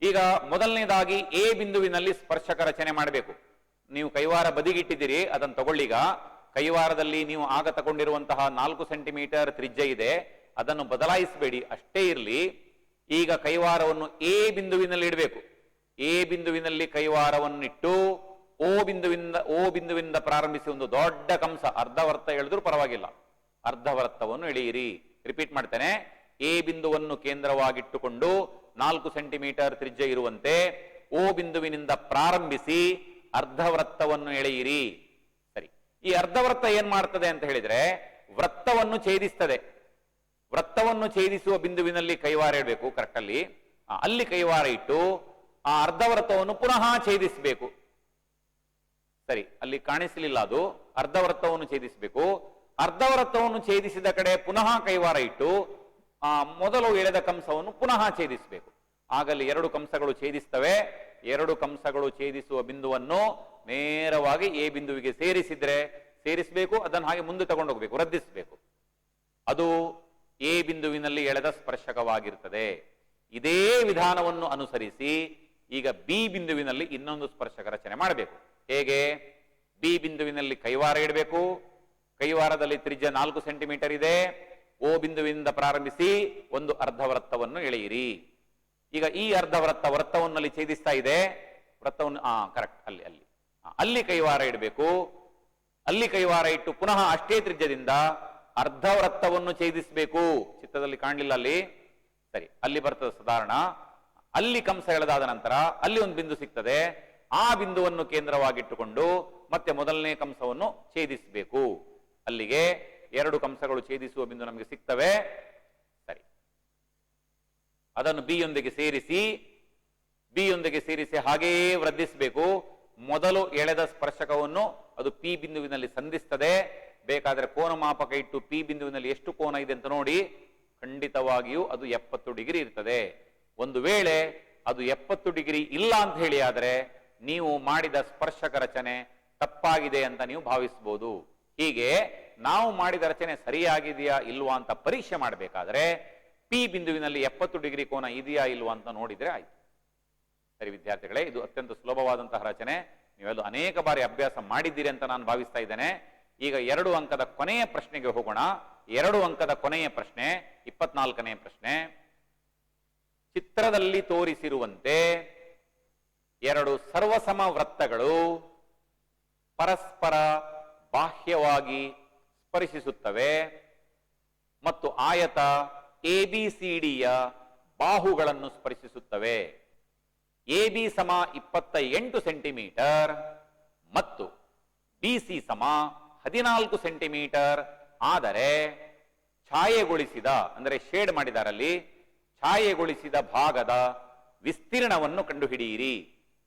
ಈಗ ಮೊದಲನೇದಾಗಿ ಎ ಬಿಂದುವಿನಲ್ಲಿ ಸ್ಪರ್ಶಕ ರಚನೆ ಮಾಡಬೇಕು. ನೀವು ಕೈವಾರ ಬದಿಗಿಟ್ಟಿದ್ದೀರಿ, ಅದನ್ನು ತಗೊಳ್ಳಿಗ. ಕೈವಾರದಲ್ಲಿ ನೀವು ಆಗ ತಗೊಂಡಿರುವಂತಹ 4 ಸೆಂಟಿಮೀಟರ್ ತ್ರಿಜ್ಯ ಇದೆ, ಅದನ್ನು ಬದಲಾಯಿಸಬೇಡಿ, ಅಷ್ಟೇ ಇರಲಿ. ಈಗ ಕೈವಾರವನ್ನು ಎ ಬಿಂದುವಿನಲ್ಲಿ ಇಡಬೇಕು. ಎ ಬಿಂದುವಿನಲ್ಲಿ ಕೈವಾರವನ್ನಿಟ್ಟು ಓ ಬಿಂದುವಿಂದ ಪ್ರಾರಂಭಿಸಿ ಒಂದು ದೊಡ್ಡ ಕಂಸ, ಅರ್ಧವರ್ತ ಎಳೆದ್ರೂ ಪರವಾಗಿಲ್ಲ, ಅರ್ಧವರ್ತವನ್ನು ಎಳೆಯಿರಿ. ರಿಪೀಟ್ ಮಾಡ್ತೇನೆ, ಎ ಬಿಂದುವನ್ನು ಕೇಂದ್ರವಾಗಿಟ್ಟುಕೊಂಡು 4 ಸೆಂಟಿಮೀಟರ್ ತ್ರಿಜ್ಯ ಇರುವಂತೆ ಓ ಬಿಂದುವಿನಿಂದ ಪ್ರಾರಂಭಿಸಿ ಅರ್ಧವೃತ್ತವನ್ನು ಎಳೆಯಿರಿ. ಸರಿ, ಈ ಅರ್ಧವೃತ್ತ ಏನ್ ಮಾಡ್ತದೆ ಅಂತ ಹೇಳಿದ್ರೆ ವೃತ್ತವನ್ನು ಛೇದಿಸ್ತದೆ. ವೃತ್ತವನ್ನು ಛೇದಿಸುವ ಬಿಂದುವಿನಲ್ಲಿ ಕೈವಾರ ಇಡಬೇಕು, ಕರೆಕ್ಟ್ ಅಲ್ಲಿ ಕೈವಾರ ಇಟ್ಟು ಆ ಅರ್ಧವೃತ್ತವನ್ನು ಪುನಃ ಛೇದಿಸಬೇಕು. ಸರಿ, ಅಲ್ಲಿ ಕಾಣಿಸಲಿಲ್ಲ, ಅದು ಅರ್ಧವೃತ್ತವನ್ನು ಛೇದಿಸಬೇಕು. ಅರ್ಧವೃತ್ತವನ್ನು ಛೇದಿಸಿದ ಕಡೆ ಪುನಃ ಕೈವಾರ ಇಟ್ಟು ಆ ಮೊದಲು ಎಳೆದ ಕಂಸವನ್ನು ಪುನಃ ಛೇದಿಸಬೇಕು. ಆಗಲ್ಲಿ ಎರಡು ಕಂಸಗಳು ಛೇದಿಸ್ತವೆ. ಎರಡು ಕಂಸಗಳು ಛೇದಿಸುವ ಬಿಂದುವನ್ನು ನೇರವಾಗಿ ಎ ಬಿಂದುವಿಗೆ ಸೇರಿಸಬೇಕು. ಅದನ್ನು ಹಾಗೆ ಮುಂದೆ ತಗೊಂಡೋಗ್ಬೇಕು, ರದ್ದಿಸಬೇಕು. ಅದು ಎ ಬಿಂದುವಿನಲ್ಲಿ ಎಳೆದ ಸ್ಪರ್ಶಕವಾಗಿರ್ತದೆ. ಇದೇ ವಿಧಾನವನ್ನು ಅನುಸರಿಸಿ ಈಗ ಬಿ ಬಿಂದುವಿನಲ್ಲಿ ಇನ್ನೊಂದು ಸ್ಪರ್ಶಕ ರಚನೆ ಮಾಡಬೇಕು. ಹೇಗೆ? ಬಿ ಬಿಂದುವಿನಲ್ಲಿ ಕೈವಾರ ಇಡಬೇಕು. ಕೈವಾರದಲ್ಲಿ ತ್ರಿಜ್ಯ 4 ಸೆಂಟಿಮೀಟರ್ ಇದೆ. ಓ ಬಿಂದುವಿನಿಂದ ಪ್ರಾರಂಭಿಸಿ ಒಂದು ಅರ್ಧವೃತ್ತವನ್ನು ಎಳೆಯಿರಿ. ಈಗ ಈ ವೃತ್ತವನ್ನಲ್ಲಿ ಛೇದಿಸ್ತಾ ಇದೆ. ವೃತ್ತವನ್ನು ಕರೆಕ್ಟ್ ಅಲ್ಲಿ ಕೈವಾರ ಇಡಬೇಕು. ಅಲ್ಲಿ ಕೈವಾರ ಇಟ್ಟು ಪುನಃ ಅಷ್ಟೇ ತ್ರಿಜ್ಯದಿಂದ ಅರ್ಧವೃತ್ತವನ್ನು ಛೇದಿಸಬೇಕು. ಚಿತ್ರದಲ್ಲಿ ಕಾಣಲಿಲ್ಲ ಅಲ್ಲಿ, ಸರಿ, ಅಲ್ಲಿ ಬರ್ತದೆ ಸಾಧಾರಣ. ಅಲ್ಲಿ ಕಂಸ ಎಳೆದಾದ ನಂತರ ಅಲ್ಲಿ ಒಂದು ಬಿಂದು ಸಿಗ್ತದೆ. ಆ ಬಿಂದುವನ್ನು ಕೇಂದ್ರವಾಗಿಟ್ಟುಕೊಂಡು ಮತ್ತೆ ಮೊದಲನೇ ಕಂಸವನ್ನು ಛೇದಿಸಬೇಕು. ಅಲ್ಲಿಗೆ ಎರಡು ಕಂಸಗಳು ಛೇದಿಸುವ ಬಿಂದು ನಮಗೆ ಸಿಗ್ತವೆ. ಸರಿ, ಅದನ್ನು ಬಿ ಯೊಂದಿಗೆ ಸೇರಿಸಿ ಹಾಗೆಯೇ ವೃದ್ಧಿಸಬೇಕು. ಮೊದಲು ಎಳೆದ ಸ್ಪರ್ಶಕವನ್ನು ಅದು ಪಿ ಬಿಂದುವಿನಲ್ಲಿ ಸಂಧಿಸ್ತದೆ. ಬೇಕಾದ್ರೆ ಕೋನ ಮಾಪಕ ಇಟ್ಟು ಪಿ ಬಿಂದುವಿನಲ್ಲಿ ಎಷ್ಟು ಕೋನ ಇದೆ ಅಂತ ನೋಡಿ. ಖಂಡಿತವಾಗಿಯೂ ಅದು 70 ಡಿಗ್ರಿ ಇರ್ತದೆ. ಒಂದು ವೇಳೆ ಅದು 70 ಡಿಗ್ರಿ ಇಲ್ಲ ಅಂತ ಹೇಳಿ ಆದರೆ ನೀವು ಮಾಡಿದ ಸ್ಪರ್ಶಕ ರಚನೆ ತಪ್ಪಾಗಿದೆ ಅಂತ ನೀವು ಭಾವಿಸಬಹುದು. ಹೀಗೆ ನಾವು ಮಾಡಿದ ರಚನೆ ಸರಿಯಾಗಿದೆಯಾ ಇಲ್ವಾ ಅಂತ ಪರೀಕ್ಷೆ ಮಾಡಬೇಕಾದ್ರೆ ಪಿ ಬಿಂದುವಿನಲ್ಲಿ 70 ಡಿಗ್ರಿ ಕೋನ ಇದೆಯಾ ಇಲ್ವಾ ಅಂತ ನೋಡಿದ್ರೆ ಆಯ್ತು. ಸರಿ ವಿದ್ಯಾರ್ಥಿಗಳೇ, ಇದು ಅತ್ಯಂತ ಸುಲಭವಾದಂತಹ ರಚನೆ. ನೀವೆಲ್ಲ ಅನೇಕ ಬಾರಿ ಅಭ್ಯಾಸ ಮಾಡಿದ್ದೀರಿ ಅಂತ ನಾನು ಭಾವಿಸ್ತಾ ಇದ್ದೇನೆ. ಈಗ 2 ಅಂಕದ ಕೊನೆಯ ಪ್ರಶ್ನೆಗೆ ಹೋಗೋಣ. 2 ಅಂಕದ ಕೊನೆಯ ಪ್ರಶ್ನೆ 24ನೇ ಪ್ರಶ್ನೆ. ಚಿತ್ರದಲ್ಲಿ ತೋರಿಸಿರುವಂತೆ ಎರಡು ಸರ್ವಸಮ ವೃತ್ತಗಳು ಪರಸ್ಪರ ಬಾಹ್ಯವಾಗಿ ಸ್ಪರ್ಶಿಸುತ್ತವೆ ಮತ್ತು ಆಯತ ಎಬಿಸಿಡಿಯ ಬಾಹುಗಳನ್ನು ಸ್ಪರ್ಶಿಸುತ್ತವೆ. ಎಬಿ ಸಮ 28 ಸೆಂಟಿಮೀಟರ್ ಮತ್ತು ಬಿಸಿ ಸಮ 14 ಸೆಂಟಿಮೀಟರ್ ಆದರೆ ಛಾಯೆಗೊಳಿಸಿದ ಅಂದರೆ ಶೇಡ್ ಮಾಡಿದಾರಲ್ಲಿ ಛಾಯೆಗೊಳಿಸಿದ ಭಾಗದ ವಿಸ್ತೀರ್ಣವನ್ನು ಕಂಡುಹಿಡಿಯಿರಿ.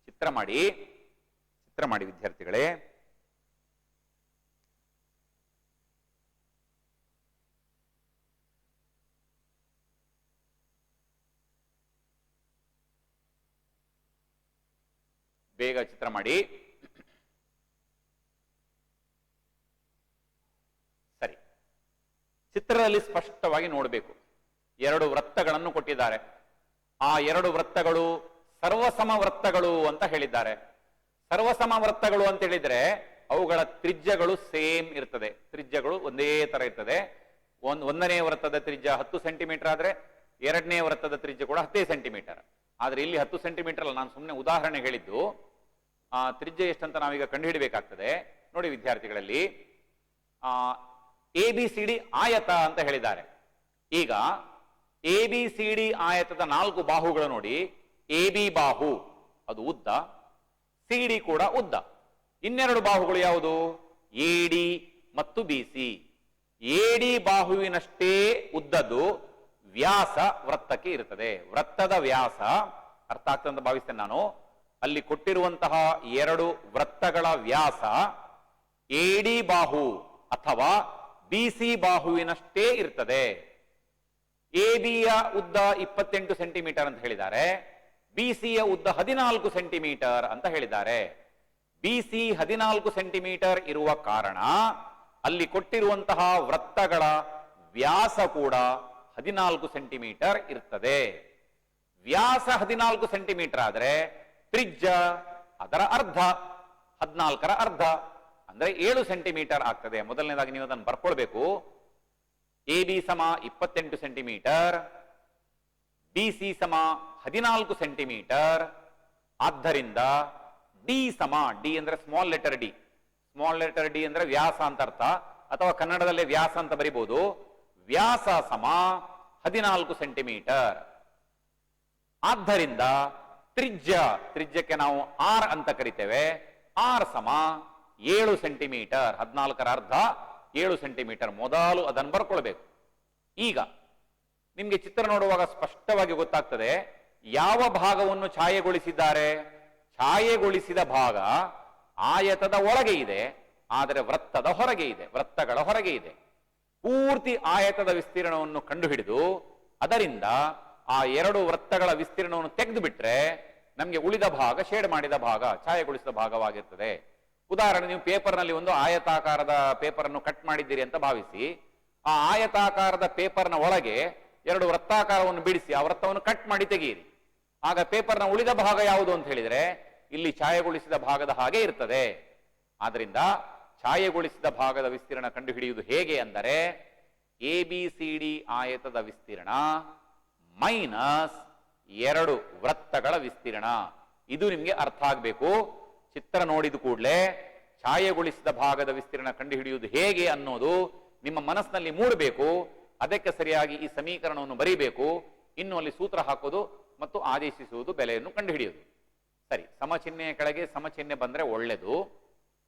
ಚಿತ್ರ ಮಾಡಿ ವಿದ್ಯಾರ್ಥಿಗಳೇ. ಬೇಗ ಚಿತ್ರ ಮಾಡಿ. ಸರಿ, ಚಿತ್ರದಲ್ಲಿ ಸ್ಪಷ್ಟವಾಗಿ ನೋಡಬೇಕು. 2 ವೃತ್ತಗಳನ್ನು ಕೊಟ್ಟಿದ್ದಾರೆ. ಆ 2 ವೃತ್ತಗಳು ಸರ್ವಸಮ ವೃತ್ತಗಳು ಅಂತ ಹೇಳಿದ್ದಾರೆ. ಸರ್ವಸಮ ವೃತ್ತಗಳು ಅಂತ ಹೇಳಿದ್ರೆ ಅವುಗಳ ತ್ರಿಜ್ಯಗಳು ಸೇಮ್ ಇರ್ತದೆ. ತ್ರಿಜ್ಯಗಳು ಒಂದೇ ತರ ಇರ್ತದೆ. ಒಂದನೇ ವೃತ್ತದ ತ್ರಿಜ್ಯ 10 ಸೆಂಟಿಮೀಟರ್ ಆದ್ರೆ ಎರಡನೇ ವೃತ್ತದ ತ್ರಿಜ್ಯ ಕೂಡ 10 ಸೆಂಟಿಮೀಟರ್. ಆದ್ರೆ ಇಲ್ಲಿ 10 ಸೆಂಟಿಮೀಟರ್ ಅಲ್ಲ, ನಾನು ಸುಮ್ಮನೆ ಉದಾಹರಣೆ ಹೇಳಿದ್ದು. ತ್ರಿಜ್ಯ ಎಷ್ಟಂತ ನಾವೀಗ ಕಂಡುಹಿಡಬೇಕಾಗ್ತದೆ. ನೋಡಿ ವಿದ್ಯಾರ್ಥಿಗಳಲ್ಲಿ, ಎಬಿಸಿಡಿ ಆಯತ ಅಂತ ಹೇಳಿದ್ದಾರೆ. ಈಗ ಎಬಿಸಿಡಿ ಆಯತದ 4 ಬಾಹುಗಳು ನೋಡಿ. ಎಬಿ ಬಾಹು ಅದು ಉದ್ದ, ಸಿಡಿ ಕೂಡ ಉದ್ದ. ಇನ್ನೆರಡು ಬಾಹುಗಳು ಯಾವುದು? ಎಡಿ ಮತ್ತು ಬಿಸಿ. ಎಡಿ ಬಾಹುವಿನಷ್ಟೇ ಉದ್ದದ್ದು ವ್ಯಾಸ ವೃತ್ತಕ್ಕೆ ಇರುತ್ತದೆ. ವೃತ್ತದ ವ್ಯಾಸ ಅರ್ಥ ಆಗ್ತದೆ ಅಂತ ಭಾವಿಸ್ತೇನೆ ನಾನು. ಅಲ್ಲಿ ಕೊಟ್ಟಿರುವಂತಹ 2 ವೃತ್ತಗಳ ವ್ಯಾಸ ಎಡಿ ಬಾಹು ಅಥವಾ ಬಿಸಿ ಬಾಹುವಿನಷ್ಟೇ ಇರ್ತದೆ. ಎಬಿಯ ಉದ್ದ 28 ಸೆಂಟಿಮೀಟರ್ ಅಂತ ಹೇಳಿದ್ದಾರೆ. ಬಿಸಿಯ ಉದ್ದ 14 ಸೆಂಟಿಮೀಟರ್ ಅಂತ ಹೇಳಿದ್ದಾರೆ. ಬಿಸಿ 14 ಸೆಂಟಿಮೀಟರ್ ಇರುವ ಕಾರಣ ಅಲ್ಲಿ ಕೊಟ್ಟಿರುವಂತಹ ವೃತ್ತಗಳ ವ್ಯಾಸ ಕೂಡ 14 ಸೆಂಟಿಮೀಟರ್ ಇರ್ತದೆ. ವ್ಯಾಸ 14 ಸೆಂಟಿಮೀಟರ್ ಆದ್ರೆ ತ್ರಿಜ್ಯ ಅದರ ಅರ್ಧ, 14ರ ಅರ್ಧ ಅಂದ್ರೆ 7 ಸೆಂಟಿಮೀಟರ್ ಆಗ್ತದೆ. ಮೊದಲನೇದಾಗಿ ನೀವು ಅದನ್ನು ಬರ್ಕೊಳ್ಬೇಕು. ಎಬಿ ಸಮ 28 ಸೆಂಟಿಮೀಟರ್, ಬಿಸಿ ಸಮ 14 ಸೆಂಟಿಮೀಟರ್. ಆದ್ದರಿಂದ ಡಿ ಸಮ, ಡಿ ಅಂದ್ರೆ small letter D. Small letter D ಅಂದ್ರೆ ವ್ಯಾಸ ಅಂತ ಅರ್ಥ, ಅಥವಾ ಕನ್ನಡದಲ್ಲೇ ವ್ಯಾಸ ಅಂತ ಬರಿಬಹುದು. ವ್ಯಾಸ ಸಮ 14 ಸೆಂಟಿಮೀಟರ್. ಆದ್ದರಿಂದ ತ್ರಿಜ್ಯಕ್ಕೆ ನಾವು ಆರ್ ಅಂತ ಕರಿತೇವೆ. ಆರ್ ಸಮ 7 ಸೆಂಟಿಮೀಟರ್. 14ರ ಅರ್ಧ 7 ಸೆಂಟಿಮೀಟರ್. ಮೊದಲು ಅದನ್ನು ಬರ್ಕೊಳ್ಬೇಕು. ಈಗ ನಿಮಗೆ ಚಿತ್ರ ನೋಡುವಾಗ ಸ್ಪಷ್ಟವಾಗಿ ಗೊತ್ತಾಗ್ತದೆ ಯಾವ ಭಾಗವನ್ನು ಛಾಯೆಗೊಳಿಸಿದ್ದಾರೆ. ಛಾಯೆಗೊಳಿಸಿದ ಭಾಗ ಆಯತದ ಒಳಗೆ ಇದೆ, ಆದರೆ ವೃತ್ತದ ಹೊರಗೆ ಇದೆ, ವೃತ್ತಗಳ ಹೊರಗೆ ಇದೆ. ಪೂರ್ತಿ ಆಯತದ ವಿಸ್ತೀರ್ಣವನ್ನು ಕಂಡುಹಿಡಿದು ಅದರಿಂದ ಆ ಎರಡು ವೃತ್ತಗಳ ವಿಸ್ತೀರ್ಣವನ್ನು ತೆಗೆದು ಬಿಟ್ರೆ ನಮಗೆ ಉಳಿದ ಭಾಗ ಶೇಡ್ ಮಾಡಿದ ಭಾಗ, ಛಾಯೆಗೊಳಿಸಿದ ಭಾಗವಾಗಿರ್ತದೆ. ಉದಾಹರಣೆ, ನೀವು ಪೇಪರ್ನಲ್ಲಿ ಒಂದು ಆಯತಾಕಾರದ ಪೇಪರ್ ಅನ್ನು ಕಟ್ ಮಾಡಿದ್ದೀರಿ ಅಂತ ಭಾವಿಸಿ, ಆ ಆಯತಾಕಾರದ ಪೇಪರ್ನ ಒಳಗೆ ಎರಡು ವೃತ್ತಾಕಾರವನ್ನು ಬಿಡಿಸಿ ಆ ವೃತ್ತವನ್ನು ಕಟ್ ಮಾಡಿ ತೆಗೆಯಿರಿ. ಆಗ ಪೇಪರ್ನ ಉಳಿದ ಭಾಗ ಯಾವುದು ಅಂತ ಹೇಳಿದ್ರೆ ಇಲ್ಲಿ ಛಾಯೆಗೊಳಿಸಿದ ಭಾಗದ ಹಾಗೆ ಇರ್ತದೆ. ಆದ್ರಿಂದ ಛಾಯೆಗೊಳಿಸಿದ ಭಾಗದ ವಿಸ್ತೀರ್ಣ ಕಂಡುಹಿಡಿಯುವುದು ಹೇಗೆ ಅಂದರೆ ABCD ಆಯತದ ವಿಸ್ತೀರ್ಣ ಮೈನಸ್ ಎರಡು ವೃತ್ತಗಳ ವಿಸ್ತೀರ್ಣ. ಇದು ನಿಮಗೆ ಅರ್ಥ ಆಗಬೇಕು. ಚಿತ್ರ ನೋಡಿದ ಕೂಡಲೇ ಛಾಯೆಗೊಳಿಸಿದ ಭಾಗದ ವಿಸ್ತೀರ್ಣ ಕಂಡುಹಿಡಿಯುವುದು ಹೇಗೆ ಅನ್ನೋದು ನಿಮ್ಮ ಮನಸ್ಸಿನಲ್ಲಿ ಮೂಡಬೇಕು. ಅದಕ್ಕೆ ಸರಿಯಾಗಿ ಈ ಸಮೀಕರಣವನ್ನು ಬರೀಬೇಕು. ಇನ್ನು ಅಲ್ಲಿ ಸೂತ್ರ ಹಾಕೋದು ಮತ್ತು ಆದೇಶಿಸುವುದು, ಬೆಲೆಯನ್ನು ಕಂಡುಹಿಡಿಯುವುದು. ಸರಿ, ಸಮಚಿಹ್ನೆಯ ಕೆಳಗೆ ಸಮಚಿಹ್ನೆ ಬಂದ್ರೆ ಒಳ್ಳೆದು.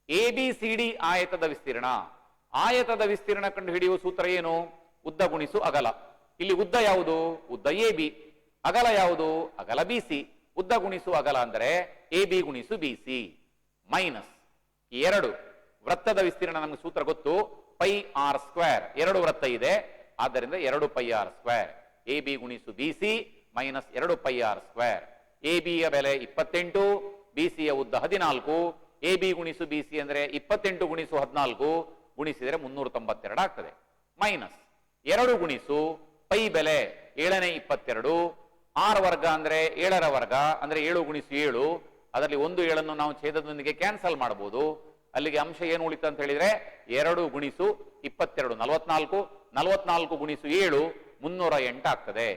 ABCD ಆಯತದ ವಿಸ್ತೀರ್ಣ, ಆಯತದ ವಿಸ್ತೀರ್ಣ ಕಂಡುಹಿಡಿಯುವ ಸೂತ್ರ ಏನು? ಉದ್ದ ಗುಣಿಸು ಅಗಲ. ಇಲ್ಲಿ ಉದ್ದ ಯಾವುದು? ಉದ್ದ AB. ಅಗಲ ಯಾವುದು? ಅಗಲ BC. ಉದ್ದ ಗುಣಿಸು ಅಗಲ ಅಂದರೆ AB ಗುಣಿಸು BC ಮೈನಸ್ ಎರಡು ವೃತ್ತದ ವಿಸ್ತೀರ್ಣ. ನಮಗೆ ಸೂತ್ರ ಗೊತ್ತು, ಪೈ ಆರ್ ಸ್ಕ್ವೇರ್. ಎರಡು ವೃತ್ತ ಇದೆ, ಆದ್ದರಿಂದ 2 ಪೈ ಆರ್ ಸ್ಕ್ವೇರ್. AB ಗುಣಿಸು BC minus 2 pi r square. AB ಯ ಬೆಲೆ 28, BC ಯ ಉದ್ದ 14. AB ಗುಣಿಸು BC ಅಂದ್ರೆ 28 ಗುಣಿಸು 14 ಗುಣಿಸಿದರೆ 392 ಆಗ್ತದೆ. ಮೈನಸ್ 2 ಗುಣಿಸು ಪೈ ಬೆಲೆ 7ನೇ 22. ಆರ್ ವರ್ಗ ಅಂದ್ರೆ 7ರ ವರ್ಗ ಅಂದ್ರೆ 7 ಗುಣಿಸು 7. ಅದರಲ್ಲಿ ಒಂದು 7 ನಾವು ಛೇದದೊಂದಿಗೆ ಕ್ಯಾನ್ಸಲ್ ಮಾಡಬಹುದು. ಅಲ್ಲಿಗೆ ಅಂಶ ಏನು ಉಳಿತು ಅಂತ ಹೇಳಿದ್ರೆ 2 ಗುಣಿಸು 22 44. 44 ಗುಣಿಸು 7 308 ಆಗ್ತದೆ.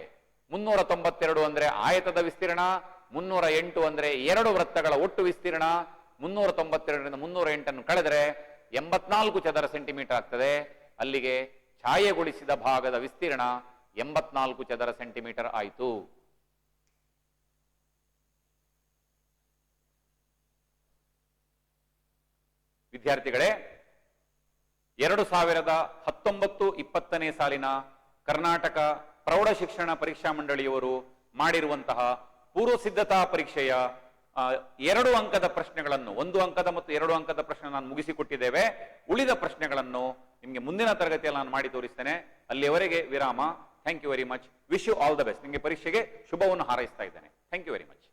392 ಅಂದ್ರೆ ಆಯತದ ವಿಸ್ತೀರ್ಣ, 308 ಅಂದ್ರೆ ಎರಡು ವೃತ್ತಗಳ ಒಟ್ಟು ವಿಸ್ತೀರ್ಣ. 392ರಿಂದ 308 ಕಳೆದರೆ 84 ಚದರ ಸೆಂಟಿಮೀಟರ್ ಆಗ್ತದೆ. ಅಲ್ಲಿಗೆ ಛಾಯೆಗೊಳಿಸಿದ ಭಾಗದ ವಿಸ್ತೀರ್ಣ 84 ಚದರ ಸೆಂಟಿಮೀಟರ್ ಆಯಿತು. ವಿದ್ಯಾರ್ಥಿಗಳೇ, 2019-20ನೇ ಸಾಲಿನ ಕರ್ನಾಟಕ ಪ್ರೌಢ ಶಿಕ್ಷಣ ಪರೀಕ್ಷಾ ಮಂಡಳಿಯವರು ಮಾಡಿರುವಂತಹ ಪೂರ್ವ ಸಿದ್ಧತಾ ಪರೀಕ್ಷೆಯ 2 ಅಂಕದ ಪ್ರಶ್ನೆಗಳನ್ನು, 1 ಅಂಕದ ಮತ್ತು 2 ಅಂಕದ ಪ್ರಶ್ನೆ ನಾನು ಮುಗಿಸಿಕೊಟ್ಟಿದ್ದೇವೆ. ಉಳಿದ ಪ್ರಶ್ನೆಗಳನ್ನು ನಿಮಗೆ ಮುಂದಿನ ತರಗತಿಯಲ್ಲಿ ನಾನು ಮಾಡಿ ತೋರಿಸ್ತೇನೆ. ಅಲ್ಲಿಯವರೆಗೆ ವಿರಾಮ. Thank you very much. Wish you all the best. ನಿಮಗೆ ಪರೀಕ್ಷೆಗೆ ಶುಭವನ್ನು ಹಾರೈಸ್ತಾ ಇದ್ದೇನೆ. Thank you very much.